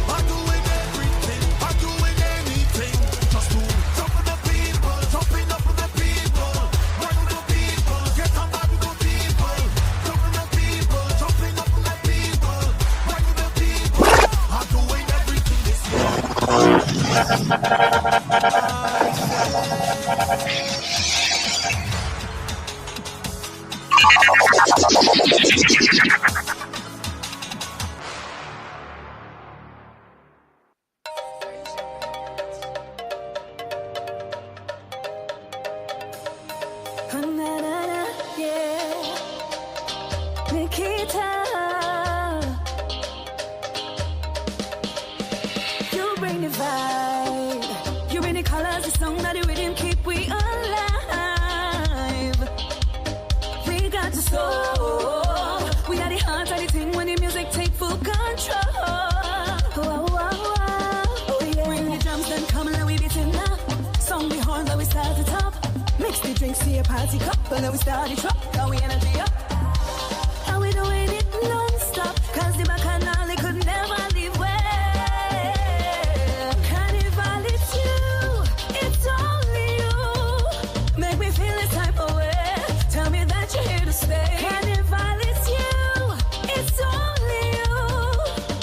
I'm doing everything, I'm doing anything, just to jump with the people, jumping up with the people, run with the people, get on back with the people, jump with the people, jumping up with the people, run with the people. I'm doing everything this Nikita, you bring the vibe, you bring the colors, the song that the rhythm keep we alive. We got the soul, we are the heart of the thing when the music take full control. a party couple, and we started truck, and we energy up. And we doing it non-stop, cause the bacchanal could never leave way. Carnival, it's you, it's only you. Make me feel this type of way, tell me that you're here to stay. Carnival, it's you, it's only you.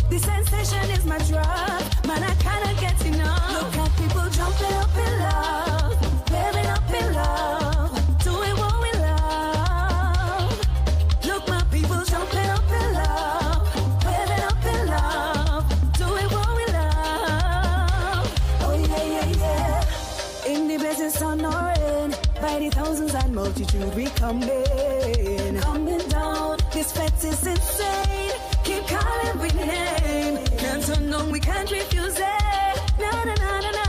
The sensation is my drug, man, I cannot get enough. Look at people jumping up in love, living up in love, doing what we love. Look, my people jumping up in love, living up in love, doing what we love. Oh yeah, yeah, yeah. In the business honoring, by the thousands and multitude we coming down. This fete is insane. Keep calling we name. Can't turn on, we can't refuse it. Na na na na na.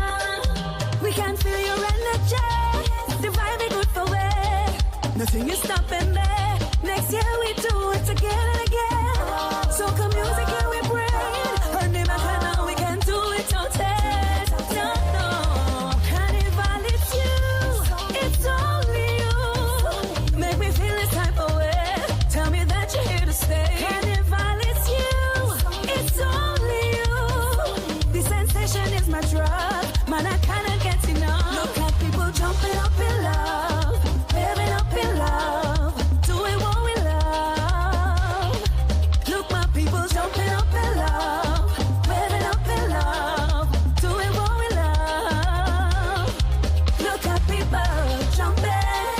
We can feel your energy. The vibe is good for way. Nothing is stopping there. Next year we do it again and again. So come music here we bring. And the bacchanal we can do it all day. No, no. Carnival, it's you. It's only you. Make me feel this type of way. Tell me that you're here to stay. Carnival, it's you. It's only you. The sensation is my drug. Man, I cannot get enough. Look at people jumping up in love, living up in love, doing what we love. Look, my people jumping up in love, living up in love, doing what we love. Look at people jumping,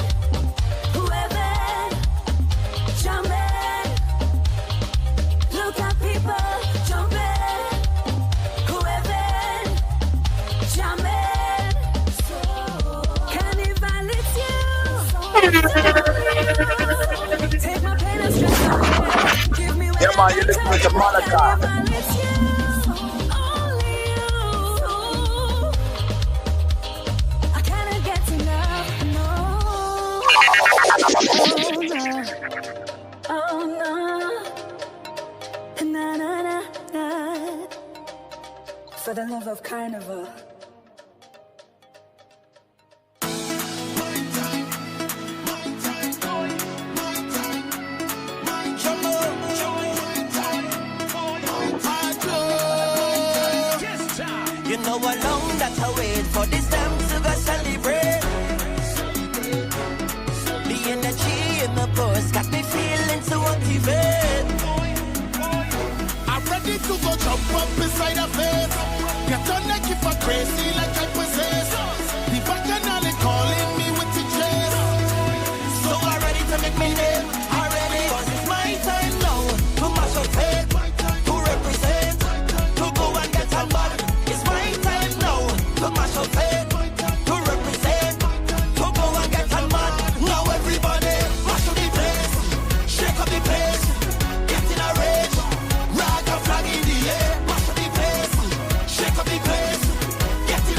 whoever jumping. Look at people jumping, whoever jumping. Carnival, it's you. Take my pain and stress away. Give me what Yeah, man, you're listening to Malachi. Carnival, it's you. Only you. I cannot get enough, no. Oh no. Na na na na. For the love of Carnival. You know how long that I wait for this time to go celebrate. The energy in my pulse got me feeling so activate. I'm ready to go jump up beside a face. Get on neck if I'm crazy like I possess. The bacchanal is calling me with the chase. So I'm ready to make me name. Already, cause it's my time now to mash up head, to represent, to go and get a man. It's my time now to mash up head, to represent, to go and get a man. Now everybody mash up the place, shake up the place, get in a rage. Rock a flag in the air, mash up the place, shake up the place, get in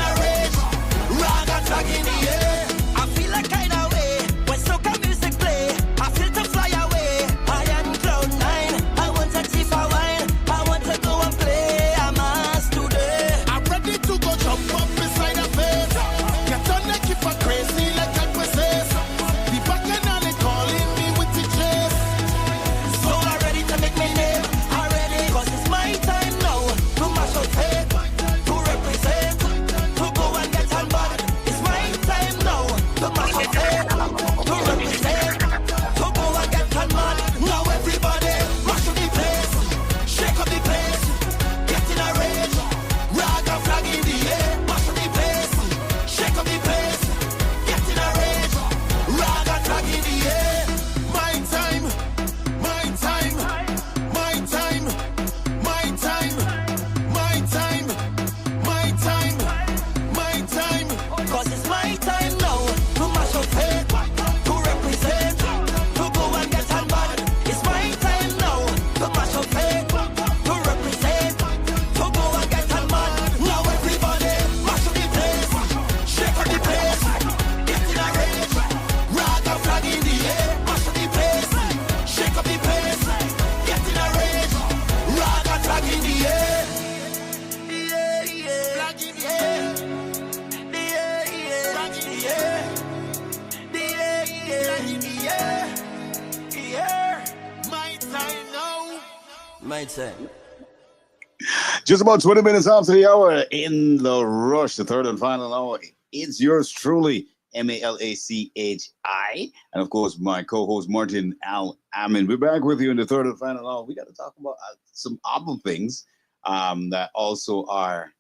Just about 20 minutes after the hour in the rush, the third and final hour. It's yours truly, Malachi. And of course, my co host, Martin Al-Ameen. We're back with you in the third and final hour. We got to talk about some other things that also are,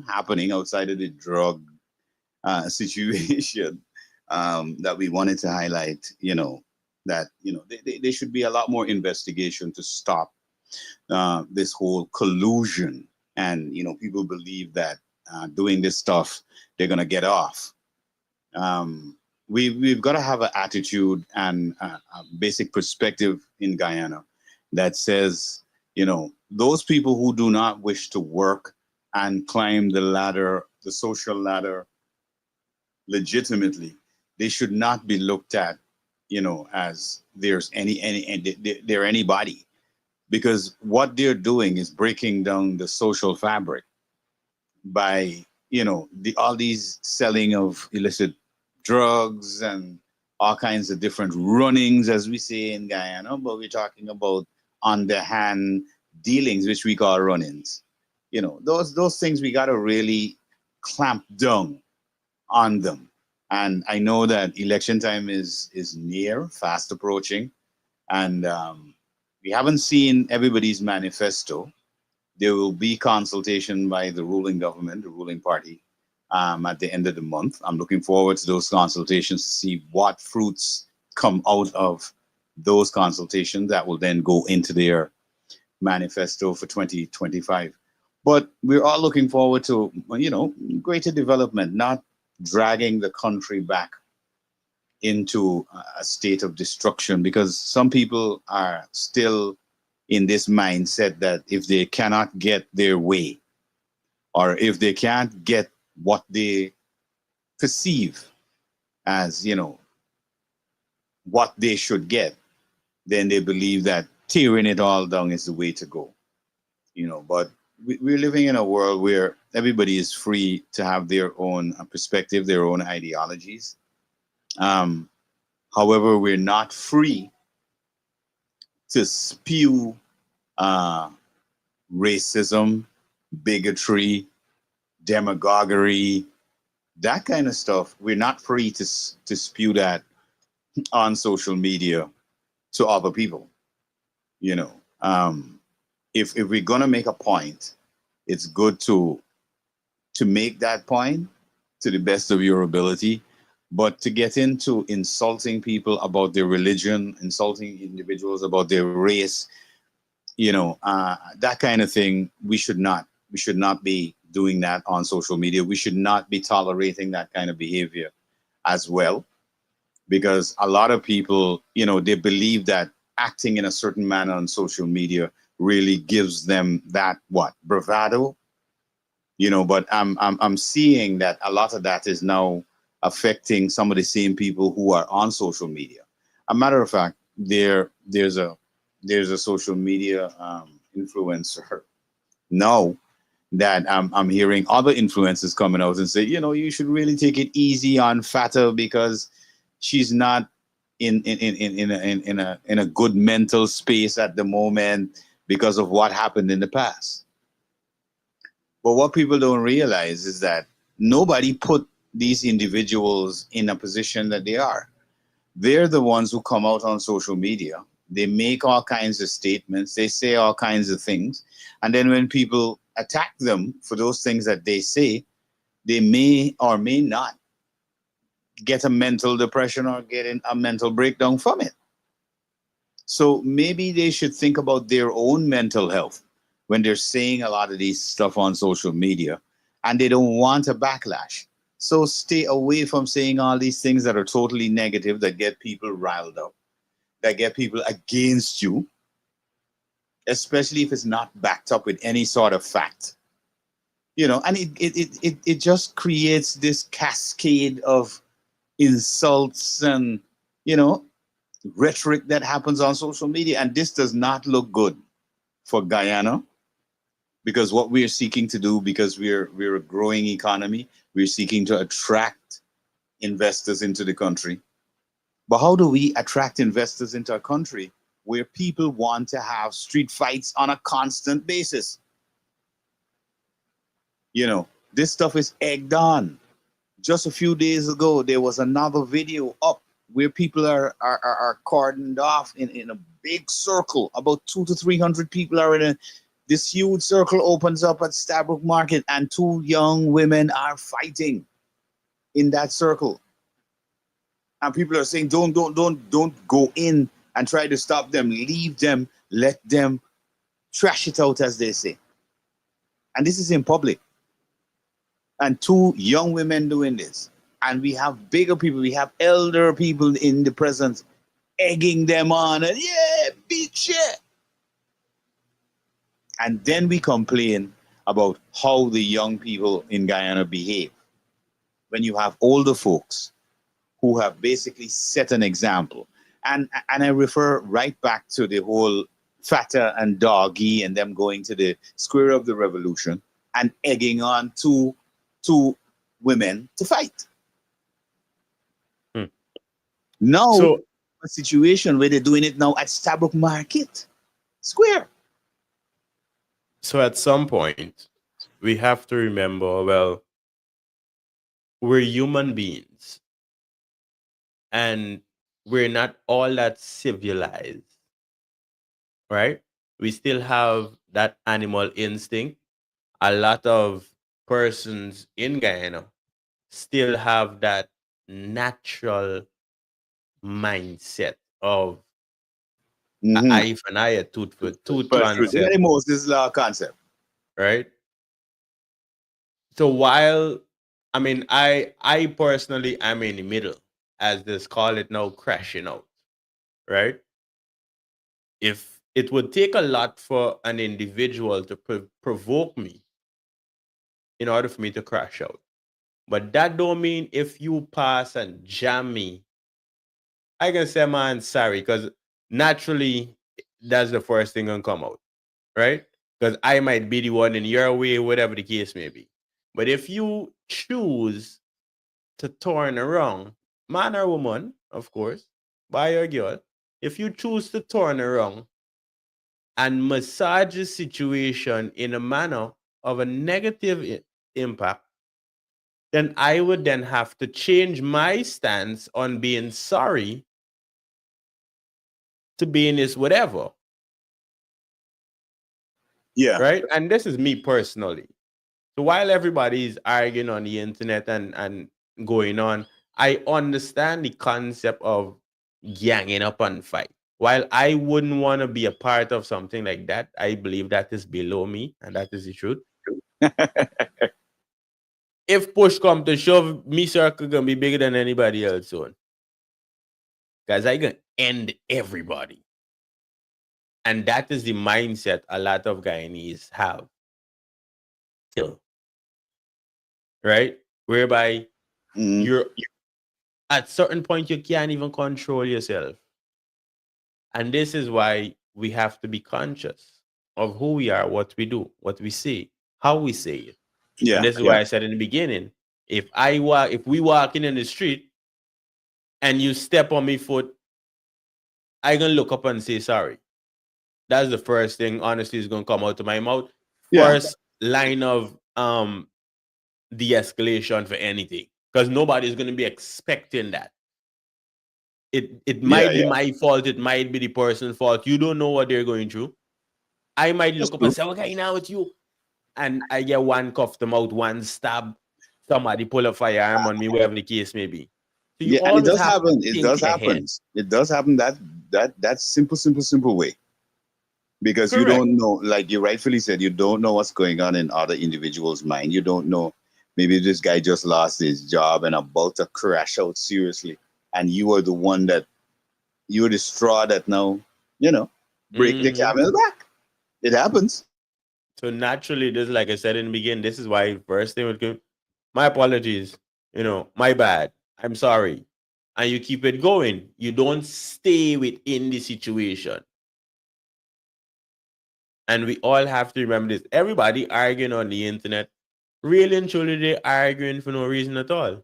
happening outside of the drug situation that we wanted to highlight, that, there should be a lot more investigation to stop this whole collusion. And, people believe that doing this stuff, they're going to get off. We've got to have an attitude and a basic perspective in Guyana that says, those people who do not wish to work and climb the ladder, the social ladder, legitimately, they should not be looked at, as there's they're anybody, because what they're doing is breaking down the social fabric by, all these selling of illicit drugs and all kinds of different runnings, as we say in Guyana, but we're talking about underhand dealings, which we call run-ins. Those things we got to really clamp down on them. And I know that election time is near, fast approaching, and we haven't seen everybody's manifesto. There will be consultation by the ruling government, the ruling party, at the end of the month. I'm looking forward to those consultations to see what fruits come out of those consultations that will then go into their manifesto for 2025. But we're all looking forward to, greater development, not dragging the country back into a state of destruction, because some people are still in this mindset that if they cannot get their way, or if they can't get what they perceive as, what they should get, then they believe that tearing it all down is the way to go. But we're living in a world where everybody is free to have their own perspective, their own ideologies. However, we're not free to spew racism, bigotry, demagoguery, that kind of stuff. We're not free to spew that on social media to other people. If we're gonna make a point, it's good to make that point to the best of your ability. But to get into insulting people about their religion, insulting individuals about their race, that kind of thing, we should not be doing that on social media. We should not be tolerating that kind of behavior as well, because a lot of people, they believe that acting in a certain manner on social media really gives them that bravado, but I'm seeing that a lot of that is now affecting some of the same people who are on social media. A matter of fact, there's a social media influencer now that I'm hearing other influencers coming out and say, you should really take it easy on Fata because she's not in a good mental space at the moment because of what happened in the past. But what people don't realize is that nobody put these individuals in a position that they are. They're the ones who come out on social media. They make all kinds of statements. They say all kinds of things. And then when people attack them for those things that they say, they may or may not get a mental depression or get a mental breakdown from it. So maybe they should think about their own mental health when they're saying a lot of these stuff on social media and they don't want a backlash. So stay away from saying all these things that are totally negative, that get people riled up, that get people against you, especially if it's not backed up with any sort of fact. And it just creates this cascade of insults and, rhetoric that happens on social media. And this does not look good for Guyana, because what we're seeking to do, because we're a growing economy, we're seeking to attract investors into the country. But how do we attract investors into our country where people want to have street fights on a constant basis. You know, this stuff is egged on. Just a few days ago, there was another video up where people are cordoned off in a big circle. About 200 to 300 people are in this huge circle opens up at Stabrook Market, and two young women are fighting in that circle. And people are saying, don't go in and try to stop them. Leave them, let them trash it out, as they say. And this is in public. And two young women doing this. And we have bigger people, we have elder people in the presence egging them on. And yeah, beat shit. And then we complain about how the young people in Guyana behave. When you have older folks who have basically set an example. And I refer right back to the whole Fata and Doggy and them going to the Square of the Revolution and egging on two women to fight. Now, So- a situation where they're doing it now at Stabrook Market Square. So at some point, we have to remember, well, we're human beings. And we're not all that civilized. Right? We still have that animal instinct. A lot of persons in Guyana still have that natural mindset of eye for an eye, a tooth for tooth But concept. the Moses Law concept. Right? So while I personally am in the middle, as this call it now, crashing out. Right? If it would take a lot for an individual to provoke me in order for me to crash out. But that don't mean if you pass and jam me, I can say, man, sorry, because naturally that's the first thing gonna come out, right? Because I might be the one in your way, whatever the case may be. But if you choose to turn around, man or woman, of course, boy or girl, if you choose to turn around and massage the situation in a manner of a negative impact, then I would then have to change my stance on being sorry to being this whatever. Yeah. Right? And this is me personally. So while everybody is arguing on the internet and going on, I understand the concept of ganging up and fight. While I wouldn't want to be a part of something like that, I believe that is below me, and that is the truth. If push come to shove, me circle gonna be bigger than anybody else soon. Because I can end everybody. And that is the mindset a lot of Guyanese have. Still. Right? Whereby you're at certain point you can't even control yourself. And this is why we have to be conscious of who we are, what we do, what we say, how we say it. Yeah. And this is why I said in the beginning, if we walking in the street and you step on my foot, I gonna look up and say sorry. That's the first thing, honestly, is gonna come out of my mouth. Yeah. First line of de-escalation for anything. Because nobody's gonna be expecting that. It might be my fault, it might be the person's fault. You don't know what they're going through. I might look up and say, okay, now it's you. And I get one cuff them out, one stab, somebody pull a firearm on me, whatever the case may be. So you And it does have happen. to It think does ahead. happen. It does happen that simple way. Because you Correct. don't know, like you rightfully said, you don't know what's going on in other individuals' mind. You don't know, maybe this guy just lost his job and about to crash out seriously. And you are the one you're the straw that now, break the camel back. It happens. So naturally, this, like I said in the beginning, this is why first thing would come, my apologies, my bad. I'm sorry. And you keep it going. You don't stay within the situation. And we all have to remember this. Everybody arguing on the internet, really and truly, they're arguing for no reason at all.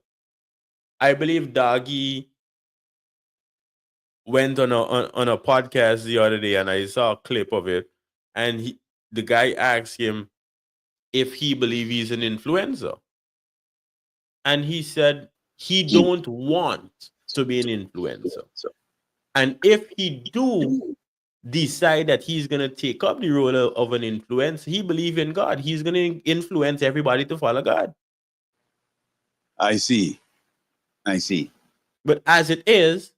I believe Doggy went on a podcast the other day, and I saw a clip of it, and the guy asked him if he believe he's an influencer, and he said he don't want to be an influencer, and if he do decide that he's gonna take up the role of an influencer, he believe in God. He's gonna influence everybody to follow God. I see. But as it is,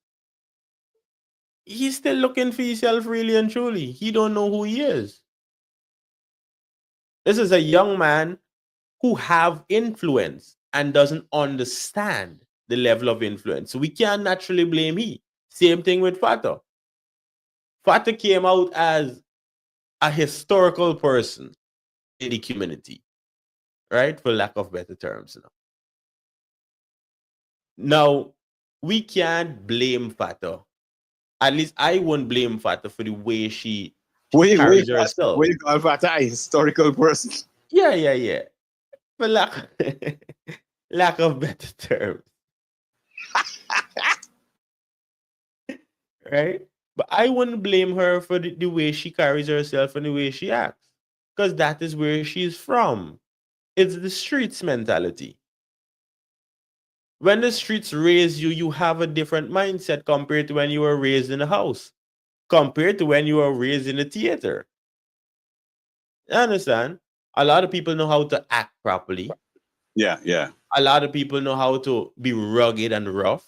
he's still looking for himself really and truly. He don't know who he is. This is a young man who have influence and doesn't understand the level of influence. So we can't naturally blame he. Same thing with Fata. Fata came out as a historical person in the community, right? For lack of better terms. Now, we can't blame Fata. At least I won't blame Fata for the way she carries herself. Wait, call Fata a historical person. Yeah. For lack of better terms. Right? But I wouldn't blame her for the way she carries herself and the way she acts. Because that is where she's from. It's the streets mentality. When the streets raise you, you have a different mindset compared to when you were raised in a house, compared to when you were raised in a theater. You understand? A lot of people know how to act properly. Yeah. A lot of people know how to be rugged and rough.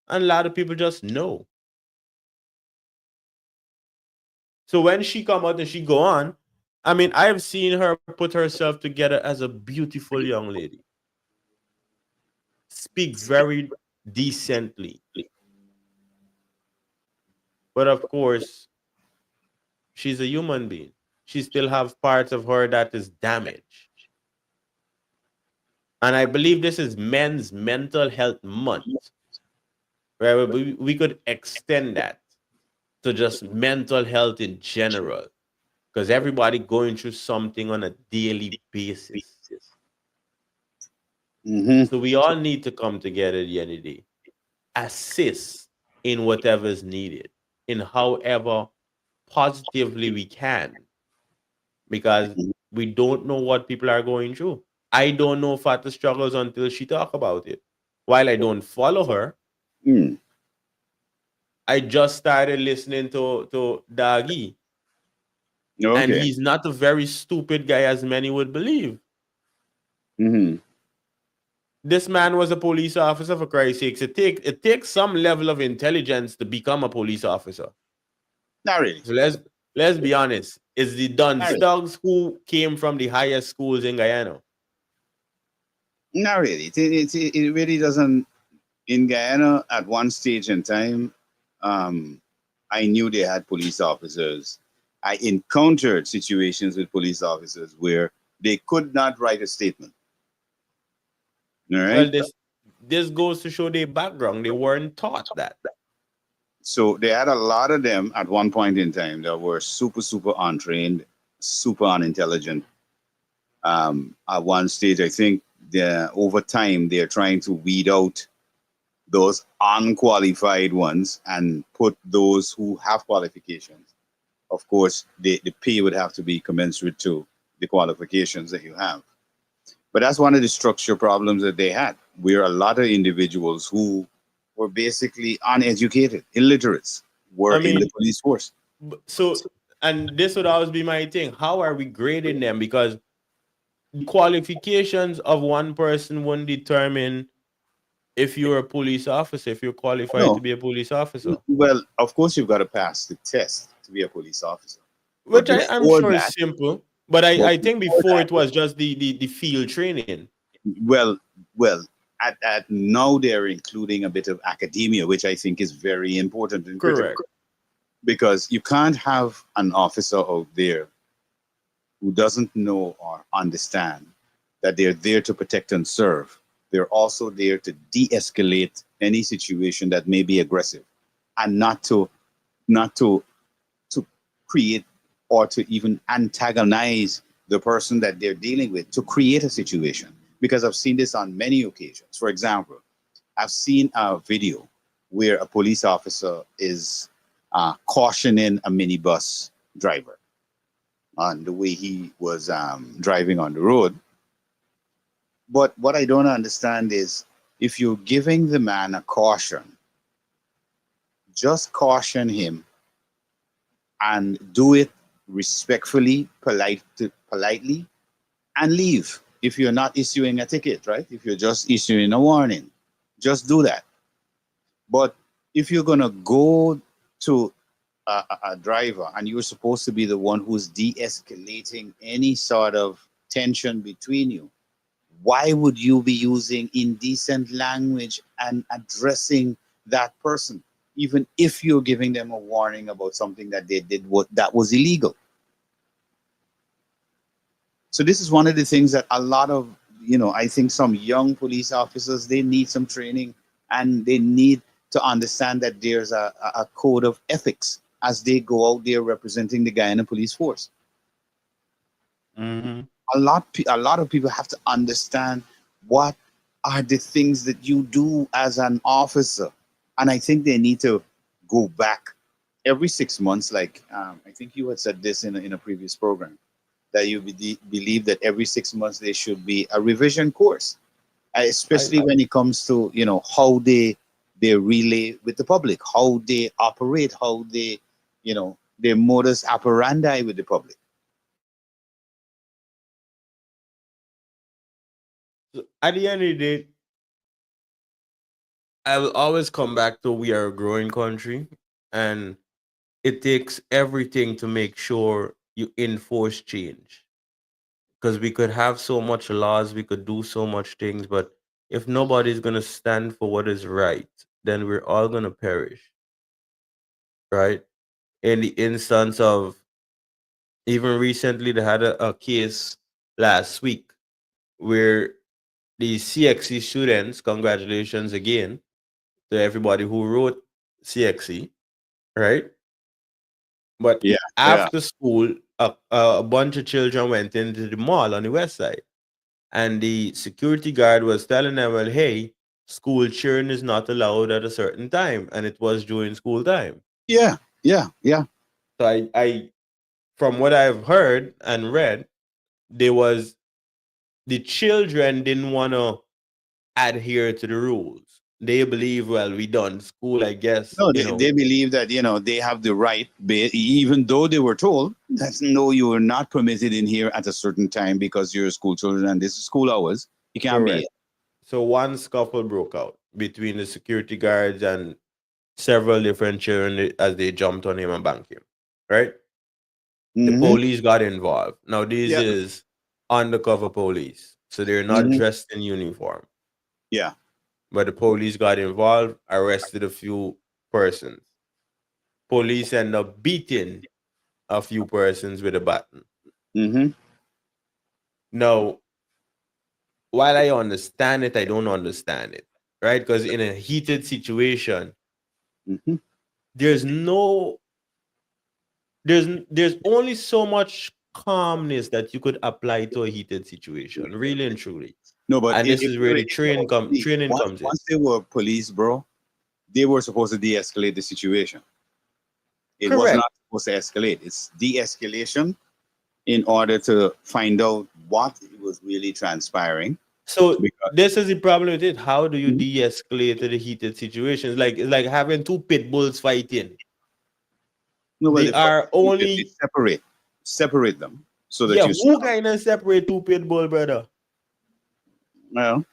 And a lot of people just know. So when she come out and she go on, I mean, I've seen her put herself together as a beautiful young lady. Speak very decently. But of course, she's a human being. She still have parts of her that is damaged. And I believe this is Men's Mental Health Month, where we could extend that to just mental health in general, because everybody going through something on a daily basis. So we all need to come together at the end of the day, assist in whatever is needed, in however positively we can, because we don't know what people are going through. I don't know Fata struggles until she talk about it. While I don't follow her, I just started listening to Dagi. Okay. And he's not a very stupid guy as many would believe. This man was a police officer, for Christ's sakes. It takes some level of intelligence to become a police officer. Not really. So let's be honest. It's the Duns thugs who came from the highest schools in Guyana. Not really. It really doesn't. In Guyana, at one stage in time, I knew they had police officers. I encountered situations with police officers where they could not write a statement. All right. Well, this goes to show their background. They weren't taught that. So they had a lot of them at one point in time that were super untrained, super unintelligent. At one stage, I think over time they're trying to weed out those unqualified ones and put those who have qualifications. Of course, the pay would have to be commensurate to the qualifications that you have. But that's one of the structure problems that they had, where a lot of individuals who were basically uneducated, illiterates, were in the police force. So, and this would always be my thing. How are we grading them? Because the qualifications of one person won't determine if you're a police officer, if you're qualified to be a police officer. Well, of course, you've got to pass the test to be a police officer. Which I'm sure is simple. But I think before it was just the field training. Well, at now they're including a bit of academia, which I think is very important and critical. Because you can't have an officer out there who doesn't know or understand that they're there to protect and serve. They're also there to de-escalate any situation that may be aggressive, and not to create or to even antagonize the person that they're dealing with, to create a situation. Because I've seen this on many occasions. For example, I've seen a video where a police officer is cautioning a minibus driver on the way he was driving on the road. But what I don't understand is, if you're giving the man a caution, just caution him and do it respectfully, politely, and leave. If you're not issuing a ticket, right? If you're just issuing a warning, just do that. But if you're going to go to a driver and you're supposed to be the one who's de-escalating any sort of tension between you, why would you be using indecent language and addressing that person, even if you're giving them a warning about something that they did that was illegal? So this is one of the things that a lot of, I think some young police officers, they need some training, and they need to understand that there's a code of ethics as they go out there representing the Guyana Police Force. Mm-hmm. A lot of people have to understand what are the things that you do as an officer, and I think they need to go back every 6 months. Like I think you had said this in a previous program, that you believe that every 6 months there should be a revision course, especially when it comes to how they relay with the public, how they operate, how they their modus operandi with the public. So at the end of the day, I will always come back to we are a growing country, and it takes everything to make sure you enforce change. Because we could have so much laws, we could do so much things, but if nobody's gonna stand for what is right, then we're all gonna perish. Right? In the instance of, even recently, they had a case last week where the CXC students, congratulations again to everybody who wrote CXC, right? But Yeah. after school, a bunch of children went into the mall on the west side, and the security guard was telling them, well, hey, school cheering is not allowed at a certain time, and it was during school time. Yeah. So I from what I've heard and read, the children didn't want to adhere to the rules. They believe, well, we done school, I guess. No, they believe that they have the right, even though they were told that no, you are not permitted in here at a certain time because you're school children and this is school hours. You can't be. So one scuffle broke out between the security guards and several different children as they jumped on him and banged him. Right? The police got involved. Now this is undercover police, so they're not dressed in uniform. Yeah. But the police got involved, arrested a few persons. Police end up beating a few persons with a baton. Now, while I understand it, I don't understand it, right? Because in a heated situation, there's only so much calmness that you could apply to a heated situation, really and truly. No, but and this is where the training comes in. Once they were police, bro, they were supposed to de-escalate the situation. It was not supposed to escalate. It's de-escalation in order to find out what was really transpiring. So this is the problem with it. How do you de-escalate the heated situations? It's like having two pit bulls fighting. No, well, they are only separate them so that who can separate two pit bull, brother? Well,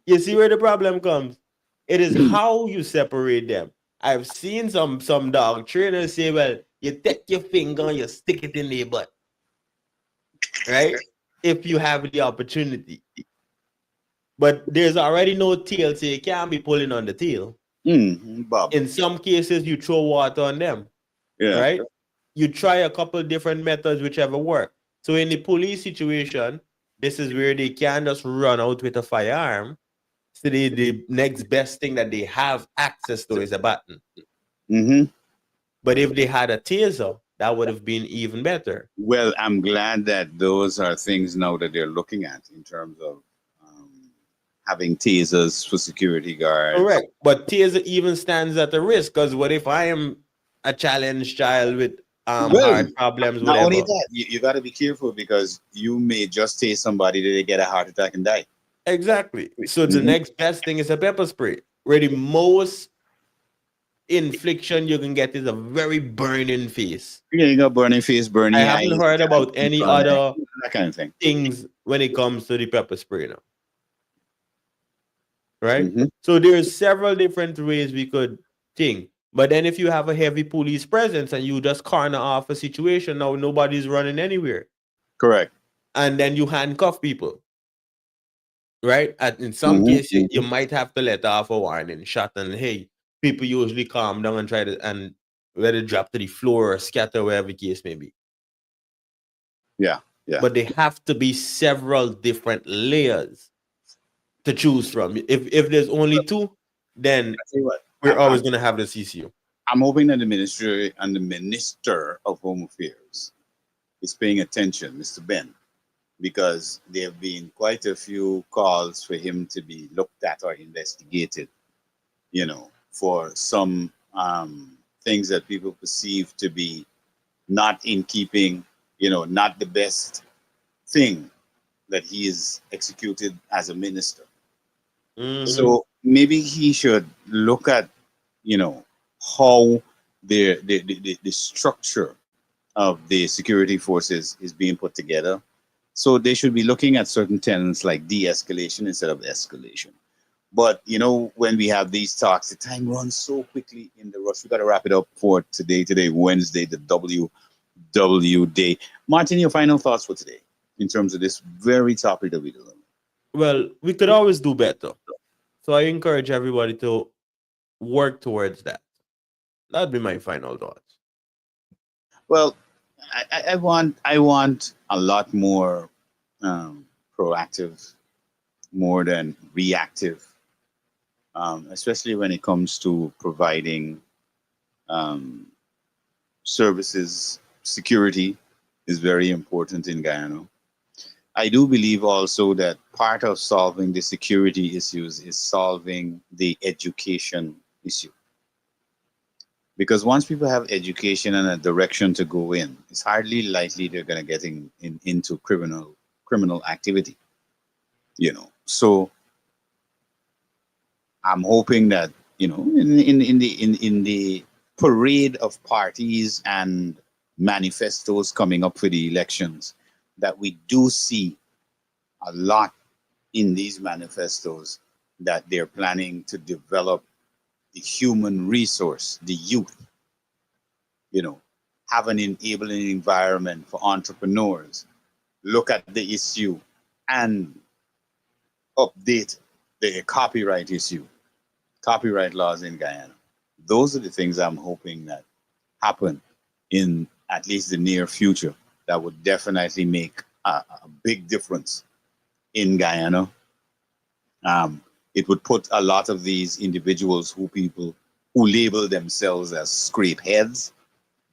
you see where the problem comes. It is how you separate them. I've seen some dog trainers say, well, you take your finger and you stick it in their butt, right? If you have the opportunity. But there's already no tail, so you can't be pulling on the tail. In some cases, you throw water on them, right? You try a couple different methods, whichever work. So in the police situation, this is where they can't just run out with a firearm. So the next best thing that they have access to is a baton. But if they had a taser, that would have been even better. Well, I'm glad that those are things now that they're looking at in terms of having tasers for security guards. Correct. But taser even stands at a risk because what if I am a challenged child with Well, heart problems, not only whatever? that, you got to be careful because you may just tase somebody that they get a heart attack and die. Exactly. So the Mhm. next best thing is a pepper spray, where the most infliction you can get is a very burning face. Yeah, you got burning face, I burning haven't eyes, heard about any other that kind of thing. things when it comes to the pepper spray now. Right? Mhm. So there's several different ways we could think. But then if you have a heavy police presence and you just corner off a situation, now nobody's running anywhere. Correct. And then you handcuff people. Right? And in some Mhm, cases, you mhm. might have to let off a warning shot and hey, people usually calm down and try to and let it drop to the floor or scatter wherever the case may be. Yeah, yeah. But they have to be several different layers to choose from. If there's only two, then Tell you what, we're always going to have the CCU. I'm hoping that the ministry and the Minister of Home Affairs is paying attention, Mr. Ben, because there have been quite a few calls for him to be looked at or investigated, for some things that people perceive to be not in keeping, not the best thing that he is executed as a minister. Mhm. So maybe he should look at, how the structure of the security forces is being put together. So they should be looking at certain tenets like de-escalation instead of escalation. But when we have these talks, the time runs so quickly in the rush. We got to wrap it up for today. Today, Wednesday, the WW Day. Martin, your final thoughts for today in terms of this very topic that we're doing. Well, we could always do better. So I encourage everybody to work towards that. That'd be my final thoughts. Well, I want a lot more proactive, more than reactive, especially when it comes to providing services. Security is very important in Guyana. I do believe also that part of solving the security issues is solving the education issue. Because once people have education and a direction to go in, it's hardly likely they're going to get into criminal activity. So I'm hoping that in the parade of parties and manifestos coming up for the elections, that we do see a lot in these manifestos that they're planning to develop the human resource, the youth, have an enabling environment for entrepreneurs, look at the issue and update the copyright issue, copyright laws in Guyana. Those are the things I'm hoping that happen in at least the near future that would definitely make a big difference in Guyana. It would put a lot of these individuals who label themselves as scrape heads.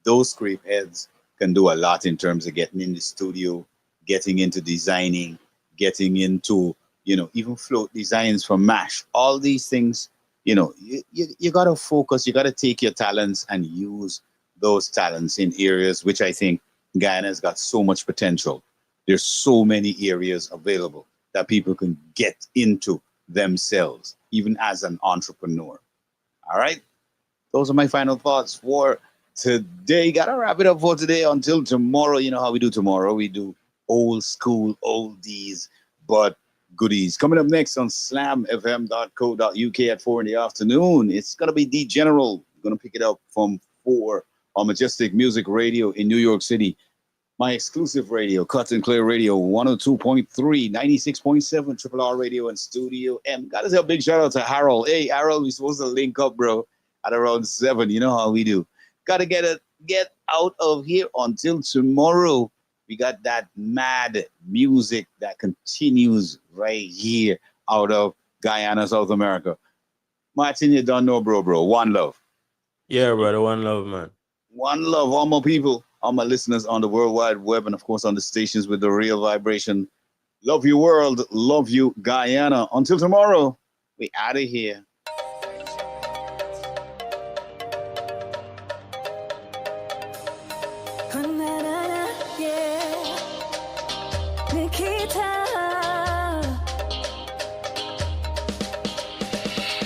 Those scrape heads can do a lot in terms of getting in the studio, getting into designing, getting into, even float designs for MASH. All these things, you got to focus, you got to take your talents and use those talents in areas which I think Guyana's got so much potential. There's so many areas available that people can get into themselves, even as an entrepreneur. All right. Those are my final thoughts for today. Gotta wrap it up for today until tomorrow. You know how we do tomorrow. We do old school oldies, but goodies. Coming up next on slamfm.co.uk at 4 in the afternoon. It's gonna be D General. Gonna pick it up from 4 on Majestic Music Radio in New York City. My exclusive radio, Cut and Clear Radio, 102.3, 96.7, Triple R Radio and Studio M. Gotta say a big shout out to Harold. Hey, Harold, we're supposed to link up, bro, at around 7. You know how we do. Gotta get out of here until tomorrow. We got that mad music that continues right here out of Guyana, South America. Martin, you don't know, bro. One love. Yeah, brother. One love, man. One love, all my people, all my listeners on the World Wide Web, and of course on the stations with the real vibration. Love you, world. Love you, Guyana. Until tomorrow, we out of here.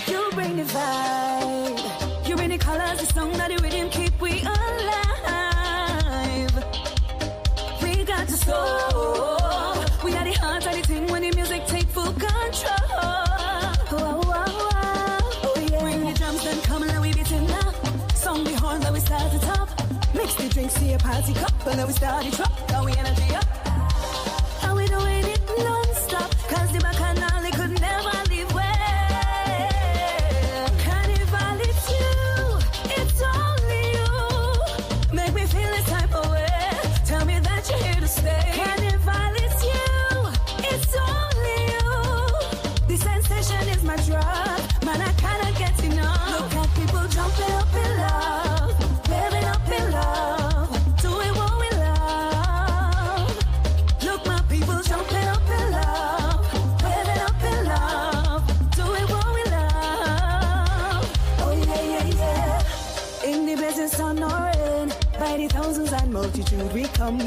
You bring the vibe, you bring the colors, the song that the rhythm keep we alive. We got the soul, we are the heart of the thing when the music take full control. Oh yeah. Bring the drums and come and we beat it now. Song the horn that we start to top. Mix the drinks to your party cup and then we start the drop. Now we energy up. And we doing it non-stop, cause the bacchanal they could never leave way. Carnival, it's you, it's only you. Make me feel this type of way. Tell me that you're here to stay. Carnival, it's you, it's only you. The sensation is my drug, man, I cannot get enough. Look at people jumping up in love, living up in love, doing what we love. Look, my people jumping up in love, living up in love, doing what we love. Oh yeah, yeah, yeah. In the business on our end, by the thousands and multitude we coming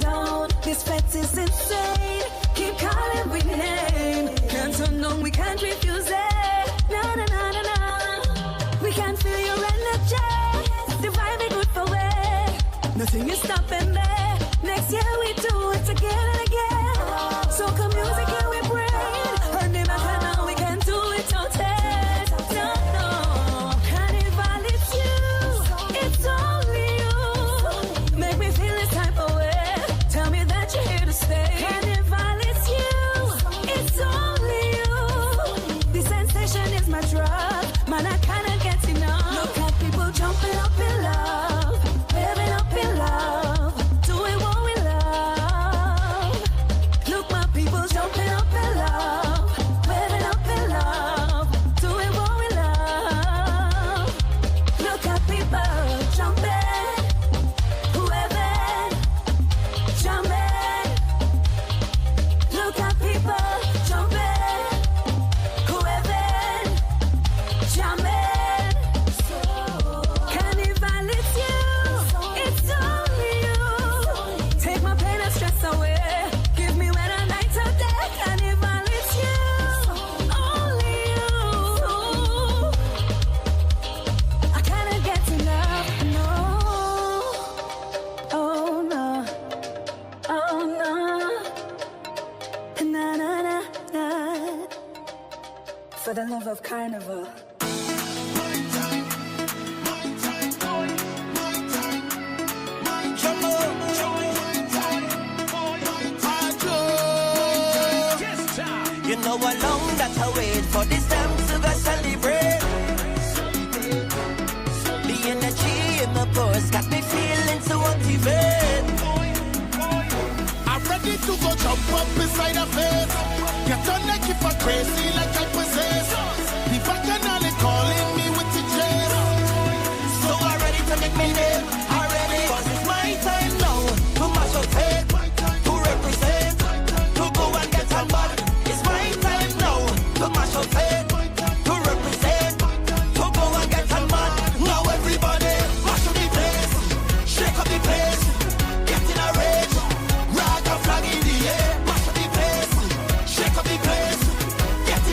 down. This fete is insane. Keep calling we name. Can't turn on, we can't refuse it. No, no, no, no, no. We can feel your energy. The vibe is good for way. Nothing is stopping there. Next year we do it again and again. Soca music here we bring. And the bacchanal we can do it all day. No, no. Carnival, it's you. It's only you. Make me feel this type of way. Tell me that you're here to stay. Carnival, it's you. It's only you. The sensation is my drug. Man, I cannot get enough. Look at people jumping up in love, living up in love, doing what we love. Look, my people jumping up in love, living up in love, doing what we love. Look at people jumping, whoever jumping. Look at people jumping, whoever jumping. Carnival, it's you, it's only you. Take my pain and stress away. Give me when a night of day. Carnival, it's you, only you. I cannot get enough, no. Oh no, oh no, na na na na. For the love of carnival. You know how long that I wait for this time to go celebrate. The energy in my pulse got me feeling so activate. I'm ready to go jump up beside a face. Get on like if I'm crazy like I possess. The bacchanal is calling me with the chase. So I'm ready to make me name. I'm ready, cause it's my time now to mash up head, to represent, to go and get on bad. It's my time now to mash up head, to represent, to go and get on mad. Now everybody mash up the place, shake up the place, get in a rage, rag a flag in the air, mash up the place, shake up the place, get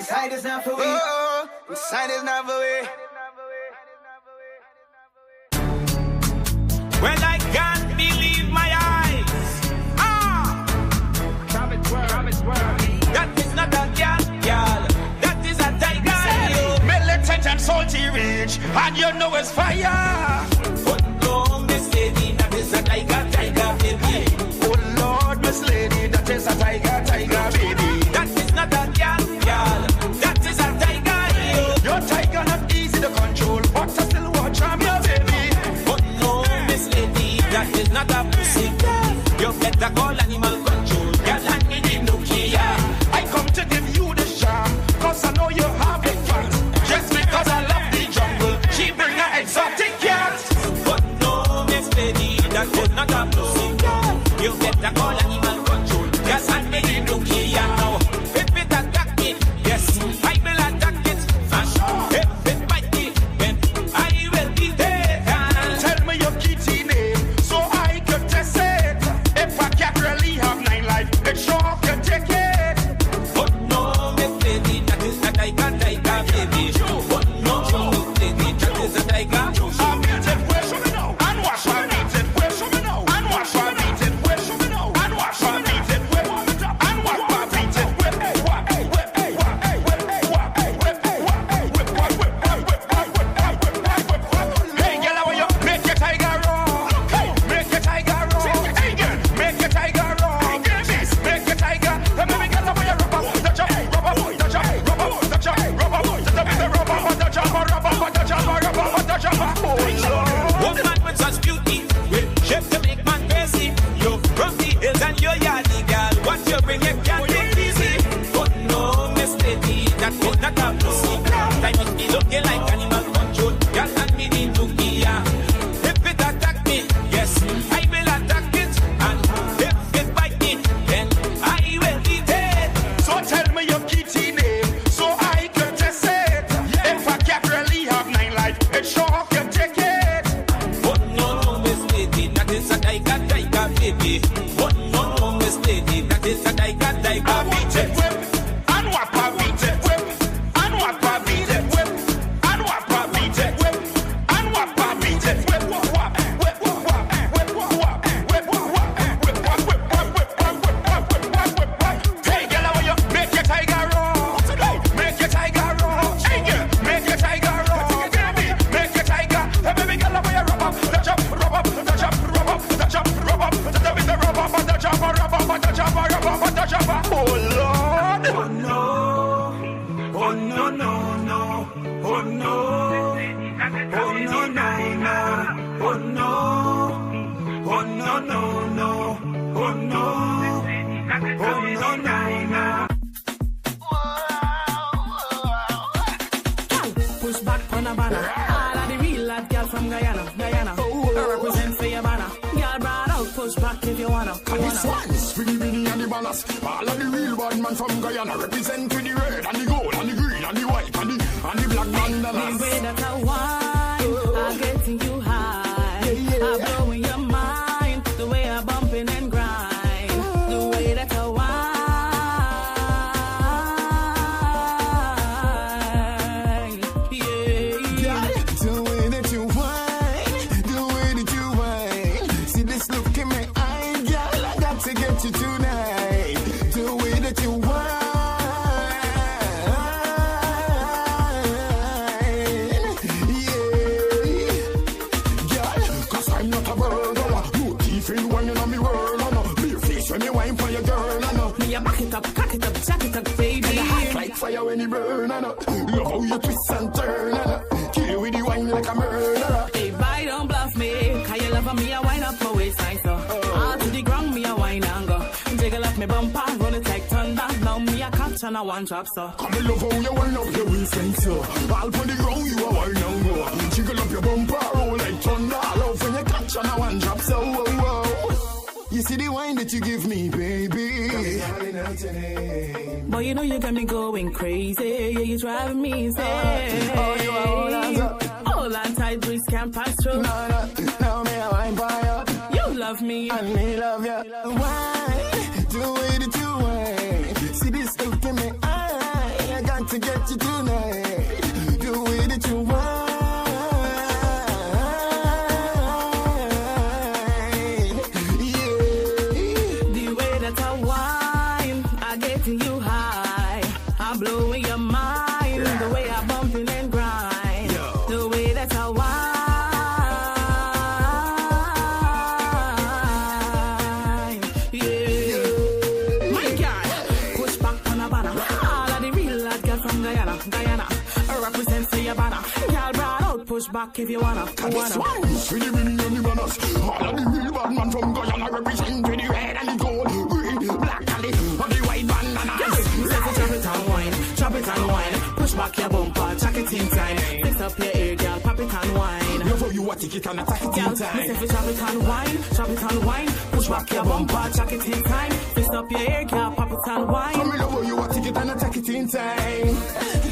Inside is not for we. Oh, inside is not for we. Well, I can't believe my eyes. That is not a girl. That is a tiger. Militant and salty rich, and you know it's fire. But no, Miss Lady, that is a tiger, baby. Oh Lord, Miss Lady, that is a tiger, baby. That is not a girl. That is a tiger. Your tiger not easy to control, but I still watch on your baby. But no, Miss Lady, that is not a pussy. You better call animal control. Girl, hand me the Nokia. I come to give you the charm, cause I know you have a fun. Just because I love the jungle, she bring her exotic cats. But no, Miss Lady, that is not a pussy. You better call animal control. Girl, hand me the Nokia now. If it attack me, yes, I will attack it. If it bite me, then I will be dead. Tell me your kitty name, so I could test it. If a cat really have 9 life, make sure you take it. But no, Miss Lady, that is a tiger, baby. But no, Miss Lady, that is a tiger. I beat it, where should we know? And wash, I beat it, where should we know? And wash, I beat it, where should we know? And wash, I beat it, where and wash, I beat it, where Hey, girl, how you make your tiger roar? Make your tiger roar. Hey, girl, make your tiger roar. Make your tiger. Let me get away, rub up, touch up, rub up, touch up, rub up, touch up, rub up, touch up, rub up, touch up, rub up, touch up, rub up, touch up. Oh Lord. Woman with such beauty, with shape to make man crazy. You from the hills and you're yardy, girl. What you bring, you can't take easy. But no, Miss Lady, that is not a pussy. I must be looking like animal control. Girl, hand me the Nokia. If it attack me, yes, I will attack it. And if it bite me, then I will be dead. So tell me your kitty name, so I can test it. If a cat really have 9 life, it sure can take it. But no, Miss Lady, that is a tiger, baby. But no, Miss Lady, that is a tiger, I beat it, whip, and whap, I beat it, whip, and whap, I beat it, whip, and whap, I beat it, whip, and whap, I beat it, whip, whap, whip, whap, whip, whap, whip, whap. Hey, girl, how you make your tiger roar? Make your tiger roar. Hey, girl, make your tiger roar. Make your tiger. Hey, baby, girl, how you rub up, touch up, rub up, touch up, rub up, touch up, rub up, touch up with the rub up, touch up, rub up, touch up, rub up, touch up. Oh Lord. Oh no. Oh no, no, no. Oh no. Oh no, no, no. Oh no. Oh no, no, no. Oh no. Oh no, no, no. Push back on a banner. All of the real life girl from Guyana. I represent for your banner. Girl, broad out, push back if you wanna. This one's really, really and the banners. All of the real bad man from Guyana represent with the red and the gold and the green and the white and the black bandanas. The way that I whine, I'm getting you high. I'm blowing your mind. The way I bumping and grind. The way that I whine. Yeah. The way that you whine, the way that you whine. See this look in my eye, girl, I got to get you tonight. The way that you whine, yeah. Girl, 'cause I'm not a burglar. No thief in whining on me world, no. Be your face when me whine for your girl, no. Me a back it up, cock it up, jack it up, baby. And I hot like fire when you burn, no. Love how you twist and turn, no. Kill you with the wine like a murderer. Hey, boy, don't bluff me. Cause you love me, I wind up my waistline, so. All to the ground, me a wine and go. Jiggle up me bumper, run it like thunder. Now me a catch and a one drop, so. Come and love how you wind up your waistline, so. All for the ground, you a wine and go. Jiggle up your bumper, roll like thunder. Love when you catch and a one drop, so. Whoa, whoa. You see the wine that you give me, baby. Boy, you know you got me going crazy. Yeah, you driving me insane. Oh, you hold on up. Hold on tight, breeze can't pass through. No, now me a wine fire. You love me, and me love you. Wine, the way that you wine. See this look in my eye, I got to to get you tonight. The way that you want. Push back if you wanna. This one's really, really on the manners. All of the real bad man from Guyana represent to the red and the gold, green, black and the white bananas. Chop it and wine, chop it and wine. Push back your bumper, check it in time. Fix up your ear, girl, pop it and wine. Love how you a tick it and attack it in time. Chop it and wine, chop it and wine. Push back your bumper, check it in time. Fix up your ear, girl, pop it and wine. Come love how you a tick it and attack it in time.